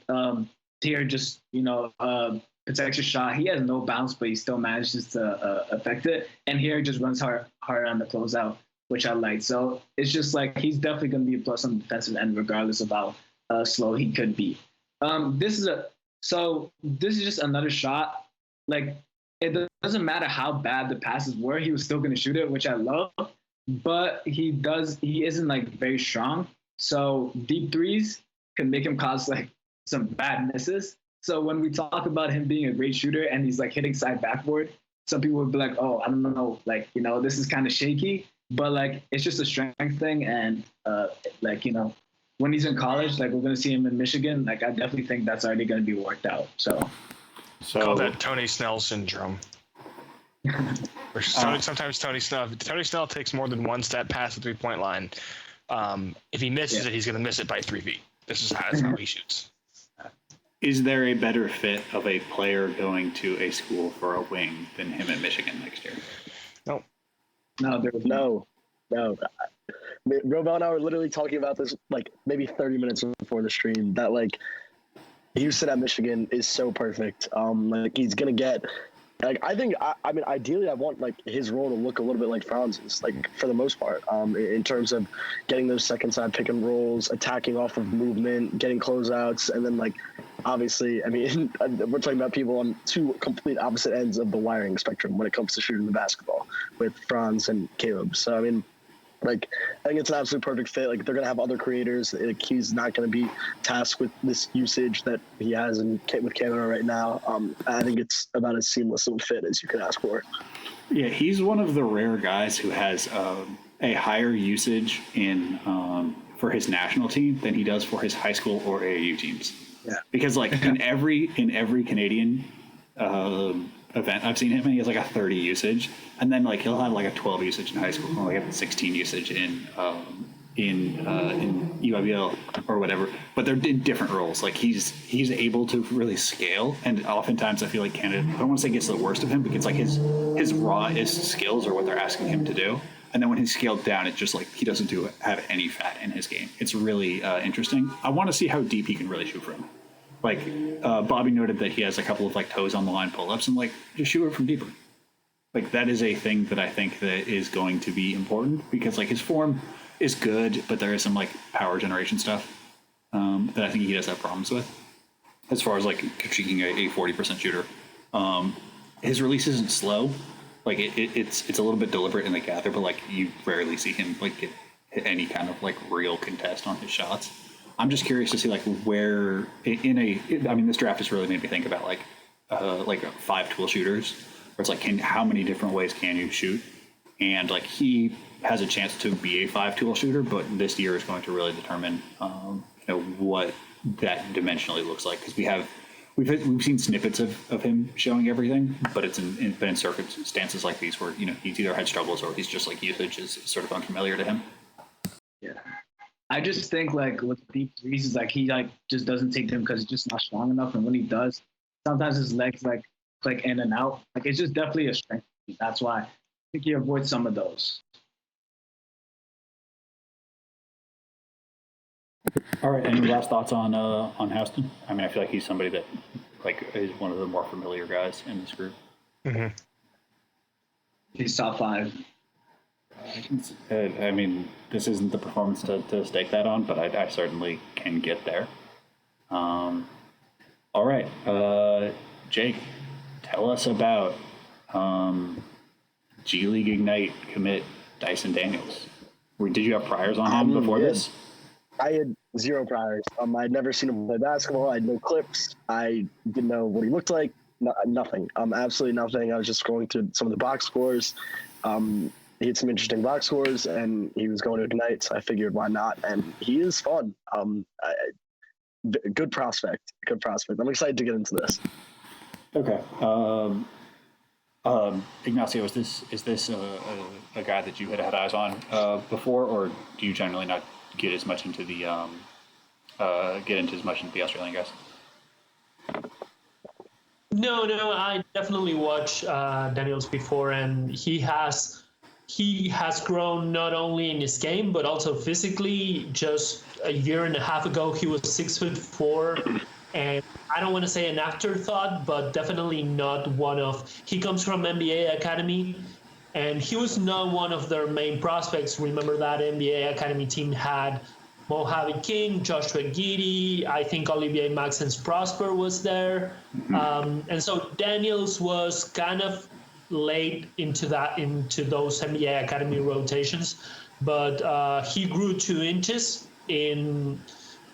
Speaker 2: here, just protects your shot. He has no bounce, but he still manages to affect it. And here, just runs hard on the closeout, which I like. So it's just like he's definitely going to be a plus on the defensive end, regardless of how slow he could be. This is just another shot. Like, it doesn't matter how bad the passes were, he was still going to shoot it, which I love. But he isn't like very strong. So deep threes can make him cause like some bad misses. So when we talk about him being a great shooter and he's like hitting side backboard, some people would be like, oh, I don't know, like, this is kind of shaky. But like, it's just a strength thing. And when he's in college, like we're going to see him in Michigan, like I definitely think that's already going to be worked out. So
Speaker 4: call that Tony Snell syndrome. Or sometimes Tony Snell takes more than one step past the 3-point line. If he misses it, he's going to miss it by 3 feet. That's how he shoots.
Speaker 1: Is there a better fit of a player going to a school for a wing than him at Michigan next year?
Speaker 4: No.
Speaker 3: No. Robel and I were literally talking about this like maybe 30 minutes before the stream. That like Houstan at Michigan is so perfect. Like he's gonna get. Like I mean, ideally, I want like his role to look a little bit like Franz's, like for the most part, in terms of getting those second side pick and rolls, attacking off of movement, getting closeouts, and then like obviously, I mean, we're talking about people on two complete opposite ends of the wiring spectrum when it comes to shooting the basketball with Franz and Caleb. So I mean, like I think it's an absolute perfect fit. Like they're gonna have other creators. Like, he's not gonna be tasked with this usage that he has with Canada right now. I think it's about as seamless of a fit as you could ask for.
Speaker 1: Yeah, he's one of the rare guys who has a higher usage in for his national team than he does for his high school or AAU teams.
Speaker 3: Yeah,
Speaker 1: because like in every Canadian event I've seen him in, he has like a 30 usage, and then like he'll have like a 12 usage in high school, or like a 16 usage in UIBL or whatever. But they're in different roles. Like he's able to really scale, and oftentimes I feel like Canada, I don't want to say gets the worst of him, because like his rawest skills are what they're asking him to do. And then when he's scaled down, it's just like he doesn't have any fat in his game. It's really interesting. I want to see how deep he can really shoot from. Like Bobby noted that he has a couple of like toes on the line pull-ups, and like just shoot it from deeper. Like that is a thing that I think that is going to be important, because like his form is good, but there is some like power generation stuff that I think he does have problems with. As far as like critiquing a 40% shooter, his release isn't slow. Like it's a little bit deliberate in the gather, but like you rarely see him like get any kind of like real contest on his shots. I'm just curious to see like where this draft has really made me think about like 5-tool shooters, where it's like how many different ways can you shoot, and like he has a chance to be a 5-tool shooter, but this year is going to really determine what that dimensionally looks like, because we've seen snippets of him showing everything, but it's been in circumstances like these where he's either had struggles or he's just like usage is sort of unfamiliar to him.
Speaker 2: Yeah. I just think like with deep threes is like he like just doesn't take them because he's just not strong enough, and when he does, sometimes his legs like click in and out. Like it's just definitely a strength. That's why I think he avoids some of those.
Speaker 1: All right. Any last thoughts on Houstan? I mean, I feel like he's somebody that is one of the more familiar guys in this group.
Speaker 4: Mm-hmm.
Speaker 2: He's top 5.
Speaker 1: I mean, this isn't the performance to stake that on, but I certainly can get there. All right. Jake, tell us about G League Ignite commit Dyson Daniels. Did you have priors on him before this?
Speaker 3: I had 0 priors. I'd never seen him play basketball. I had no clips. I didn't know what he looked like. Nothing. Absolutely nothing. I was just scrolling through some of the box scores. He had some interesting box scores, and he was going to Ignite, so I figured why not. And he is fun. Good prospect. Good prospect. I'm excited to get into this.
Speaker 1: Okay. Ignacio, is this a guy that you had eyes on before, or do you generally not get as much into the Australian guys?
Speaker 5: No, I definitely watched Daniels before, and he has grown not only in his game but also physically. Just a year and a half ago, he was 6'4", and I don't want to say an afterthought, but definitely not one of. He comes from NBA Academy, and he was not one of their main prospects. Remember that NBA Academy team had Mojave King, Joshua Giddey, I think Olivier Maxence Prosper was there. And so Daniels was kind of late into those NBA Academy rotations, but he grew 2 inches in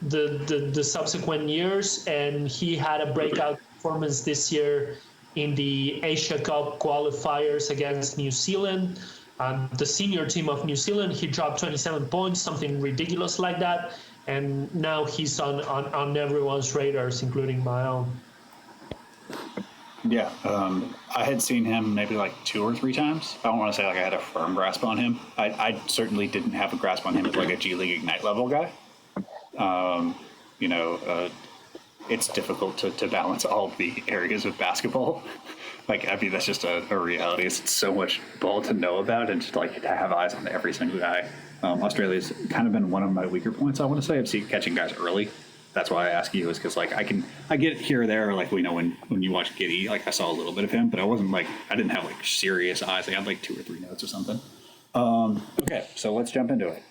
Speaker 5: the subsequent years, and he had a breakout performance this year in the Asia Cup qualifiers against New Zealand. The senior team of New Zealand, he dropped 27 points, something ridiculous like that. And now he's on everyone's radars, including my own.
Speaker 1: Yeah, I had seen him maybe like 2 or 3 times. I don't want to say like I had a firm grasp on him. I certainly didn't have a grasp on him as like a G League Ignite level guy. It's difficult to balance all of the areas of basketball. Like, I mean, that's just a reality. It's so much ball to know about, and just like to have eyes on every single guy. Australia's kind of been one of my weaker points. I want to say I've seen catching guys early. That's why I ask you, is because like I get it here or there. Like when you watch Giddey, like I saw a little bit of him, but I wasn't like I didn't have like serious eyes. I had like 2 or 3 notes or something. Okay, so let's jump into it.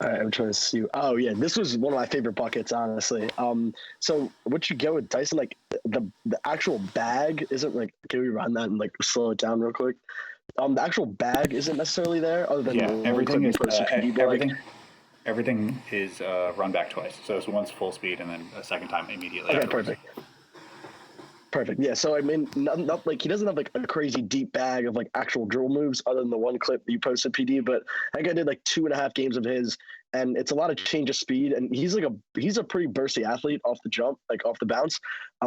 Speaker 3: All right, I'm trying to see. Oh yeah, this was one of my favorite buckets, honestly. So what you get with Dyson, like the actual bag isn't like. Can we run that and like slow it down real quick? The actual bag isn't necessarily there, other than
Speaker 1: everything is everything is run back twice. So it's once full speed and then a second time immediately.
Speaker 3: Okay, perfect. Yeah, so I mean, not like he doesn't have like a crazy deep bag of like actual dribble moves other than the one clip that you posted, PD. But I think I did like 2.5 games of his, and it's a lot of change of speed. And he's a pretty bursty athlete off the jump, like off the bounce.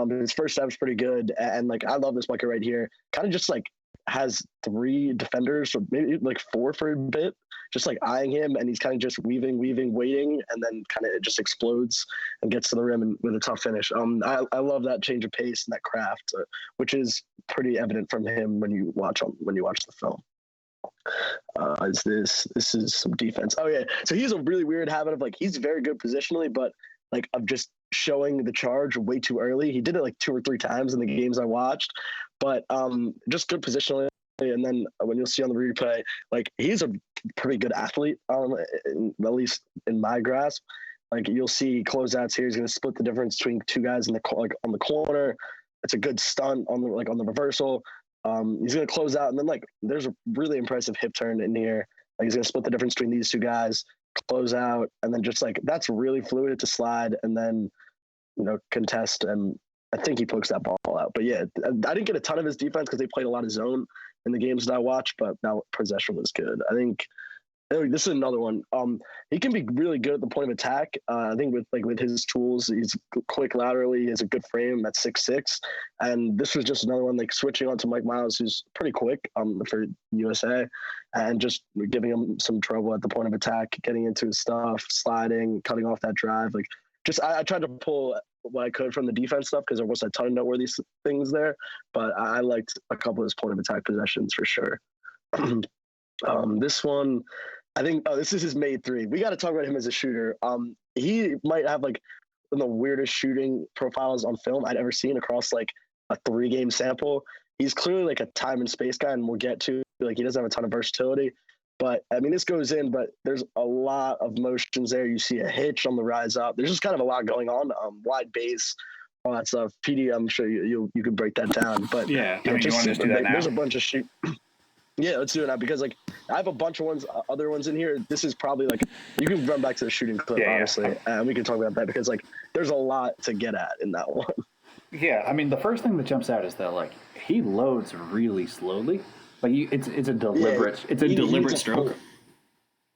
Speaker 3: His first step is pretty good, and like I love this bucket right here. Kind of just like has 3 defenders, or maybe like 4 for a bit, just like eyeing him, and he's kind of just weaving, waiting, and then kind of it just explodes and gets to the rim and with a tough finish. I love that change of pace and that craft, which is pretty evident from him when you watch the film. This is some defense. Oh yeah, so he's a really weird habit of like he's very good positionally, but like of just showing the charge way too early. He did it like 2 or 3 times in the games I watched, but just good positionally. And then when you'll see on the replay, like he's a pretty good athlete, at least in my grasp. Like you'll see closeouts here. He's going to split the difference between 2 guys on the corner. It's a good stunt on the reversal. He's going to close out, and then like there's a really impressive hip turn in here. Like he's going to split the difference between these 2 guys, close out, and then just like that's really fluid to slide, and then contest, and I think he pokes that ball out. But yeah, I didn't get a ton of his defense because they played a lot of zone in the games that I watched, but now possession was good. I think this is another one. He can be really good at the point of attack. I think with his tools, he's quick laterally. He has a good frame at 6'6", and this was just another one like switching onto Mike Miles, who's pretty quick for USA, and just giving him some trouble at the point of attack, getting into his stuff, sliding, cutting off that drive. Like just I tried to pull what I could from the defense stuff because there wasn't a ton of noteworthy things there. But I liked a couple of his point of attack possessions for sure. This one, I think, this is his made three. We got to talk about him as a shooter. He might have like one of the weirdest shooting profiles on film I'd ever seen across like a 3-game sample. He's clearly like a time and space guy, and we'll get to like he doesn't have a ton of versatility. But I mean, this goes in, but there's a lot of motions there. You see a hitch on the rise up. There's just kind of a lot going on. Wide base, all that stuff. PD, I'm sure you could break that down. But
Speaker 1: yeah, I mean, you want to just do that now?
Speaker 3: There's a bunch of shoot. Yeah, let's do it now because like I have a bunch of other ones in here. This is probably like you can run back to the shooting clip, honestly, and we can talk about that because like there's a lot to get at in that one.
Speaker 6: Yeah, I mean the first thing that jumps out is that like he loads really slowly. Like it's a deliberate deliberate stroke,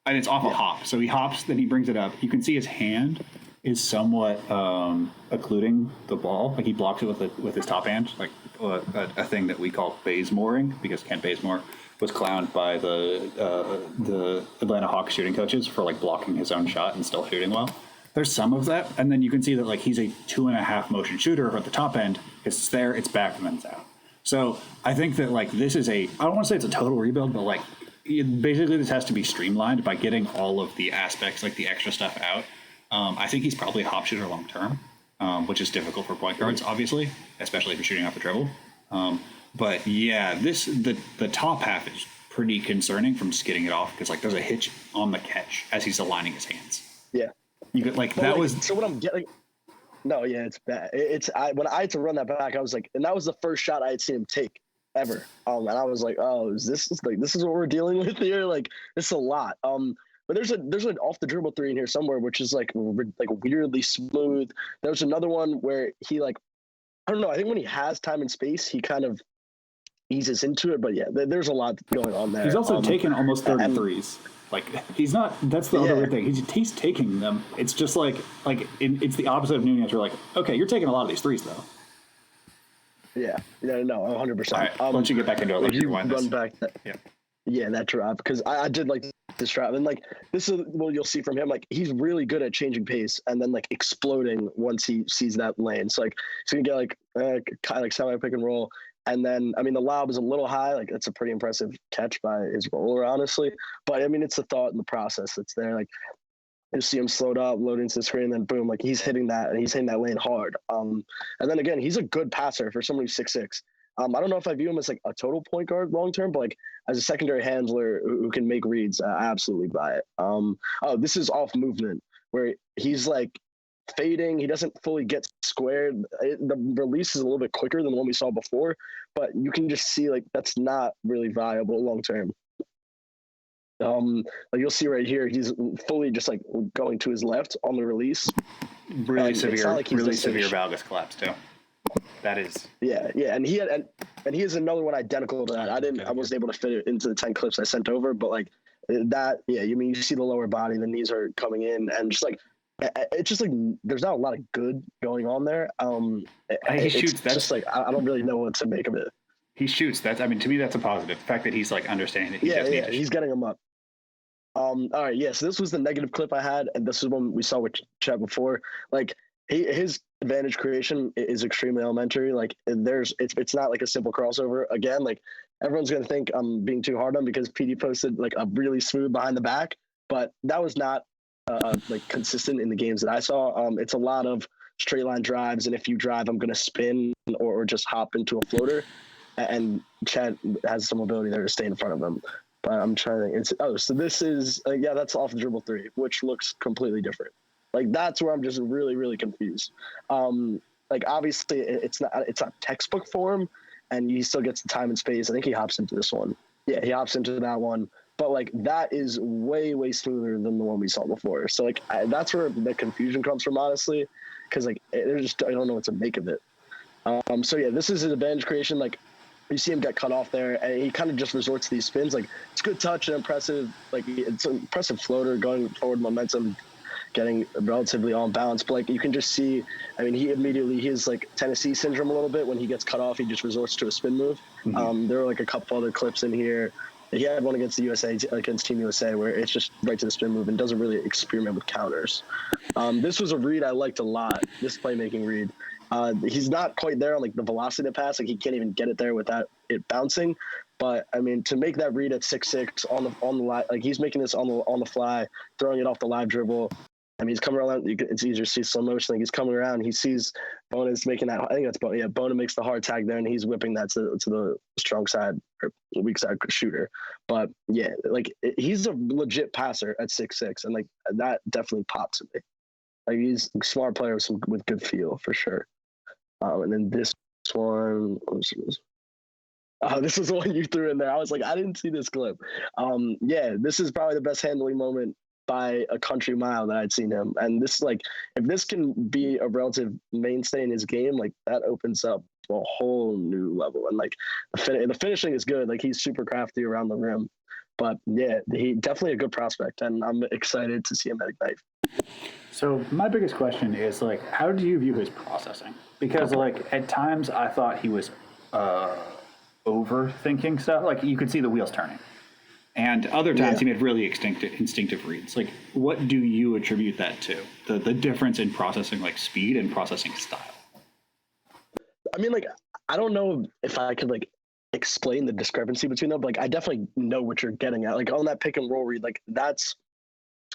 Speaker 1: and it's off a hop. So he hops, then he brings it up. You can see his hand is somewhat occluding the ball, like he blocks it with his top hand, like a thing that we call Bazemoring because Kent Bazemore was clowned by the Atlanta Hawks shooting coaches for like blocking his own shot and still shooting well. There's some of that, and then you can see that like he's a 2.5 motion shooter at the top end. It's there, it's back, and then it's out. So I think that like this is I don't want to say it's a total rebuild, but like basically this has to be streamlined by getting all of the aspects, like the extra stuff out. I think he's probably a hop shooter long term, which is difficult for point guards, obviously, especially if you're shooting off the dribble. But yeah, the top half is pretty concerning from just getting it off because like there's a hitch on the catch as he's aligning his hands.
Speaker 3: Yeah,
Speaker 1: you could like
Speaker 3: So what I'm getting. No, yeah, it's bad. When I had to run that back, I was like, and that was the first shot I had seen him take ever. And I was like, oh, this is what we're dealing with here? Like, this is a lot. But there's an off the dribble three in here somewhere, which is like weirdly smooth. There's another one where he like, I don't know. I think when he has time and space, he kind of eases into it. But yeah, there's a lot going on there.
Speaker 6: He's also taken almost 30 threes. Like he's not. That's the other weird thing. He's taking them. It's just like it's the opposite of Nunez. You're like, okay, you're taking a lot of these threes though.
Speaker 3: Yeah. No, 100%.
Speaker 1: All right, why don't you get back into it? Like
Speaker 3: you run back. That drop because I did like this drop and like this is what you'll see from him. Like he's really good at changing pace and then like exploding once he sees that lane. So like so you get like kind of like semi pick and roll. And then, I mean, the lob is a little high. Like, that's a pretty impressive catch by his roller, honestly. But, I mean, it's the thought and the process that's there. Like, you see him slowed up, load into the screen, and then boom, like, he's hitting that, and he's hitting that lane hard. And then, again, he's a good passer for someone who's 6'6". I don't know if I view him as, like, a total point guard long-term, but, like, as a secondary handler who can make reads, I absolutely buy it. This is off movement, where he's, like, fading. He doesn't fully get squared. The release is a little bit quicker than the one we saw before, but you can just see like that's not really viable long term. Like you'll see right here, he's fully just like going to his left on the release.
Speaker 1: Really severe valgus collapse too. That is.
Speaker 3: Yeah, and he has another one identical to that. I wasn't able to fit it into the 10 clips I sent over, but like that. Yeah, you mean you see the lower body, the knees are coming in, and just like. It's just like there's not a lot of good going on there.
Speaker 1: He shoots.
Speaker 3: That's just like I don't really know what to make of it.
Speaker 1: He shoots. I mean, to me, that's a positive. The fact that he's like understanding that
Speaker 3: he's getting them up. All right, yeah. So this was the negative clip I had, and this is one we saw with Chet before. Like his advantage creation is extremely elementary. Like it's not like a simple crossover. Again, like everyone's gonna think I'm being too hard on because PD posted like a really smooth behind the back, but that was not. Like consistent in the games that I saw. It's a lot of straight line drives, and if you drive, I'm going to spin or just hop into a floater. And Chad has some ability there to stay in front of him. But I'm trying to. So this is that's off the dribble three, which looks completely different. Like that's where I'm just really really confused. Like obviously it's not textbook form, and he still gets the time and space. I think he hops into this one. Yeah, he hops into that one. But like that is way way smoother than the one we saw before. So like that's where the confusion comes from, honestly, because like I don't know what to make of it. So yeah, this is his advantage creation. Like you see him get cut off there, and he kind of just resorts to these spins. Like it's good touch and impressive. Like it's an impressive floater going forward momentum, getting relatively on balance. But like you can just see, I mean, he has like Tennessee syndrome a little bit when he gets cut off. He just resorts to a spin move. Mm-hmm. There are like a couple other clips in here. He had one against against Team USA, where it's just right to the spin move and doesn't really experiment with counters. This was a read I liked a lot. This playmaking read. He's not quite there on like the velocity of the pass. Like he can't even get it there without it bouncing. But I mean, to make that read at 6'6" on the like he's making this on the fly, throwing it off the live dribble. I mean, he's coming around. It's easier to see slow motion. Like he's coming around. He sees Bona's making that. I think that's Bona. Yeah, Bona makes the hard tag there, and he's whipping that to the strong side or weak side shooter. But yeah, like he's a legit passer at 6'6", and like that definitely pops at me. Like he's a smart player with good feel for sure. And then this one, this is the one you threw in there. I was like, I didn't see this clip. Yeah, this is probably the best handling moment by a country mile that I'd seen him. And this, like, if this can be a relative mainstay in his game, like that opens up a whole new level. And like the finishing is good. Like he's super crafty around the rim. But yeah, he definitely a good prospect, and I'm excited to see him at Ignite.
Speaker 6: So my biggest question is like, how do you view his processing? Because like at times I thought he was overthinking stuff. Like you could see the wheels turning. And other times he made really instinctive reads. Like, what do you attribute that to? The difference in processing, like speed and processing style.
Speaker 3: I mean, like, I don't know if I could like explain the discrepancy between them. But, like, I definitely know what you're getting at. Like on that pick and roll read, that's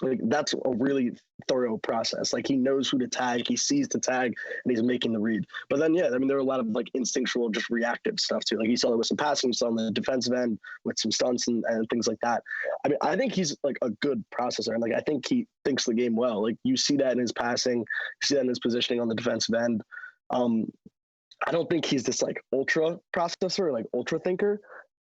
Speaker 3: a really thorough process. Like he knows who to tag, he sees the tag, and he's making the read. But then, yeah, I mean, there are a lot of like instinctual, just reactive stuff too. Like you saw it with some passing, you saw on the defensive end with some stunts and things like that. I mean, I think he's like a good processor, and like I think he thinks the game well. Like you see that in his passing, you see that in his positioning on the defensive end. I don't think he's this like ultra processor or like ultra thinker.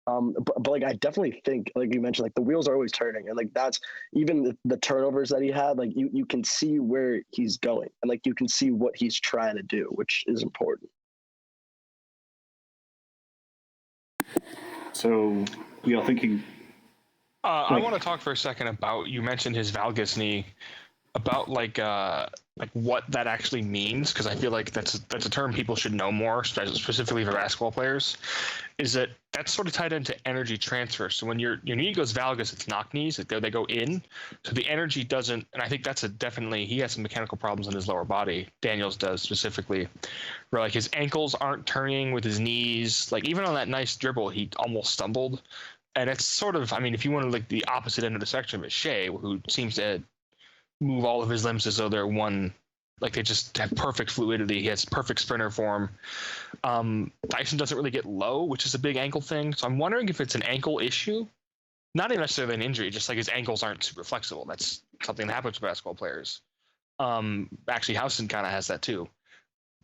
Speaker 3: But like I definitely think, like you mentioned, like the wheels are always turning, and like that's even the turnovers that he had. Like you can see where he's going, and like you can see what he's trying to do, which is important.
Speaker 6: So we all thinking.
Speaker 4: I want to talk for a second about, you mentioned his valgus knee, about like what that actually means, because I feel like that's a term people should know more, specifically for basketball players. Is that's sort of tied into energy transfer. So when your knee goes valgus, it's knock knees. They go in, so the energy doesn't. And I think that's definitely, he has some mechanical problems in his lower body. Daniels does specifically, where like his ankles aren't turning with his knees. Like even on that nice dribble, he almost stumbled. And it's sort of, I mean, if you want to like the opposite end of the spectrum is Shea, who seems to move all of his limbs as though they're one, like they just have perfect fluidity. He has perfect sprinter form. Dyson doesn't really get low, which is a big ankle thing. So I'm wondering if it's an ankle issue, not even necessarily an injury, just like his ankles aren't super flexible. That's something that happens to basketball players. Actually, Houstan kind of has that too.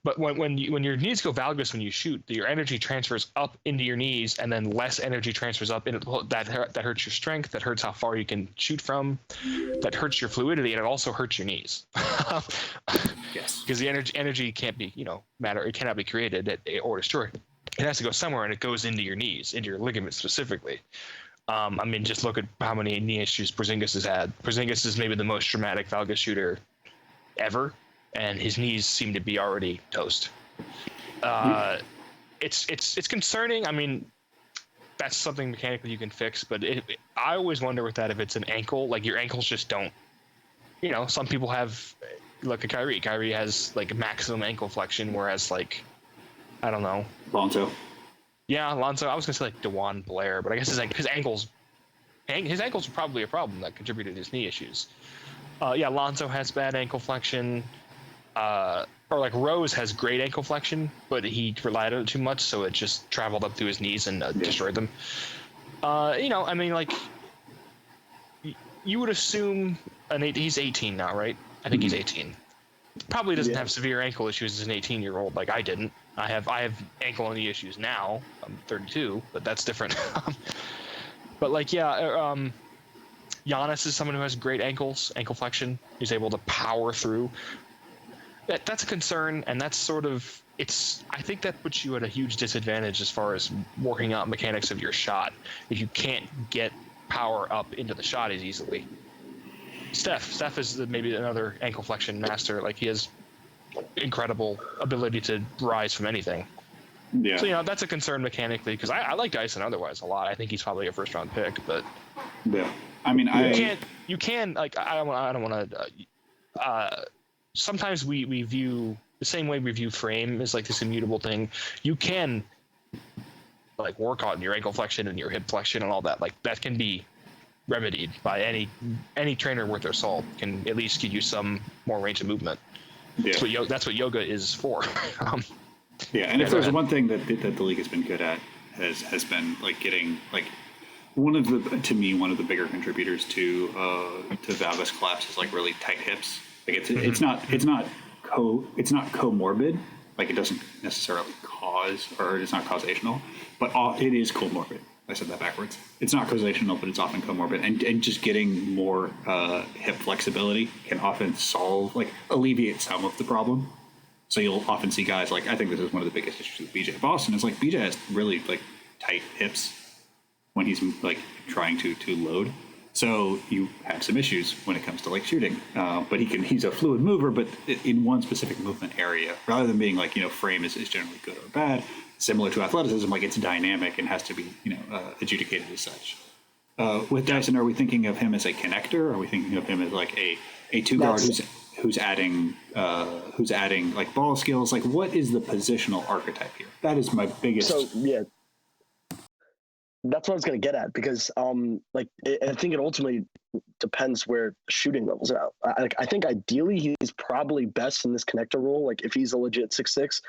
Speaker 4: But when your knees go valgus when you shoot, your energy transfers up into your knees, and then less energy transfers up. That hurts your strength. That hurts how far you can shoot from. That hurts your fluidity, and it also hurts your knees.
Speaker 6: Yes.
Speaker 4: Because the energy can't be, matter. It cannot be created or destroyed. It has to go somewhere, and it goes into your knees, into your ligaments specifically. I mean, just look at how many knee issues Porzingis has had. Porzingis is maybe the most dramatic valgus shooter ever, and his knees seem to be already toast. It's concerning. I mean, that's something mechanically you can fix, but I always wonder with that if it's an ankle, like your ankles just don't. Some people have, look at Kyrie. Kyrie has like maximum ankle flexion, whereas like, I don't know.
Speaker 6: Lonzo.
Speaker 4: Yeah, Lonzo. I was gonna say like DeJuan Blair, but I guess his ankles are probably a problem that contributed to his knee issues. Yeah, Lonzo has bad ankle flexion. Or like Rose has great ankle flexion, but he relied on it too much, so it just traveled up through his knees and destroyed them. I mean, like, you would assume he's 18 now, right? I think he's 18. Probably doesn't have severe ankle issues as an 18-year-old like I didn't. I have ankle knee issues now. I'm 32, but that's different. But like, yeah, Giannis is someone who has great ankle flexion. He's able to power through. That's a concern, and that's sort of, I think that puts you at a huge disadvantage as far as working out mechanics of your shot if you can't get power up into the shot as easily. Steph is maybe another ankle flexion master. Like, he has incredible ability to rise from anything.
Speaker 6: Yeah.
Speaker 4: So, that's a concern mechanically because I like Dyson otherwise a lot. I think he's probably a first-round pick, but
Speaker 6: Yeah. I mean,
Speaker 4: you can like I don't want to. Sometimes we view the same way we view frame as like this immutable thing. You can like work on your ankle flexion and your hip flexion and all that. Like that can be remedied by any trainer worth their salt. Can at least give you some more range of movement.
Speaker 6: Yeah.
Speaker 4: That's what yoga is for.
Speaker 6: Yeah, and if there's one thing that the league has been good at has been like getting like one of the bigger contributors to valgus collapse is like really tight hips. Like it's not comorbid. Like it doesn't necessarily cause, or it's not causational, but it is comorbid. I said that backwards. It's not causational, but it's often comorbid, and just getting more hip flexibility can often alleviate some of the problem. So you'll often see guys like, I think this is one of the biggest issues with BJ Boston is like BJ has really like tight hips when he's like trying to load. So you have some issues when it comes to like shooting, but he's a fluid mover, but in one specific movement area, rather than being like, frame is generally good or bad, similar to athleticism, like it's dynamic and has to be, adjudicated as such. With Dyson, are we thinking of him as a connector? Are we thinking of him as like a two guard who's adding like ball skills? Like what is the positional archetype here? That is my biggest.
Speaker 3: So yeah, that's what I was going to get at because I think it ultimately depends where the shooting levels are out. I think ideally he's probably best in this connector role. Like if he's a legit 6'6",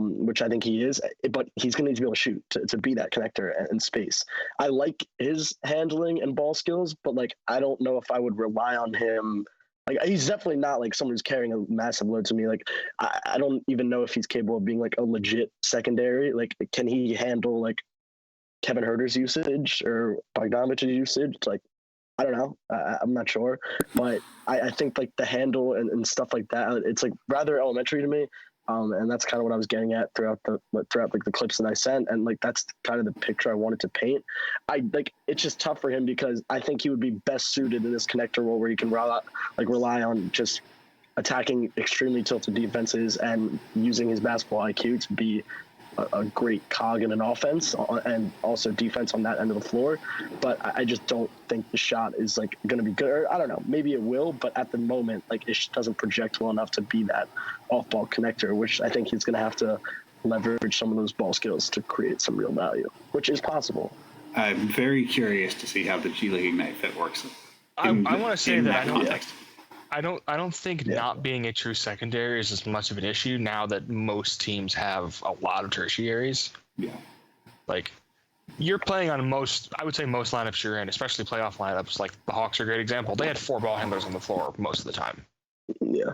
Speaker 3: which I think he is, but he's going to need to be able to shoot to be that connector in space. I like his handling and ball skills, but like I don't know if I would rely on him. Like he's definitely not like someone who's carrying a massive load to me. Like I don't even know if he's capable of being like a legit secondary. Like can he handle like Kevin Huerter's usage or Bogdanovic's usage? Like I don't know. I'm not sure, but I think like the handle and stuff like that, it's like rather elementary to me. And that's kind of what I was getting at throughout like the clips that I sent, and like that's kind of the picture I wanted to paint. It's just tough for him because I think he would be best suited in this connector role where he can rely on just attacking extremely tilted defenses and using his basketball IQ to be a great cog in an offense and also defense on that end of the floor. But I just don't think the shot is like going to be good. Or I don't know, maybe it will, but at the moment, like it doesn't project well enough to be that off-ball connector, which I think he's going to have to leverage some of those ball skills to create some real value, which is possible.
Speaker 6: I'm very curious to see how the G League Ignite fit works.
Speaker 4: I want to say that
Speaker 6: context.
Speaker 4: I don't think not being a true secondary is as much of an issue now that most teams have a lot of tertiaries.
Speaker 6: Yeah.
Speaker 4: Like you're playing on most lineups you're in, especially playoff lineups. Like the Hawks are a great example. They had 4 ball handlers on the floor most of the time.
Speaker 3: Yeah.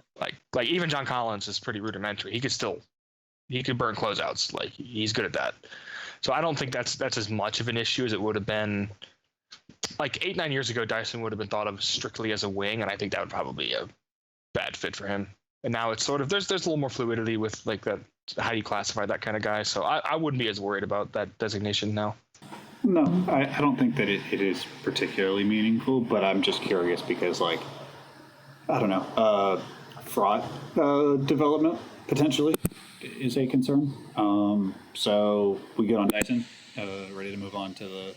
Speaker 4: Like even John Collins is pretty rudimentary. He could burn closeouts. Like he's good at that. So I don't think that's as much of an issue as it would have been. Like 8-9 years ago, Dyson would have been thought of strictly as a wing, and I think that would probably be a bad fit for him. And now it's sort of there's a little more fluidity with like that, how you classify that kind of guy. So I wouldn't be as worried about that designation now.
Speaker 6: No, I don't think that it is particularly meaningful, but I'm just curious because like I don't know, fraud development potentially is a concern. So we good on Dyson. Ready to move on to the.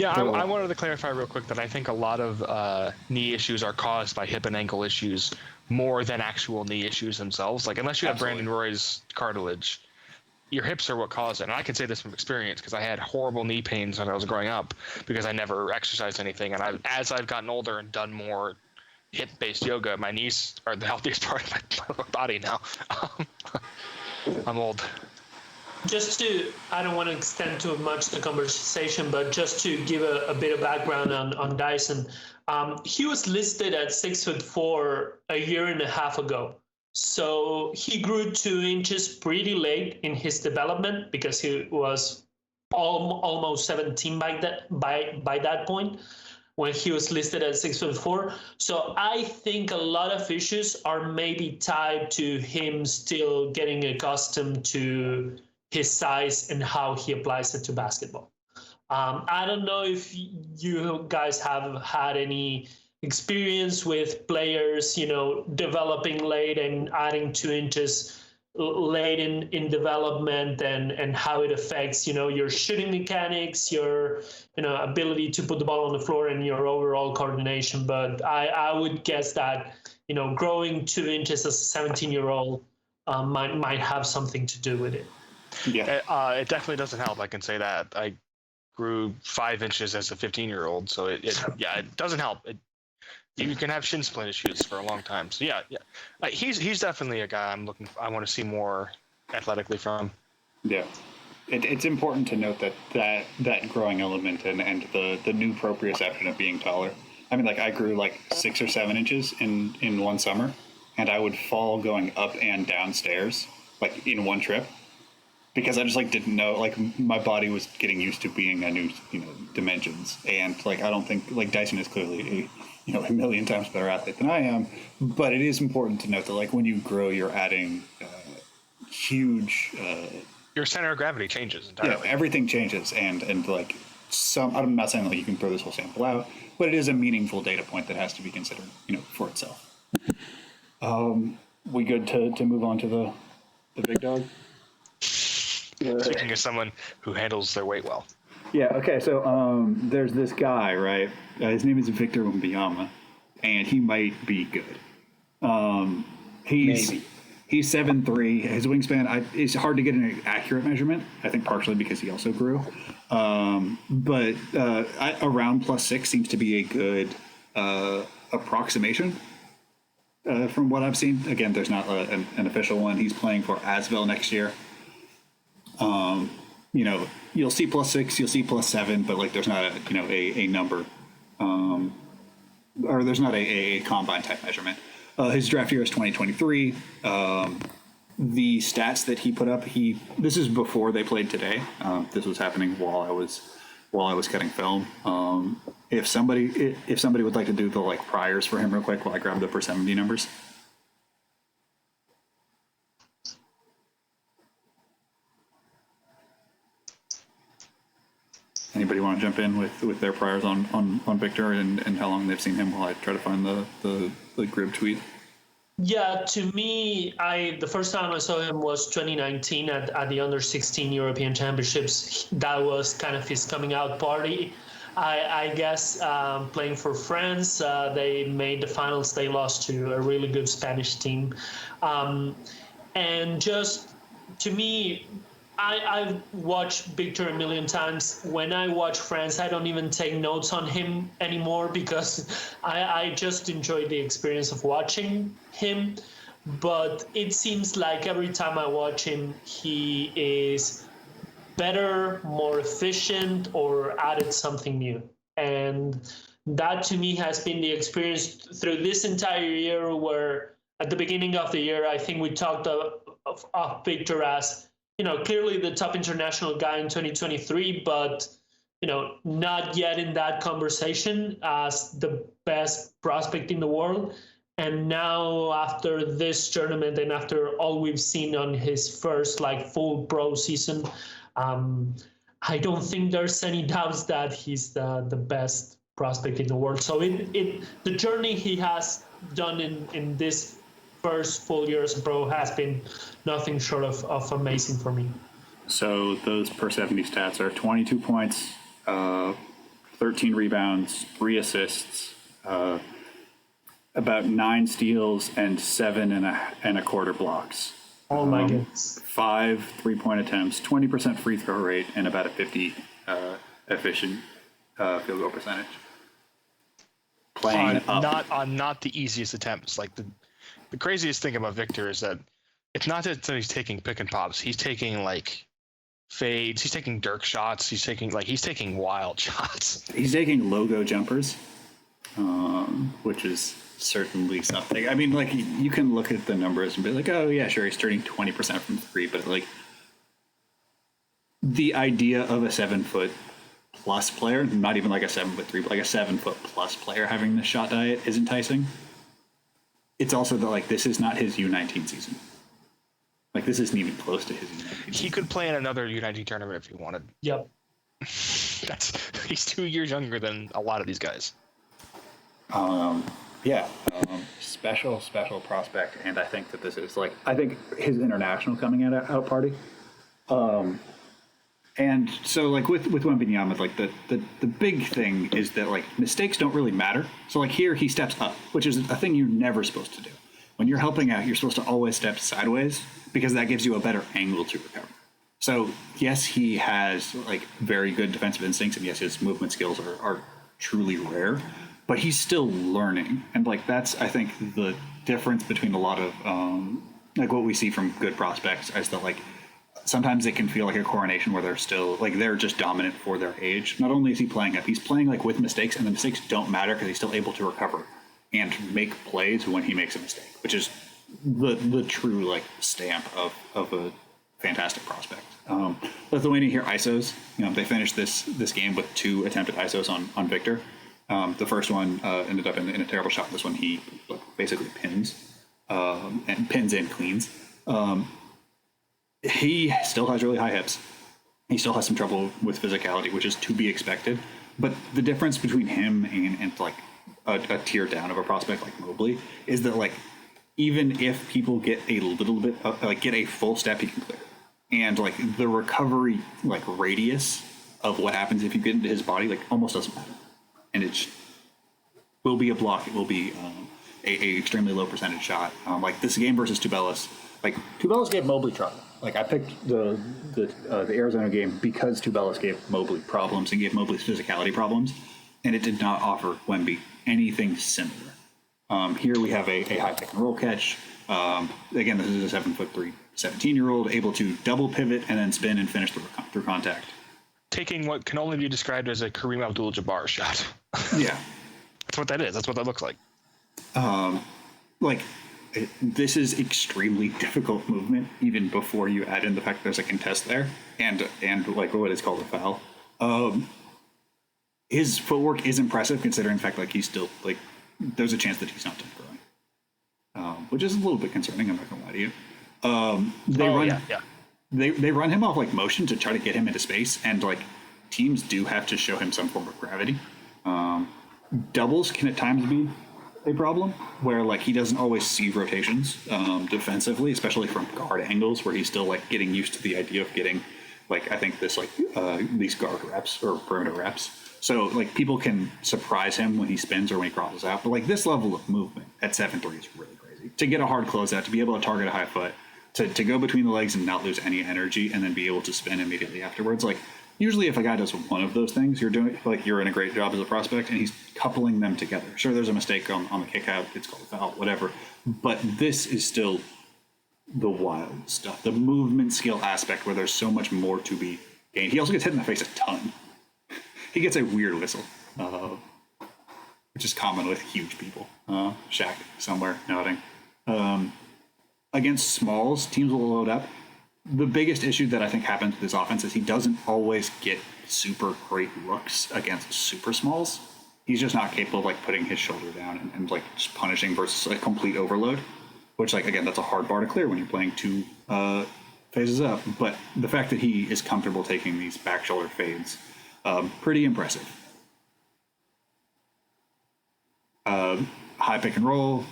Speaker 4: I wanted to clarify real quick that I think a lot of knee issues are caused by hip and ankle issues more than actual knee issues themselves. Like unless you have Brandon Roy's cartilage, your hips are what cause it. And I can say this from experience because I had horrible knee pains when I was growing up because I never exercised anything. And as I've gotten older and done more hip-based yoga, my knees are the healthiest part of my body now. I'm old.
Speaker 5: I don't want to extend too much the conversation, but just to give a bit of background on Dyson, he was listed at 6'4" a year and a half ago. So he grew 2 inches pretty late in his development because he was almost 17 by that point when he was listed at 6'4". So I think a lot of issues are maybe tied to him still getting accustomed to his size and how he applies it to basketball. I don't know if you guys have had any experience with players, developing late and adding 2 inches late in development and how it affects, your shooting mechanics, your, ability to put the ball on the floor and your overall coordination. But I would guess that, growing 2 inches as a 17-year-old might have something to do with it.
Speaker 4: Yeah, it definitely doesn't help. I can say that. I grew 5 inches as a 15-year-old, so it doesn't help. You can have shin splint issues for a long time. So yeah. He's definitely a guy I want to see more athletically from.
Speaker 6: Yeah, it's important to note that growing element and the new proprioception of being taller. I mean, like I grew like 6 or 7 inches in one summer, and I would fall going up and down stairs like in one trip. Because I just like didn't know, like my body was getting used to being a new, dimensions, and like I don't think like Dyson is clearly a million times better athlete than I am, but it is important to note that like when you grow, you're adding huge.
Speaker 4: Your center of gravity changes entirely.
Speaker 6: Yeah, everything changes, and like I'm not saying like you can throw this whole sample out, but it is a meaningful data point that has to be considered, for itself. We good to move on to the big dog?
Speaker 4: Speaking of someone who handles their weight well.
Speaker 6: Yeah, okay, so there's this guy, right? His name is Victor Wenbamyama, and he might be good. He's 7'3". His wingspan, it's hard to get an accurate measurement, I think partially because he also grew. But around +6 seems to be a good approximation from what I've seen. Again, there's not an official one. He's playing for Asvel next year. You'll see +6, you'll see +7, but like there's not a number, or there's not a combine type measurement. His draft year is 2023. The stats that he put up, this is before they played today. This was happening while I was cutting film. If somebody would like to do the like priors for him real quick while I grab the per 70 numbers. Anybody want to jump in with their priors on Victor and how long they've seen him while I try to find the Grib tweet?
Speaker 5: Yeah, to me, the first time I saw him was 2019 at the Under-16 European Championships. That was kind of his coming out party. I guess playing for France, they made the finals. They lost to a really good Spanish team. And just, to me, I've watched Victor a million times. When I watch France, I don't even take notes on him anymore because I just enjoy the experience of watching him. But it seems like every time I watch him, he is better, more efficient, or added something new. And that to me has been the experience through this entire year, where at the beginning of the year, I think we talked of Victor as, clearly the top international guy in 2023, but, not yet in that conversation as the best prospect in the world. And now after this tournament and after all we've seen on his first full pro season, I don't think there's any doubts that he's the best prospect in the world. So the journey he has done in this first full year as a pro has been nothing short of amazing for me.
Speaker 6: So those per 70 stats are 22 points, 13 rebounds, 3 assists, about 9 steals, and 7 and a quarter blocks.
Speaker 5: Oh my goodness.
Speaker 6: 5 3-point attempts, 20% free throw rate, and about a 50 efficient field goal percentage. Playing
Speaker 4: not the easiest attempts. Like the craziest thing about Victor is that it's not that he's taking pick and pops. He's taking fades. He's taking Dirk shots. He's taking wild shots.
Speaker 6: He's taking logo jumpers, which is certainly something. I mean, you can look at the numbers and be like, oh yeah, sure, he's turning 20% from 3, but the idea of a 7-foot plus player, not even a 7'3", but a 7-foot plus player having this shot diet is enticing. It's also that this is not his U19 season. This isn't even close to his U19 season.
Speaker 4: He could play in another U19 tournament if he wanted.
Speaker 5: Yep.
Speaker 4: He's 2 years younger than a lot of these guys.
Speaker 1: Yeah, special prospect, and I think that this is like I think his international coming out party. And so like with Wenbamyama, like the big thing is that like mistakes don't really matter. So like here he steps up, which is a thing you're never supposed to do. When you're helping out, you're supposed to always step sideways because that gives you a better angle to recover. So yes, he has like very good defensive instincts, and yes, his movement skills are truly rare, but he's still learning. And like that's I think the difference between a lot of like what we see from good prospects is that like sometimes it can feel like a coronation where they're still like they're just dominant for their age. Not only is he playing up, he's playing like with mistakes, and the mistakes don't matter because he's still able to recover and make plays when he makes a mistake, which is the true like stamp of a fantastic prospect. Lithuania here ISOs. They finished this game with 2 attempted ISOs on Victor. The first one ended up in a terrible shot. This one he basically pins and cleans. He still has really high hips. He still has some trouble with physicality, which is to be expected. But the difference between him and like a tier down of a prospect like Mobley is that like even if people get a little bit like get a full step, he can clear. And like the recovery like radius of what happens if you get into his body like almost doesn't matter. And it will be a block. It will be a extremely low percentage shot. Like this game versus Tubelis, like Tubelis gave Mobley trouble. Like I picked the Arizona game because Tubelis gave Mobley problems and gave Mobley's physicality problems, and it did not offer Wemby anything similar. Here we have a high pick and roll catch. Again, this is a 7'3", 17-year-old able to double pivot and then spin and finish through contact.
Speaker 4: Taking what can only be described as a Kareem Abdul-Jabbar shot.
Speaker 1: Yeah.
Speaker 4: That's what that is. That's what that looks like.
Speaker 1: This is extremely difficult movement, even before you add in the fact that there's a contest there and like what is called a foul. His footwork is impressive considering the fact like he's still like there's a chance that he's not done growing, which is a little bit concerning. I'm not gonna lie to you. They run him off like motion to try to get him into space, and like teams do have to show him some form of gravity. Doubles can at times be a problem where like he doesn't always see rotations defensively, especially from guard angles where he's still like getting used to the idea of getting like I think this like these guard reps or perimeter reps. So like people can surprise him when he spins or when he crosses out, but like this level of movement at 7'3" is really crazy. To get a hard closeout, to be able to target a high foot, to go between the legs and not lose any energy, and then be able to spin immediately afterwards. Like usually if a guy does one of those things, you're in a great job as a prospect, and he's coupling them together. Sure, there's a mistake on the kick out, it's called a foul, whatever. But this is still the wild stuff, the movement skill aspect where there's so much more to be gained. He also gets hit in the face a ton. He gets a weird whistle, which is common with huge people. Shaq somewhere nodding. Against smalls, teams will load up. The biggest issue that I think happens with his offense is he doesn't always get super great looks against super smalls. He's just not capable of like putting his shoulder down and like just punishing versus a complete overload, which like, again, that's a hard bar to clear when you're playing 2 phases up. But the fact that he is comfortable taking these back shoulder fades, pretty impressive. High pick and roll,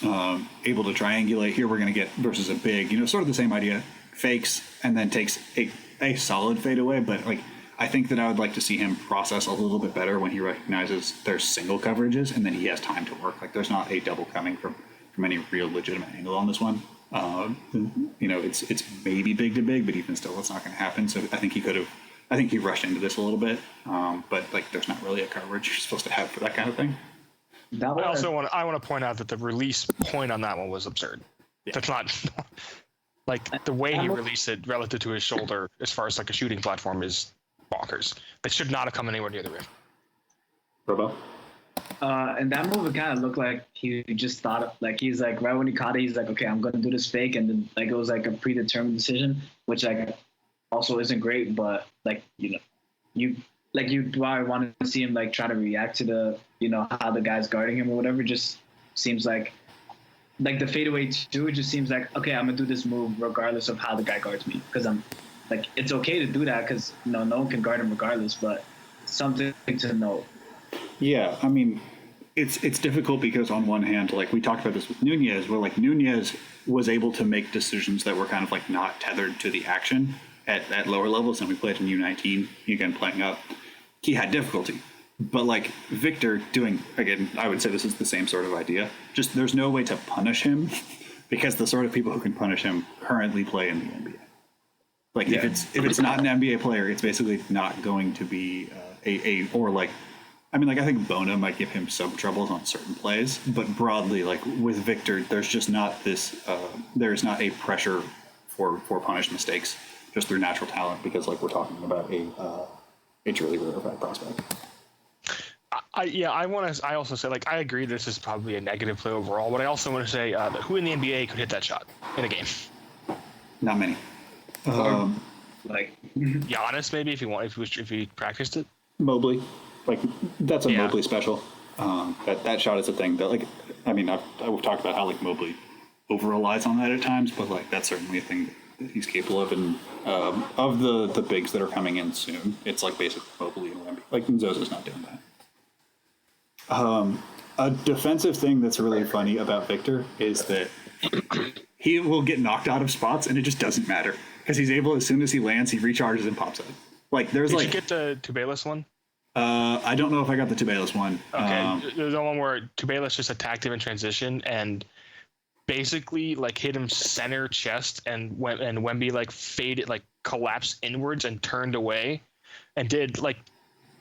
Speaker 1: able to triangulate. Here we're going to get versus a big, sort of the same idea. Fakes and then takes a solid fadeaway, but like I think that I would like to see him process a little bit better when he recognizes there's single coverages and then he has time to work. Like there's not a double coming from any real legitimate angle on this one. It's maybe big to big, but even still, it's not going to happen. So I think he rushed into this a little bit, but like there's not really a coverage you're supposed to have for that kind of thing.
Speaker 4: I want to point out that the release point on that one was absurd. Yeah. That's not like the way he released it relative to his shoulder as far as like a shooting platform is bonkers. It should not have come anywhere near the rim.
Speaker 1: Robel?
Speaker 2: And that move, it kind of looked like he just thought, like he's like right when he caught it, he's like, okay, I'm going to do this fake, and then like it was like a predetermined decision, which like also isn't great, but like you probably want to see him like try to react to the how the guy's guarding him or whatever. Just seems like the fadeaway too. It just seems like, okay, I'm gonna do this move regardless of how the guy guards me, because I'm like, it's okay to do that because no one can guard him regardless, but something to know.
Speaker 1: Yeah, I mean, it's difficult because on one hand, like we talked about this with Nunez, where like Nunez was able to make decisions that were kind of like not tethered to the action at lower levels, and we played in U19, again playing up, he had difficulty. But like Victor doing, again, I would say this is the same sort of idea. Just there's no way to punish him because the sort of people who can punish him currently play in the NBA. Like if it's not an NBA player, it's basically not going to be I think Bona might give him some troubles on certain plays, but broadly, like with Victor, there's just not this, there's not a pressure for punished mistakes just through natural talent, because like we're talking about a truly rarefied prospect.
Speaker 4: I also say, like, I agree this is probably a negative play overall, but I also want to say who in the NBA could hit that shot in a game?
Speaker 1: Not many.
Speaker 2: Like
Speaker 4: Giannis, maybe, if he practiced it.
Speaker 1: Mobley, like that's a Mobley special. That shot is a thing that, like, I mean, we've talked about how like Mobley over relies on that at times, but like that's certainly a thing that he's capable of. And of the bigs that are coming in soon, it's like basically Mobley and Wemby. Like Nzosa's not doing that. A defensive thing that's really funny about Victor is that he will get knocked out of spots and it just doesn't matter because he's able, as soon as he lands, he recharges and pops up. Like there's
Speaker 4: Did you get the Tubelis one?
Speaker 1: I don't know if I got the Tubelis one.
Speaker 4: Okay, there's the one where Tubelis just attacked him in transition and basically like hit him center chest, and Wemby like faded, like collapsed inwards and turned away, and did like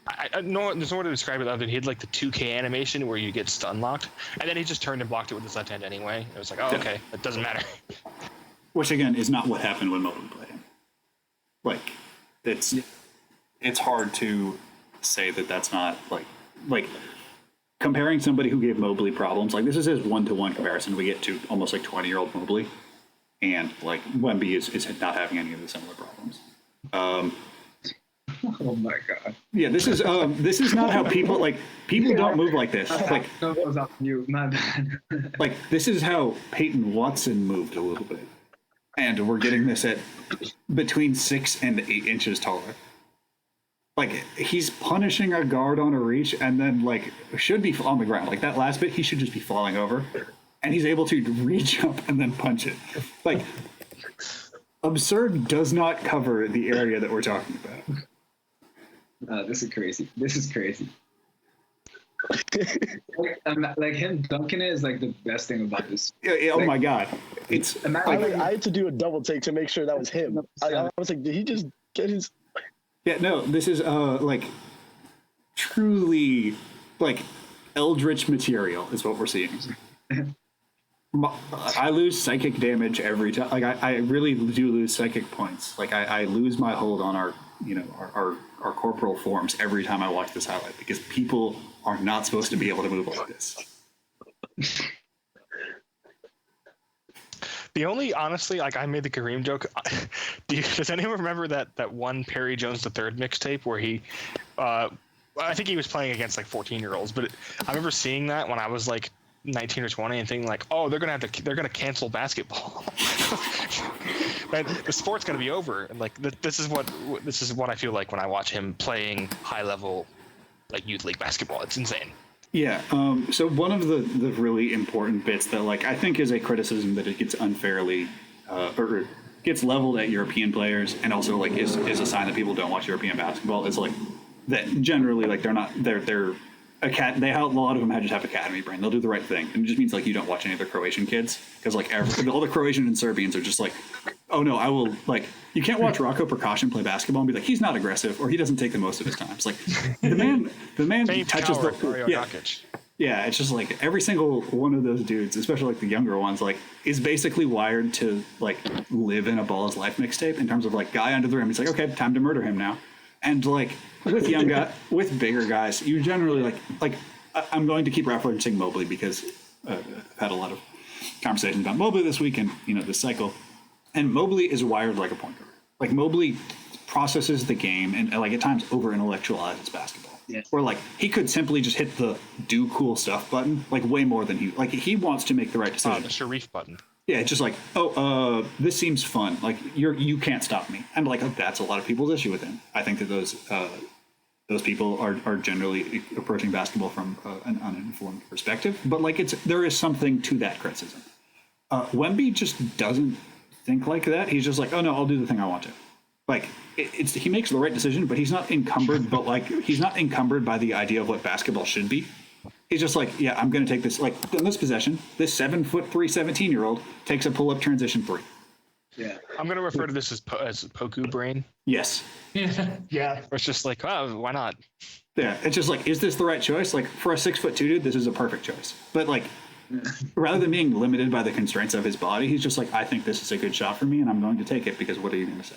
Speaker 4: I know there's no way to describe it other than he had like the 2K animation where you get stun locked, and then he just turned and blocked it with his left hand anyway. It was like, oh, okay, it doesn't matter.
Speaker 1: Which again is not what happened when Mobley played him. Like it's hard to say that that's not like comparing somebody who gave Mobley problems. Like this is his 1-to-1 comparison we get to almost like 20-year-old Mobley, and like Wemby is not having any of the similar problems.
Speaker 2: oh my god.
Speaker 1: Yeah, this is not how people don't move like this. Like
Speaker 2: no, it was up you, my bad.
Speaker 1: like this is how Peyton Watson moved a little bit, and we're getting this at between 6 and 8 inches taller. Like he's punishing a guard on a reach, and then like should be on the ground. Like that last bit, he should just be falling over, and he's able to reach up and then punch it. Like absurd does not cover the area that we're talking about.
Speaker 2: This is crazy. Like him dunking it is like the best thing about this.
Speaker 1: Yeah, oh my god, it's like,
Speaker 3: I had to do a double take to make sure that was him. I was like, did he just get his?
Speaker 1: Yeah, no, this is like truly like eldritch material is what we're seeing. I lose psychic damage every time. Like I really do lose psychic points. Like I lose my hold on our corporal forms every time I watch this highlight, because people are not supposed to be able to move like this.
Speaker 4: The only, honestly, like I made the Kareem joke. Does anyone remember that one Perry Jones III mixtape where he, I think he was playing against like 14-year-olds, but I remember seeing that when I was like 19 or 20 and thinking like, oh, they're gonna cancel basketball. But the sport's gonna be over. And like this is what I feel like when I watch him playing high level like youth league basketball. It's insane.
Speaker 1: Yeah. So one of the really important bits that like I think is a criticism that it gets unfairly or gets leveled at European players, and also like is a sign that people don't watch European basketball, is like that generally like they're they have a lot of them just have academy brain. They'll do the right thing, and it just means like you don't watch any of the Croatian kids, because like all the Croatian and Serbians are just like, oh no, I will, like, you can't watch Rocco Percussion play basketball and be like, he's not aggressive or he doesn't take the most of his time. It's like the man touches yeah, it's just like every single one of those dudes, especially like the younger ones, like is basically wired to like live in a ball is life mixtape in terms of like guy under the rim. He's like, okay, time to murder him now. And like with young guys, with bigger guys, you generally like I'm going to keep referencing Mobley because I've had a lot of conversations about Mobley this week and this cycle. And Mobley is wired like a point guard. Like Mobley processes the game and like at times over intellectualizes basketball.
Speaker 2: Yeah.
Speaker 1: Or like he could simply just hit the do cool stuff button like way more than he wants to make the right decision.
Speaker 4: The Sharif button.
Speaker 1: Yeah, it's just like, this seems fun. Like you can't stop me. And like that's a lot of people's issue with him. I think that Those people are generally approaching basketball from an uninformed perspective. But like there is something to that criticism. Wemby just doesn't think like that. He's just like, oh no, I'll do the thing I want to. Like he makes the right decision, but he's not encumbered. But like he's not encumbered by the idea of what basketball should be. He's just like, yeah, I'm going to take this. Like in this possession, this 7'3", 17-year-old takes a pull-up transition 3.
Speaker 2: Yeah.
Speaker 4: I'm going to refer to this as Poku brain.
Speaker 1: Yes.
Speaker 5: Yeah.
Speaker 4: It's just like, oh, why not?
Speaker 1: Yeah. It's just like, is this the right choice? Like for a 6'2" dude, this is a perfect choice. But like, rather than being limited by the constraints of his body, he's just like, I think this is a good shot for me, and I'm going to take it because what are you going to say?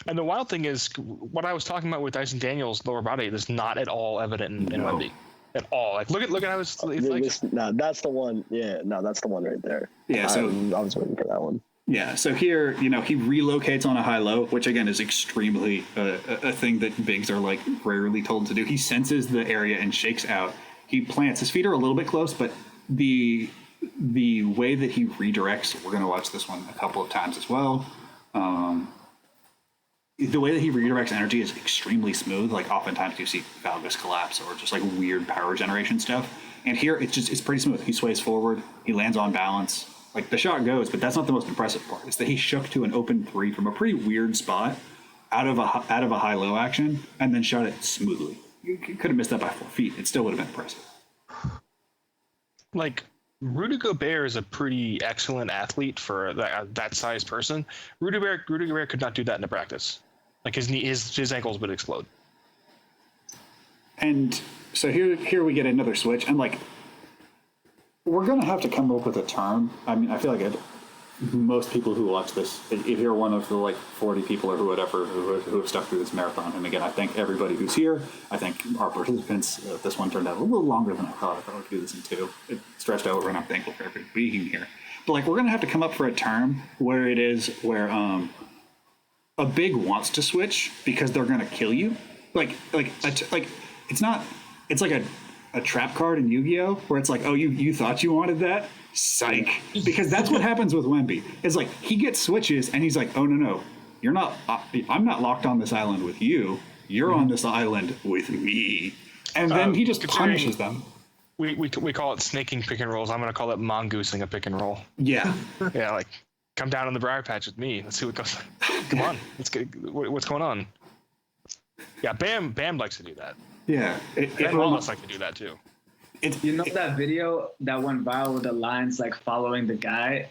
Speaker 4: And the wild thing is, what I was talking about with Dyson Daniels' lower body is not at all evident in Wemby. At all. Like, look at how it's like.
Speaker 3: That's the one. Yeah, no, that's the one right there.
Speaker 1: Yeah, so
Speaker 3: I was waiting for that one.
Speaker 1: Yeah, so here, he relocates on a high-low, which again is extremely a thing that bigs are like rarely told to do. He senses the area and shakes out. He plants. His feet are a little bit close, but the way that he redirects, we're going to watch this one a couple of times as well. The way that he redirects energy is extremely smooth. Like oftentimes you see valgus collapse or just like weird power generation stuff. And here it's pretty smooth. He sways forward. He lands on balance. Like the shot goes, but that's not the most impressive part. It's that he shook to an open 3 from a pretty weird spot out of a high-low action and then shot it smoothly. You could have missed that by 4 feet. It still would have been impressive.
Speaker 4: Like, Rudy Gobert is a pretty excellent athlete for that size person. Rudy Gobert could not do that in a practice. Like his ankles would explode.
Speaker 1: And so here we get another switch, and like we're gonna have to come up with a term. I mean, I feel like most people who watch this, if you're one of the like 40 people or whatever who have stuck through this marathon, and again, I thank everybody who's here. I think our participants. This one turned out a little longer than I thought. I thought we could do this in 2. It stretched over, and I'm thankful for everybody being here. But like, we're gonna have to come up for a term where a big wants to switch because they're gonna kill you. It's like a trap card in Yu-Gi-Oh! Where it's like, oh, you thought you wanted that? Psych. Because that's what happens with Wemby. It's like he gets switches and he's like, oh no, you're not. I'm not locked on this island with you. You're on this island with me. And then he just punishes them.
Speaker 4: We call it snaking pick and rolls. I'm gonna call it mongoosing a pick and roll.
Speaker 1: Yeah.
Speaker 4: Yeah, like come down on the briar patch with me. Let's see what goes. Come on, let's get what's going on. Yeah, Bam likes to do that.
Speaker 1: Yeah,
Speaker 4: And Wallace like to do that too.
Speaker 2: That video that went viral with the lions like following the guy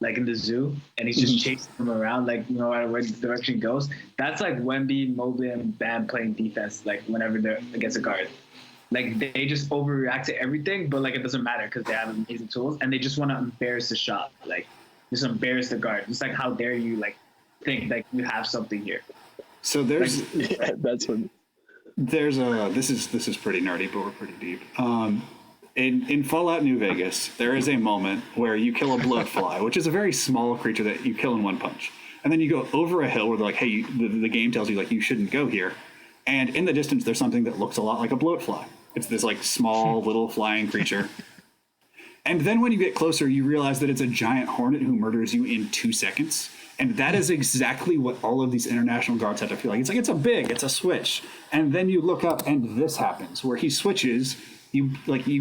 Speaker 2: like in the zoo, and he's just chasing him around like where the direction goes. That's like Wemby, Mobley, and Bam playing defense like whenever they're against a guard. Like they just overreact to everything, but like it doesn't matter because they have amazing tools and they just want to embarrass the shot, like just embarrass the guard. It's like, how dare you like think like you have something here?
Speaker 1: So there's
Speaker 3: that's what.
Speaker 1: There's this is pretty nerdy, but we're pretty deep. In Fallout New Vegas, there is a moment where you kill a bloodfly, which is a very small creature that you kill in one punch, and then you go over a hill where they're like, hey, the game tells you like you shouldn't go here, and in the distance there's something that looks a lot like a bloatfly. It's this like small little flying creature. And then when you get closer, you realize that it's a giant hornet who murders you in 2 seconds. And that is exactly what all of these international guards have to feel like. It's a switch. And then you look up and this happens where he switches. You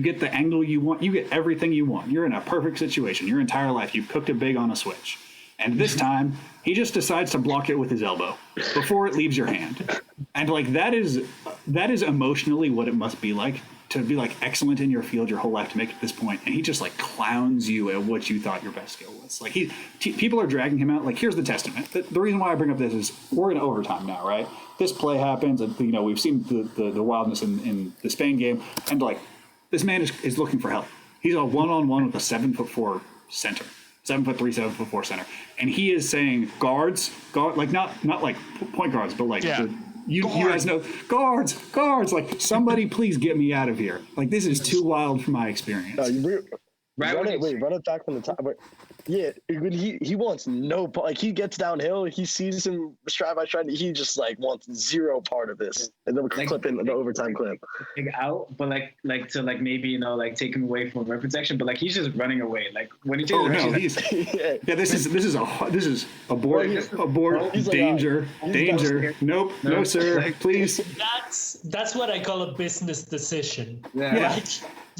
Speaker 1: get the angle you want. You get everything you want. You're in a perfect situation. Your entire life, you've cooked it big on a switch. And this time, he just decides to block it with his elbow before it leaves your hand. And like that is emotionally what it must be like to be like excellent in your field your whole life to make it this point, and he just like clowns you at what you thought your best skill was. Like people are dragging him out. Like here's the testament. The reason why I bring up this is we're in overtime now, right? This play happens, and we've seen the wildness in the Spain game, and like this man is looking for help. He's a one-on-one with a 7'4" center, 7'3", 7'4" center, and he is saying guard, like not like point guards, but like.
Speaker 4: Yeah.
Speaker 1: You guys know guards, like somebody please get me out of here. Like this is too wild for my experience.
Speaker 3: Run it back from the top. Yeah, when he wants no like he gets downhill, he sees him stride by stride, he just like wants zero part of this, and then we clip in the overtime clip.
Speaker 2: Out, but like to like maybe like take him away from rim protection, but like he's just running away. Like when he takes
Speaker 6: this is abort, danger, nope, no sir, please.
Speaker 5: That's what I call a business decision.
Speaker 6: Yeah.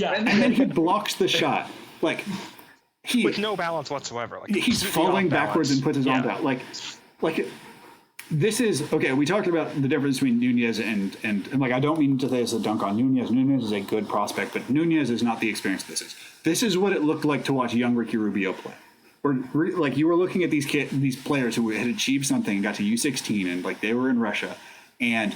Speaker 6: And then he blocks the shot like.
Speaker 4: With no balance whatsoever. Like
Speaker 6: he's falling backwards and puts his arms out. Like this is okay. We talked about the difference between Nunez and like I don't mean to say it's a dunk on Nunez. Nunez is a good prospect, but Nunez is not the experience this is. This is what it looked like to watch young Ricky Rubio play. Where like you were looking at these players who had achieved something and got to U16 and like they were in Russia, and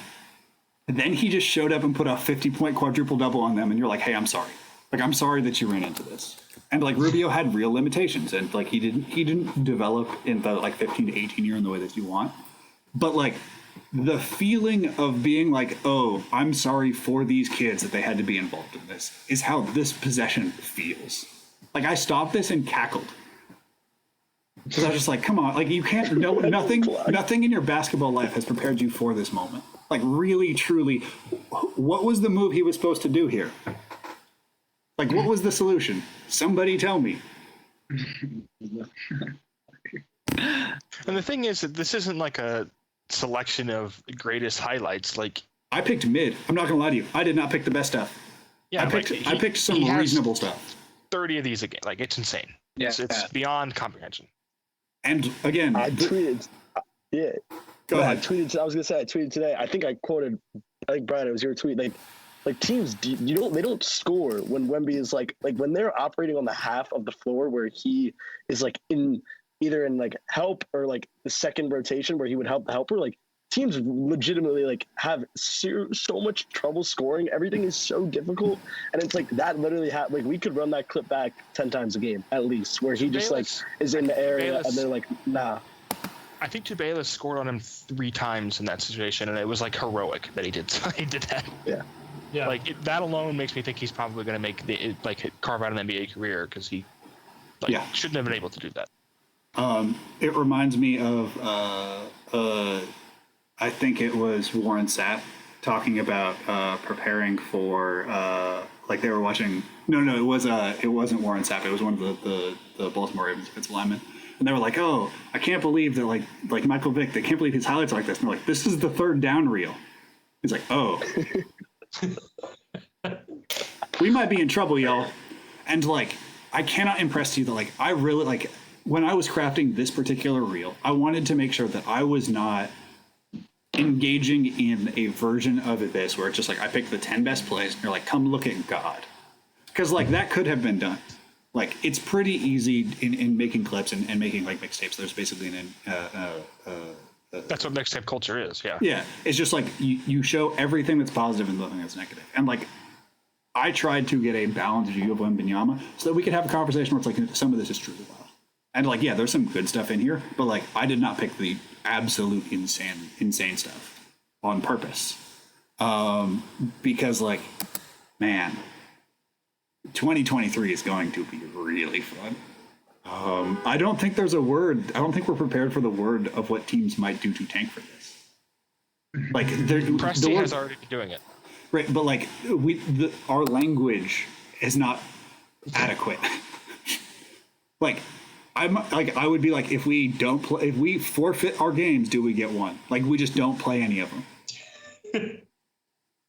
Speaker 6: then he just showed up and put a 50-point quadruple double on them, and you're like, hey, I'm sorry. Like I'm sorry that you ran into this. And like Rubio had real limitations, and like he didn't develop in the like 15 to 18 year in the way that you want. But like the feeling of being like, oh, I'm sorry for these kids that they had to be involved in this is how this possession feels. Like I stopped this and cackled because I was just like, come on, like you can't know nothing in your basketball life has prepared you for this moment. Like really, truly, what was the move he was supposed to do here? Like, what was the solution? Somebody tell me.
Speaker 4: And the thing is that this isn't like a selection of greatest highlights. Like
Speaker 6: I picked mid. I'm not gonna lie to you. I did not pick the best stuff.
Speaker 4: Yeah,
Speaker 6: I picked some reasonable stuff.
Speaker 4: 30 of these again. Like it's insane. Yeah, it's beyond comprehension.
Speaker 6: And again,
Speaker 3: I tweeted. Yeah.
Speaker 6: Go ahead.
Speaker 3: I was gonna say I tweeted today. I think Brian, it was your tweet. Like teams, they don't score when Wemby is like when they're operating on the half of the floor where he is like either in like help or like the second rotation where he would help the helper. Like teams legitimately like have so much trouble scoring. Everything is so difficult, and it's like that literally like we could run that clip back 10 times a game at least, where he just like is in the area and they're like nah.
Speaker 4: I think Tubelis scored on him 3 times in that situation, and it was like heroic that he did that.
Speaker 3: Yeah.
Speaker 5: Yeah.
Speaker 4: Like that alone makes me think he's probably going to make carve out an NBA career because he shouldn't have been able to do that.
Speaker 6: It reminds me of I think it was Warren Sapp talking about preparing for like they were watching. No, it wasn't Warren Sapp. It was one of the Baltimore Ravens defensive linemen. And they were like, oh, I can't believe that like Michael Vick, they can't believe his highlights are like this. And they're like, this is the third down reel. He's like, oh. We might be in trouble, y'all. And like I cannot impress you that like I really like when I was crafting this particular reel, I wanted to make sure that I was not engaging in a version of this where it's just like I picked the 10 best plays and you're like, come look at God. Because like that could have been done. Like it's pretty easy in making clips and making like mixtapes. There's basically
Speaker 4: that's what mixtape culture is, yeah.
Speaker 6: Yeah, it's just like you show everything that's positive and nothing that's negative. And like, I tried to get a balanced view of Wenbamyama so that we could have a conversation where it's like some of this is truly wild. And like, yeah, there's some good stuff in here, but like, I did not pick the absolute insane stuff on purpose. Because like, man, 2023 is going to be really fun. I don't think there's a word. I don't think we're prepared for the word of what teams might do to tank for this. Like,
Speaker 4: Presti has already been doing it,
Speaker 6: right? But like, our language is not adequate. Like, I would be like, if we don't play, if we forfeit our games, do we get one? Like, we just don't play any of them.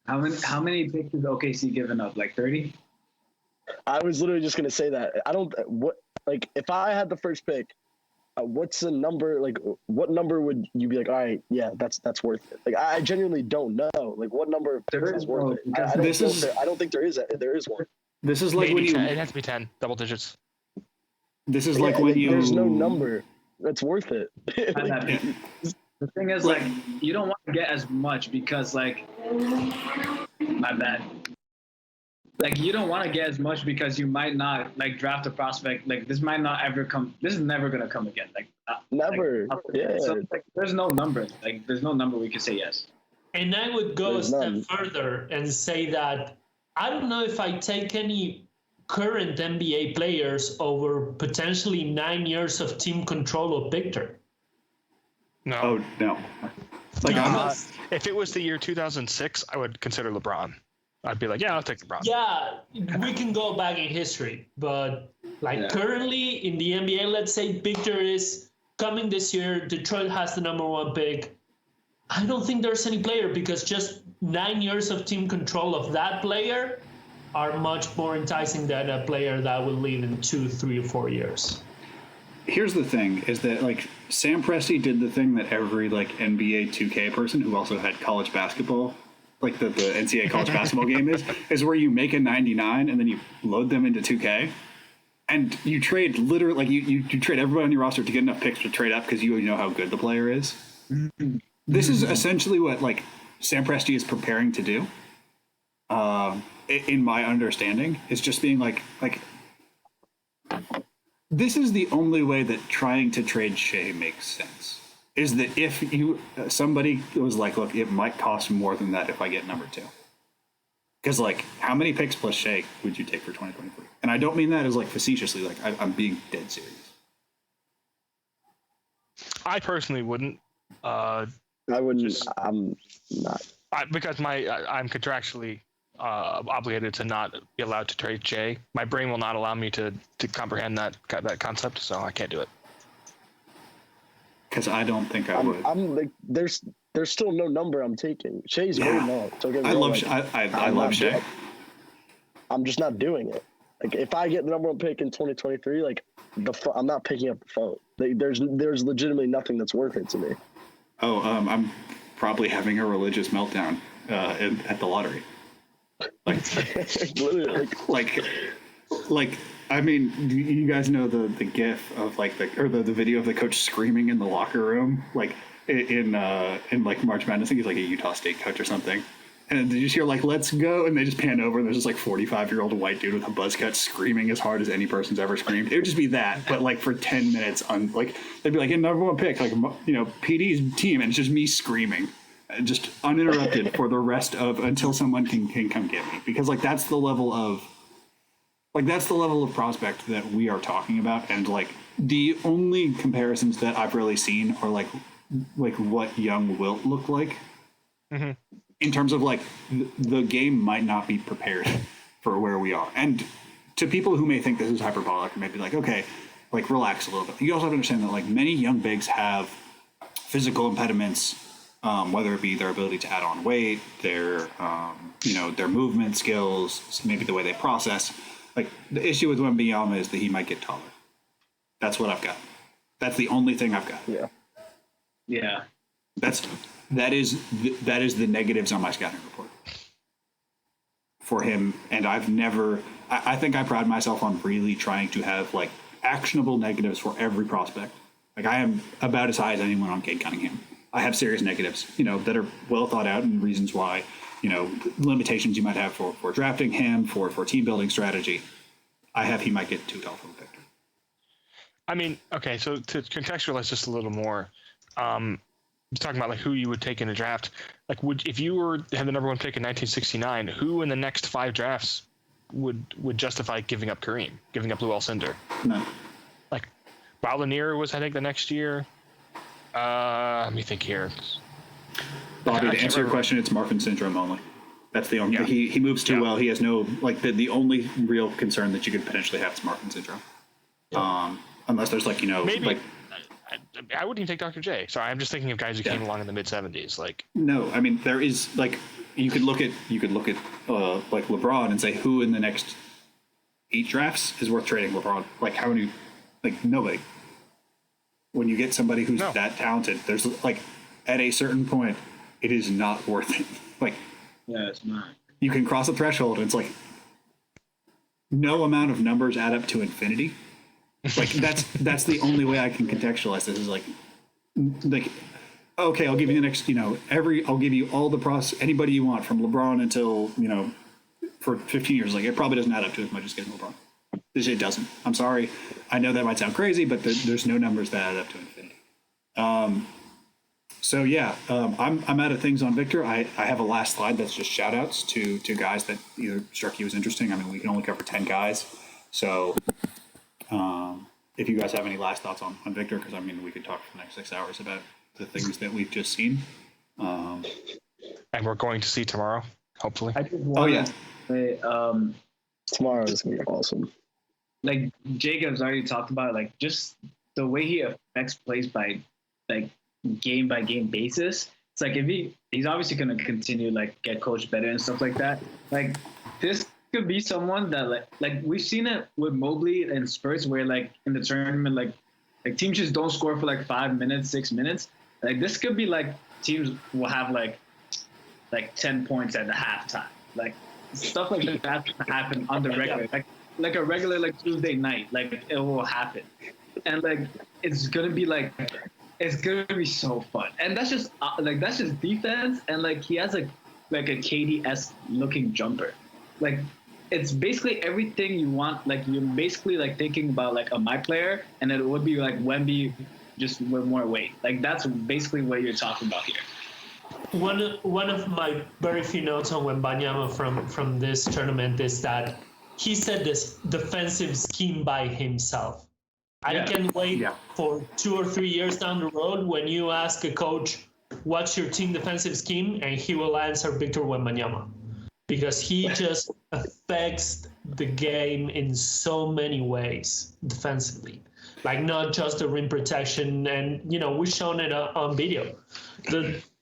Speaker 2: How many picks is OKC giving up? Like 30?
Speaker 3: I was literally just gonna say that. Like if I had the first pick, what's the number? Like what number would you be like? All right, yeah, that's worth it. Like I genuinely don't know. Like what number is worth it? I don't think there is one.
Speaker 6: This is like
Speaker 4: maybe when it has to be 10 double digits.
Speaker 6: This is like when
Speaker 3: there's no number that's worth it.
Speaker 2: The thing is, like, you don't want to get as much because, like, my bad. Like, you don't want to get as much because you might not, like, draft a prospect. Like, this might not ever come. This is never going to come again. Like,
Speaker 3: never. Yeah.
Speaker 2: So, like, there's no number. Like, there's no number we can say yes.
Speaker 5: And I would go a step further and say that I don't know if I take any current NBA players over potentially 9 years of team control of Victor.
Speaker 4: No.
Speaker 1: Oh no. Like
Speaker 4: If it was the year 2006, I would consider LeBron. I'd be like, yeah, I'll take LeBron.
Speaker 5: Yeah, we can go back in history, but currently in the NBA, let's say Victor is coming this year. Detroit has the number 1 pick. I don't think there's any player, because just 9 years of team control of that player are much more enticing than a player that will leave in 2, 3, or 4 years.
Speaker 1: here's the thing: is that like Sam Presti did the thing that every like NBA 2K person who also had college basketball, like the NCAA college basketball game is where you make a 99 and then you load them into 2K. And you trade literally, like you trade everybody on your roster to get enough picks to trade up because you know how good the player is. Mm-hmm. This is essentially what like Sam Presti is preparing to do. In my understanding, is just being like this is the only way that trying to trade Shea makes sense. Is that if you somebody was like, look, it might cost more than that if I get number 2. Because, like, how many picks plus Shea would you take for 2023? And I don't mean that as, like, facetiously. Like, I'm being dead serious.
Speaker 4: I personally wouldn't.
Speaker 3: I wouldn't. I'm not.
Speaker 4: Because I'm contractually obligated to not be allowed to trade Shea. My brain will not allow me to comprehend that concept, so I can't do it.
Speaker 1: Because I don't think I would.
Speaker 3: I'm like, there's still no number I'm taking. Shea's very low.
Speaker 1: I love Shea.
Speaker 3: I'm just not doing it. Like, if I get the number 1 pick in 2023, like I'm not picking up the phone. There's legitimately nothing that's worth it to me.
Speaker 1: Oh, I'm probably having a religious meltdown at the lottery.
Speaker 3: Literally,
Speaker 1: like I mean, you guys know the GIF of like the video of the coach screaming in the locker room, like in like March Madness. I think he's like a Utah State coach or something. And you just hear like "Let's go," and they just pan over, and there's this like 45-year-old white dude with a buzz cut screaming as hard as any person's ever screamed. It would just be that, but like for 10 minutes on like they'd be like in number 1 pick, like PD's team, and it's just me screaming, just uninterrupted for the rest of until someone can come get me, because like that's the level of prospect that we are talking about, and like the only comparisons that I've really seen are like what young Wilt looked like. Mm-hmm. In terms of like the game might not be prepared for where we are. And to people who may think this is hyperbolic and may be like, okay, like relax a little bit. You also have to understand that like many young bigs have physical impediments, whether it be their ability to add on weight, their movement skills, maybe the way they process. Like the issue with Wenbamyama is that he might get taller. That's what I've got. That's the only thing I've got.
Speaker 3: Yeah.
Speaker 2: Yeah.
Speaker 1: That is the negatives on my scouting report for him. And I think I pride myself on really trying to have like actionable negatives for every prospect. Like I am about as high as anyone on Cade Cunningham. I have serious negatives, that are well thought out and reasons why, limitations you might have for drafting him, for team building strategy. He might get too tall for the Victor.
Speaker 4: I mean, okay, so to contextualize just a little more, talking about like who you would take in a draft, like if you were had the number 1 pick in 1969, who in the next 5 drafts would justify giving up Kareem, giving up Lou Alcindor?
Speaker 1: No.
Speaker 4: Like Raul Lanier was, I think, the next year. Let me think here.
Speaker 1: Bobby, to answer your question, it's Marfan syndrome only. That's the only. Yeah. He moves too well. He has no like the only real concern that you could potentially have is Marfan syndrome. Yeah. Unless there's like
Speaker 4: maybe.
Speaker 1: Like,
Speaker 4: I wouldn't even take Dr. J. Sorry, I'm just thinking of guys who came along in the mid 70s. Like
Speaker 1: no, I mean there is like you could look at like LeBron and say who in the next 8 drafts is worth trading LeBron. Like how many? Like nobody. When you get somebody who's that talented, there's like at a certain point, it is not worth it. Like
Speaker 2: yeah, it's not.
Speaker 1: You can cross a threshold, and it's like no amount of numbers add up to infinity. Like that's the only way I can contextualize this is like okay, I'll give you the next I'll give you all the anybody you want from LeBron until for 15 years. Like it probably doesn't add up to as much as getting LeBron. It doesn't. I'm sorry. I know that might sound crazy, but there's no numbers that add up to infinity. So yeah, I'm out of things on Victor. I have a last slide that's just shout outs to guys that either struck you as interesting. I mean, we can only cover 10 guys. So if you guys have any last thoughts on Victor, because I mean, we could talk for the next 6 hours about the things that we've just seen.
Speaker 4: And we're going to see tomorrow, hopefully.
Speaker 2: I just want to say,
Speaker 3: tomorrow is going to be awesome.
Speaker 2: Like Jacob's already talked about, like just the way he affects plays by like game by game basis. It's like if he's obviously going to continue like get coached better and stuff like that. Like this could be someone that like we've seen it with Mobley and Spurs where like in the tournament like teams just don't score for like 5 minutes, 6 minutes. Like this could be like teams will have like 10 points at the halftime. Like stuff like that happen on the regular. Like a regular like Tuesday night. Like it will happen. And like it's gonna be so fun. And that's just defense, and like he has like a KD-esque looking jumper. Like it's basically everything you want. Like you're basically like thinking about like a my player, and it would be like Wemby just with more weight. Like that's basically what you're talking about here.
Speaker 5: One of my very few notes on Wenbamyama from this tournament is that he set this defensive scheme by himself. I can wait for 2 or 3 years down the road when you ask a coach, what's your team defensive scheme? And he will answer Victor Wenbamyama. Because he just affects the game in so many ways defensively. Like not just the rim protection, and we've shown it on video.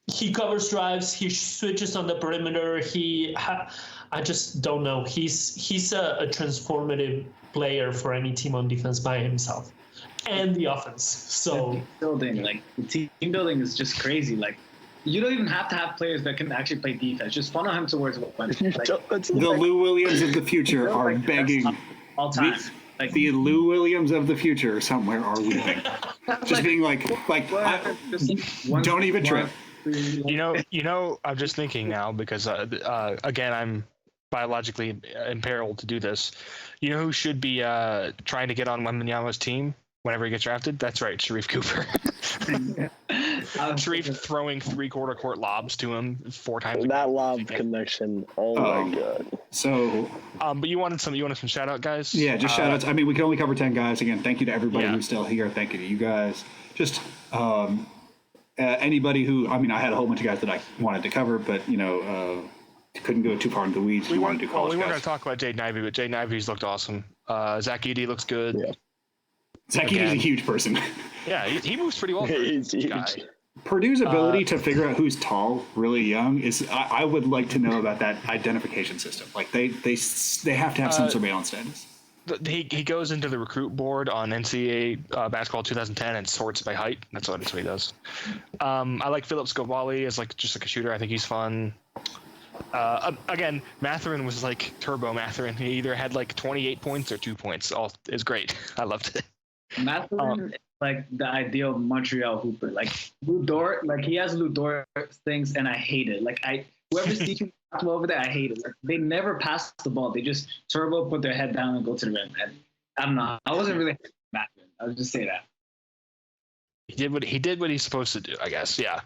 Speaker 5: He covers drives, he switches on the perimeter, I just don't know. He's a transformative player for any team on defense by himself, and the offense. So
Speaker 2: the team building is just crazy. Like you don't even have to have players that can actually play defense. Just funnel him towards one.
Speaker 1: The Lou Williams of the future are begging.
Speaker 2: All time.
Speaker 1: The Lou Williams of the future somewhere are weeping. Just being don't even trip.
Speaker 4: I'm just thinking now because again, I'm biologically imperiled to do this. You know who should be trying to get on Wenbamyama's team whenever he gets drafted? That's right, Sharif Cooper. Sharif throwing 3/4 court lobs to him 4 times.
Speaker 3: That lob connection. Oh my god.
Speaker 1: So,
Speaker 4: but you wanted some shout out guys?
Speaker 1: Yeah, just shout outs. I mean, we can only cover 10 guys. Again, thank you to everybody who's still here. Thank you to you guys. Just anybody who, I mean, I had a whole bunch of guys that I wanted to cover, but couldn't go too far into the weeds.
Speaker 4: We weren't going to talk about Jaden Ivey, but Jaden Ivey's looked awesome. Zach Edey looks good.
Speaker 3: Yeah.
Speaker 1: Zach Edey's a huge person.
Speaker 4: Yeah, he moves pretty well.
Speaker 3: He's huge.
Speaker 1: Purdue's ability to figure out who's tall really young is, I would like to know about that identification system. Like they have to have some surveillance status.
Speaker 4: He goes into the recruit board on NCAA basketball 2010 and sorts by height. That's what he does. I like Philip Scovali as just like a shooter. I think he's fun. Again, Mathurin was like turbo Mathurin. He either had 28 points or 2 points. It's great. I loved it.
Speaker 2: Mathurin like the ideal Montreal hooper. Like Lou Dort, he has Lou Dort things, and I hate it. Whoever's teaching over there, I hate it. They never pass the ball. They just turbo, put their head down, and go to the rim. And I don't know. I wasn't really Mathurin. I'll just say that.
Speaker 4: He did what he's supposed to do, I guess. Yeah.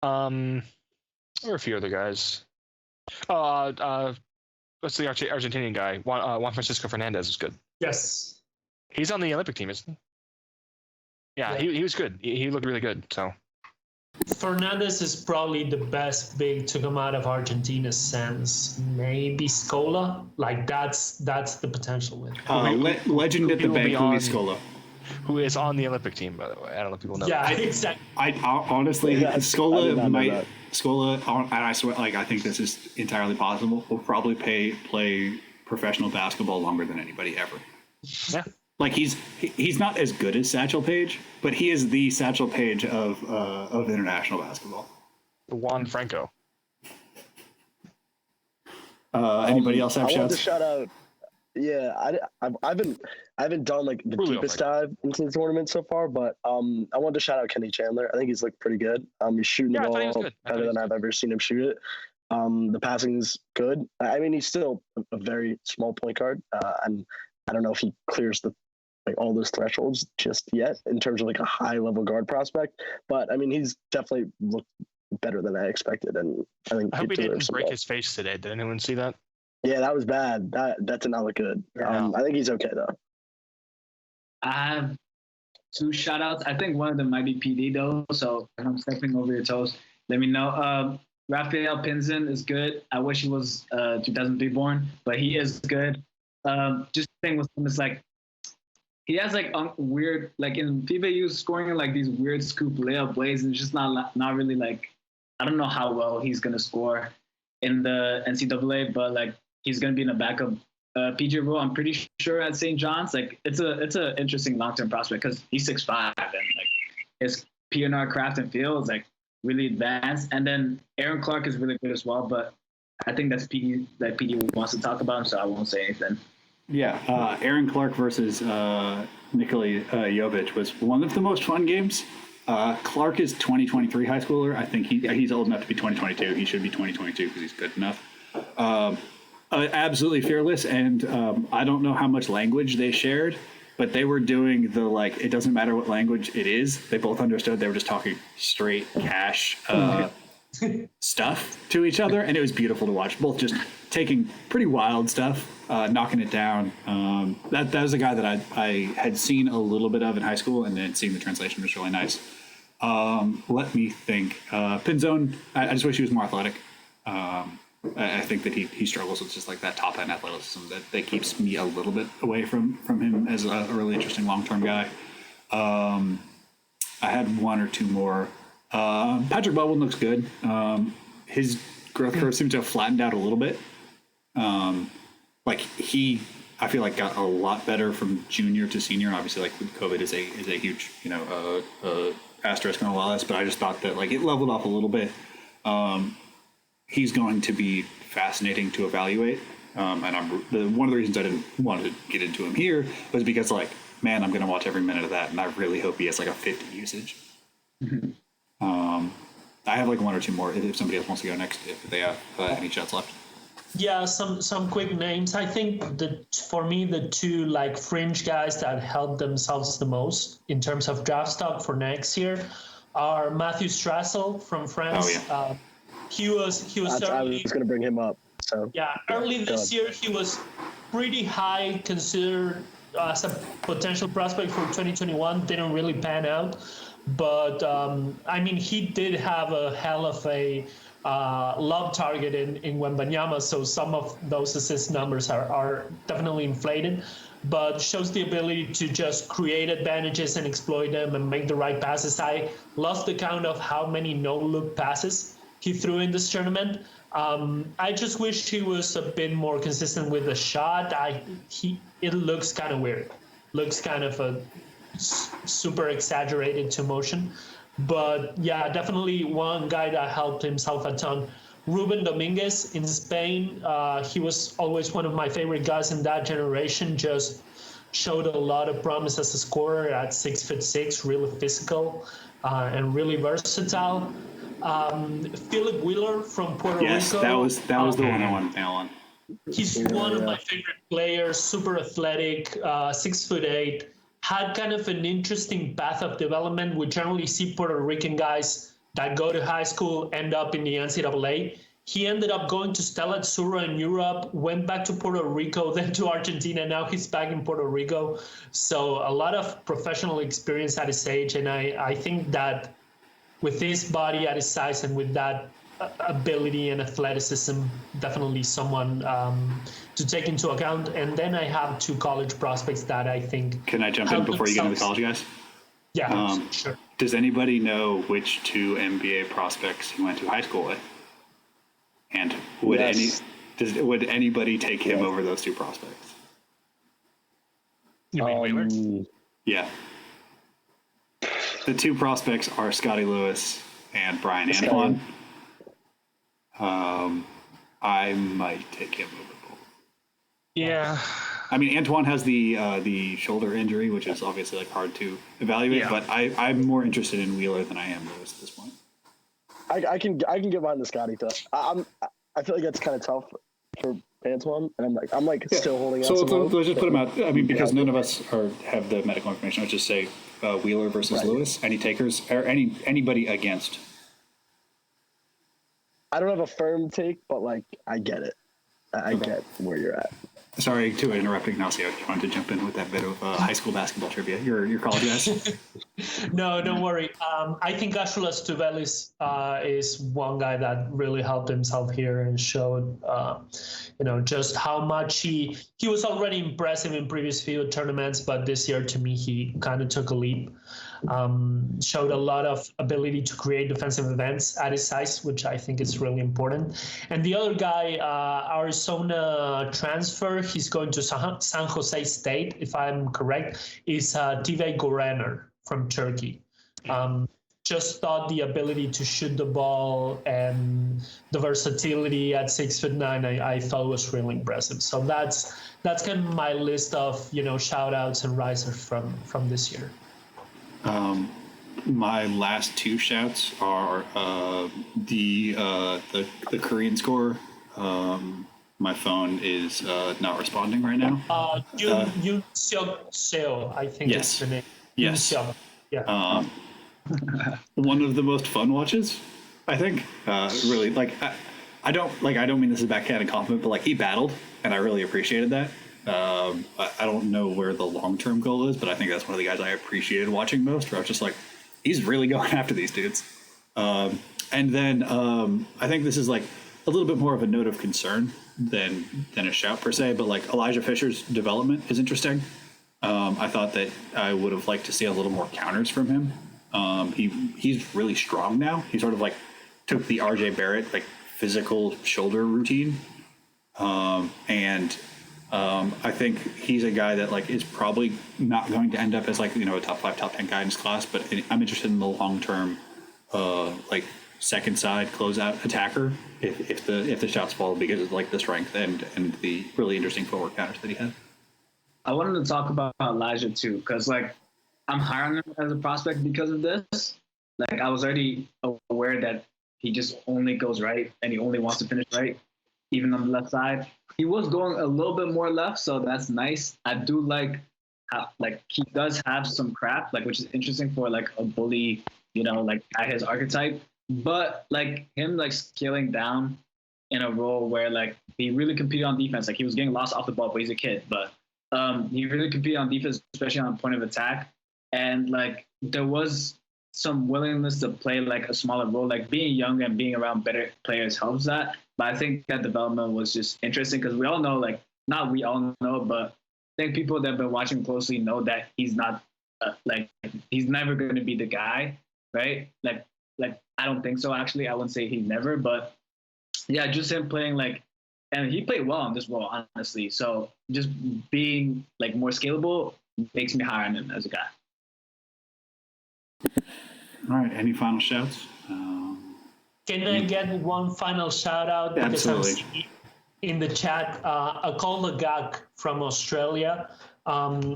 Speaker 4: Or a few other guys. What's the Argentinian guy? Juan Francisco Fernandez is good.
Speaker 5: yes.
Speaker 4: He's on the Olympic team, isn't he? Yeah. He was good. He looked really good. So
Speaker 5: Fernandez is probably the best big to come out of Argentina since maybe Scola. That's the potential with him.
Speaker 1: Legend at the bank, Luis Scola.
Speaker 4: Who is on the Olympic team, by the way. I don't know if people know
Speaker 5: Yeah,
Speaker 4: that.
Speaker 5: exactly.
Speaker 1: I honestly, Scola might.
Speaker 3: That.
Speaker 1: Scola, and I swear, I think this is entirely possible. Will probably play professional basketball longer than anybody ever.
Speaker 4: Yeah.
Speaker 1: He's not as good as Satchel Paige, but he is the Satchel Paige of international basketball.
Speaker 4: Juan Franco.
Speaker 1: Anybody else have
Speaker 3: I want to
Speaker 1: shouts?
Speaker 3: shout out. Yeah, I haven't done the deepest dive into the tournament so far, but I wanted to shout out Kenny Chandler. I think he's pretty good. He's shooting the ball better than I've ever seen him shoot it. The passing's good. I mean, he's still a very small point guard, and I don't know if he clears the like all those thresholds just yet in terms of like a high level guard prospect. But I mean, he's definitely looked better than I expected, and I think
Speaker 4: I hope he didn't
Speaker 3: deserves some
Speaker 4: break
Speaker 3: love.
Speaker 4: his face today. Did anyone see that?
Speaker 3: Yeah, that was bad. That did not look good.
Speaker 4: Yeah.
Speaker 3: I think he's okay though.
Speaker 2: I have 2 shout outs. I think one of them might be PD though. So if I'm stepping over your toes, let me know. Rafael Pinzon is good. I wish he was 2003 born, but he is good. Just the thing with him is like, he has like weird, like in FIBA U scoring like these weird scoop layup ways, and it's just not really like, I don't know how well he's gonna score in the NCAA, but like he's gonna be in a backup PJ role. I'm pretty sure at St. John's. Like it's a interesting long term prospect because he's 6'5" and like his PNR craft and feel is like really advanced. And then Aaron Clark is really good as well, but I think that's PD wants to talk about him, so I won't say anything.
Speaker 1: Yeah, Aaron Clark versus Nikola Jovic was one of the most fun games. Clark is 2023 high schooler. I think he's old enough to be 2022. He should be 2022 because he's good enough. Absolutely fearless, and I don't know how much language they shared, but they were doing the like, it doesn't matter what language it is. They both understood. They were just talking straight cash stuff to each other, and it was beautiful to watch. Both just taking pretty wild stuff, knocking it down. That was a guy that I had seen a little bit of in high school, and then seeing the translation was really nice. Let me think. Pinzon, I just wish he was more athletic. I think that he struggles with just like that top end athleticism that keeps me a little bit away from him as a really interesting long-term guy. I had 1 or 2 more. Patrick Baldwin looks good. His growth curve seems to have flattened out a little bit. I feel like got a lot better from junior to senior. Obviously, like with COVID is a huge, asterisk on all this, but I just thought that like it leveled off a little bit. He's going to be fascinating to evaluate. And one of the reasons I didn't want to get into him here was because like, man, I'm going to watch every minute of that. And I really hope he has like a 50 usage. Mm-hmm. I have like 1 or 2 more if somebody else wants to go next, if they have any shots left.
Speaker 5: Yeah, some quick names. I think for me, the 2 like fringe guys that helped themselves the most in terms of draft stock for next year are Matthew Strassel from France.
Speaker 1: Oh, yeah.
Speaker 5: He was
Speaker 3: I was going to bring him up. So
Speaker 5: yeah, early this year he was pretty high considered as a potential prospect for 2021. Didn't really pan out, but I mean he did have a hell of a love target in Wenbamyama, so some of those assist numbers are definitely inflated, but shows the ability to just create advantages and exploit them and make the right passes. I lost the count of how many no-look passes he threw in this tournament. I just wish he was a bit more consistent with the shot. It looks kind of weird. Looks kind of a super exaggerated to motion. But yeah, definitely one guy that helped himself a ton. Ruben Dominguez in Spain. He was always one of my favorite guys in that generation. Just showed a lot of promise as a scorer at 6'6", really physical and really versatile. Philip Wheeler from Puerto Rico.
Speaker 1: Yes, that was the one I wanted to nail on.
Speaker 5: He's one of my favorite players, super athletic, 6'8", had kind of an interesting path of development. We generally see Puerto Rican guys that go to high school end up in the NCAA. He ended up going to Stella Azzurra in Europe, went back to Puerto Rico, then to Argentina. Now he's back in Puerto Rico. So a lot of professional experience at his age. And I think that with his body at his size and with that ability and athleticism, definitely someone to take into account. And then I have 2 college prospects that I think.
Speaker 1: Can I jump in before you get into the college guys?
Speaker 5: Yeah, sure.
Speaker 1: Does anybody know which 2 NBA prospects he went to high school with? And would anybody take him over those 2 prospects?
Speaker 4: You mean Wheeler?
Speaker 1: Yeah. The 2 prospects are Scotty Lewis and Brian Antoine. I might take him over both.
Speaker 4: Yeah.
Speaker 1: I mean, Antoine has the shoulder injury, which is obviously like hard to evaluate. Yeah. But I'm more interested in Wheeler than I am Lewis at this point.
Speaker 3: I can get behind the Scotty though. I feel like that's kind of tough for Antoine, and I'm like
Speaker 6: Yeah.
Speaker 3: still holding out.
Speaker 6: So
Speaker 3: some hope.
Speaker 6: let's just put them out. I mean, because none of us have the medical information. Let's just say Wheeler versus Lewis. Any takers or anybody against?
Speaker 3: I don't have a firm take, but like I get it. I get where you're at.
Speaker 6: Sorry to interrupt, Ignacio. You wanted to jump in with that bit of high school basketball trivia. Your college guys.
Speaker 5: No, don't worry. I think Achulas Tuvelis is one guy that really helped himself here and showed, just how much he was already impressive in previous field tournaments, but this year to me he kind of took a leap. Showed a lot of ability to create defensive events at his size, which I think is really important. And the other guy, Arizona transfer, he's going to San Jose State, if I'm correct, is Tive Goraner from Turkey. Just thought the ability to shoot the ball and the versatility at 6'9", I thought was really impressive. So that's kind of my list of shout outs and risers from this year.
Speaker 6: My last two shouts are the Korean score. My phone is not responding right now.
Speaker 5: Yoon Seok Seo, I think is the name.
Speaker 6: Yes.
Speaker 5: Yoon Seok. Yeah.
Speaker 6: One of the most fun watches, I think. Really, I don't mean this as a backhanded compliment, but he battled, and I really appreciated that. I don't know where the long-term goal is, but I think that's one of the guys I appreciated watching most, where I was just like, he's really going after these dudes. And then I think this is a little bit more of a note of concern than a shout per se, but Elijah Fisher's development is interesting. I thought that I would have liked to see a little more counters from him. He's really strong now. He sort of took the RJ Barrett physical shoulder routine. I think he's a guy that is probably not going to end up as a top 5, top 10 guy in his class, but I'm interested in the long-term second side closeout attacker if the shots fall because of the strength and the really interesting forward counters that he had.
Speaker 2: I wanted to talk about Elijah too, because I'm high on him as a prospect because of this. I was already aware that he just only goes right and he only wants to finish right, even on the left side. He was going a little bit more left, so that's nice. I do how he does have some craft, which is interesting for a bully, at his archetype. But him scaling down in a role where he really competed on defense. He was getting lost off the ball, but he's a kid. But he really competed on defense, especially on point of attack. And there was some willingness to play a smaller role. Being young and being around better players helps that. But I think that development was just interesting because we all know, not we all know, but I think people that have been watching closely know that he's not, he's never going to be the guy, right? I don't think so, actually. I wouldn't say he never, but yeah, just him playing and he played well on this role, honestly. So just being more scalable makes me higher on him as a guy.
Speaker 6: All right. Any final shouts?
Speaker 5: Can I get one final shout out?
Speaker 6: Yeah,
Speaker 5: because
Speaker 6: absolutely.
Speaker 5: I'm in the chat, Akola Gag from Australia.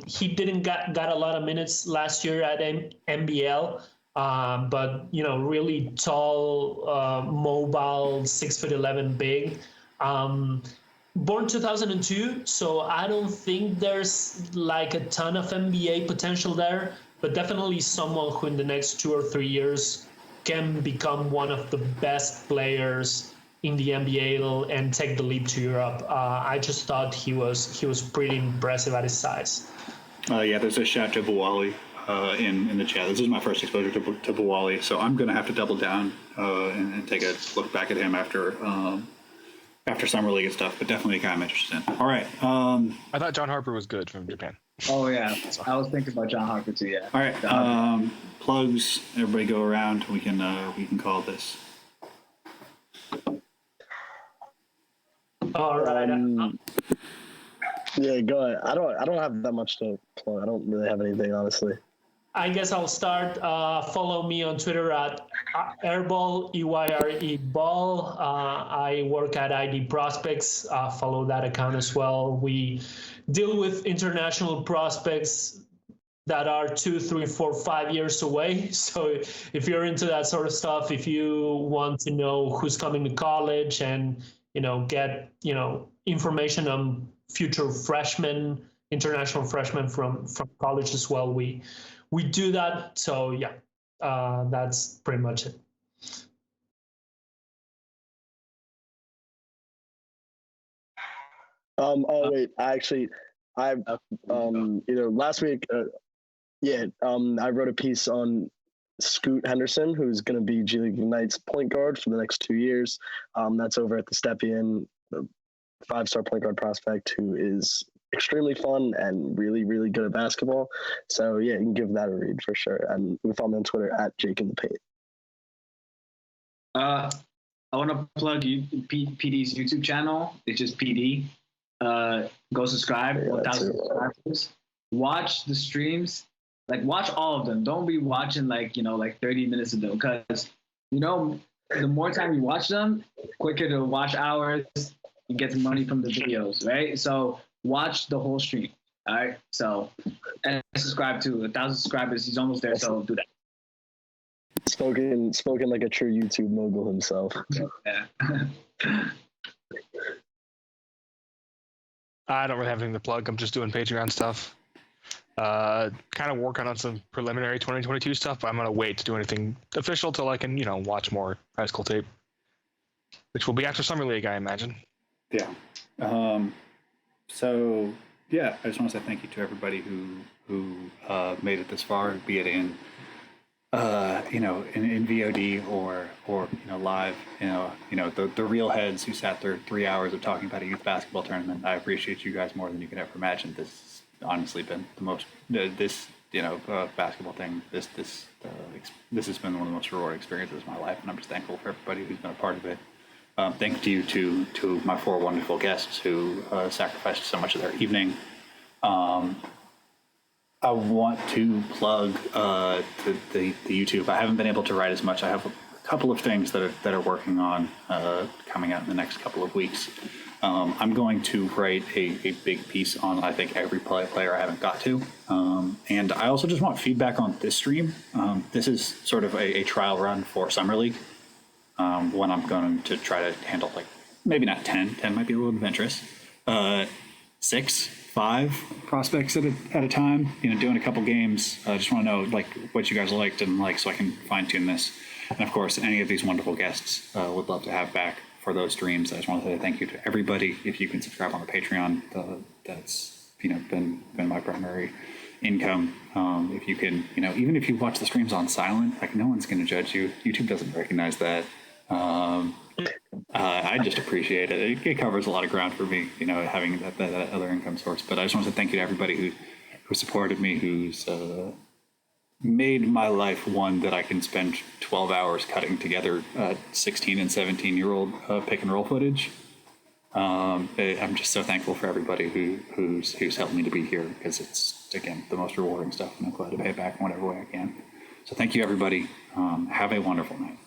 Speaker 5: He didn't got a lot of minutes last year at NBL, but really tall, mobile, 6'11" big. Born 2002, so I don't think there's a ton of NBA potential there, but definitely someone who in the next 2 or 3 years can become one of the best players in the NBA and take the leap to Europe. I just thought he was pretty impressive at his size.
Speaker 6: Yeah, there's a shout to Bawali in the chat. This is my first exposure to Bawali, so I'm going to have to double down and take a look back at him after summer league and stuff. But definitely a guy I'm interested in. All right.
Speaker 4: I thought John Harper was good from Japan.
Speaker 2: Oh yeah, I was thinking about John Harper too. Yeah.
Speaker 6: All right. Plugs. Everybody go around. We can call this.
Speaker 5: All right.
Speaker 3: Yeah, go ahead. I don't have that much to plug. I don't really have anything, honestly.
Speaker 5: I guess I'll start. Follow me on Twitter at Airball, EYRE Ball. I work at IDprospects. Follow that account as well. We deal with international prospects that are 2, 3, 4, 5 years away. So if you're into that sort of stuff, if you want to know who's coming to college and get information on future freshmen, international freshmen from college as well. We do that. So yeah, that's pretty much it.
Speaker 3: Wait, last week, I wrote a piece on Scoot Henderson, who's going to be G League Ignite's point guard for the next 2 years. That's over at the Stepien, the 5-star point guard prospect who is extremely fun and really, really good at basketball. So yeah, you can give that a read for sure. And you can follow me on Twitter at Jake in the Paint.
Speaker 2: I want to plug PD's YouTube channel. It's just PD. Go subscribe. 1,000 subscribers. Watch the streams. Like, watch all of them. Don't be watching like 30 minutes of them, because the more time you watch them, quicker the watch hours. You get the money from the videos, right? So watch the whole stream. All right. So, and subscribe to 1,000 subscribers. He's almost there. So do that.
Speaker 3: Spoken like a true YouTube mogul himself.
Speaker 2: Yeah.
Speaker 4: I don't really have anything to plug. I'm just doing Patreon stuff. Kind of working on some preliminary 2022 stuff, but I'm going to wait to do anything official till I can, watch more high school tape, which will be after Summer League, I imagine.
Speaker 1: Yeah. So yeah, I just want to say thank you to everybody who made it this far, be it in in VOD or live. The real heads who sat there 3 hours of talking about a youth basketball tournament. I appreciate you guys more than you could ever imagine. This has honestly been the most basketball thing. This has been one of the most rewarding experiences of my life, and I'm just thankful for everybody who's been a part of it. Thank you to my 4 wonderful guests who sacrificed so much of their evening. I want to plug the YouTube. I haven't been able to write as much. I have a couple of things that are working on coming out in the next couple of weeks. I'm going to write a big piece on, I think, every player I haven't got to. And I also just want feedback on this stream. This is sort of a trial run for Summer League. When I'm going to try to handle, like, maybe not 10. 10 might be a little adventurous. 6, 5 prospects at a time, doing a couple games. I just want to know, like, what you guys liked and like, so I can fine tune this. And of course, any of these wonderful guests would love to have back for those streams. I just want to say thank you to everybody. If you can subscribe on the Patreon, that's been my primary income. If you can, even if you watch the streams on silent, like, no one's going to judge you. YouTube doesn't recognize that. I just appreciate it. It covers a lot of ground for me, having that other income source. But I just want to say thank you to everybody who supported me, who's made my life one that I can spend 12 hours cutting together 16 and 17-year-old pick and roll footage. I'm just so thankful for everybody who's helped me to be here, because it's, again, the most rewarding stuff, and I'm glad to pay it back in whatever way I can. So thank you, everybody. Have a wonderful night.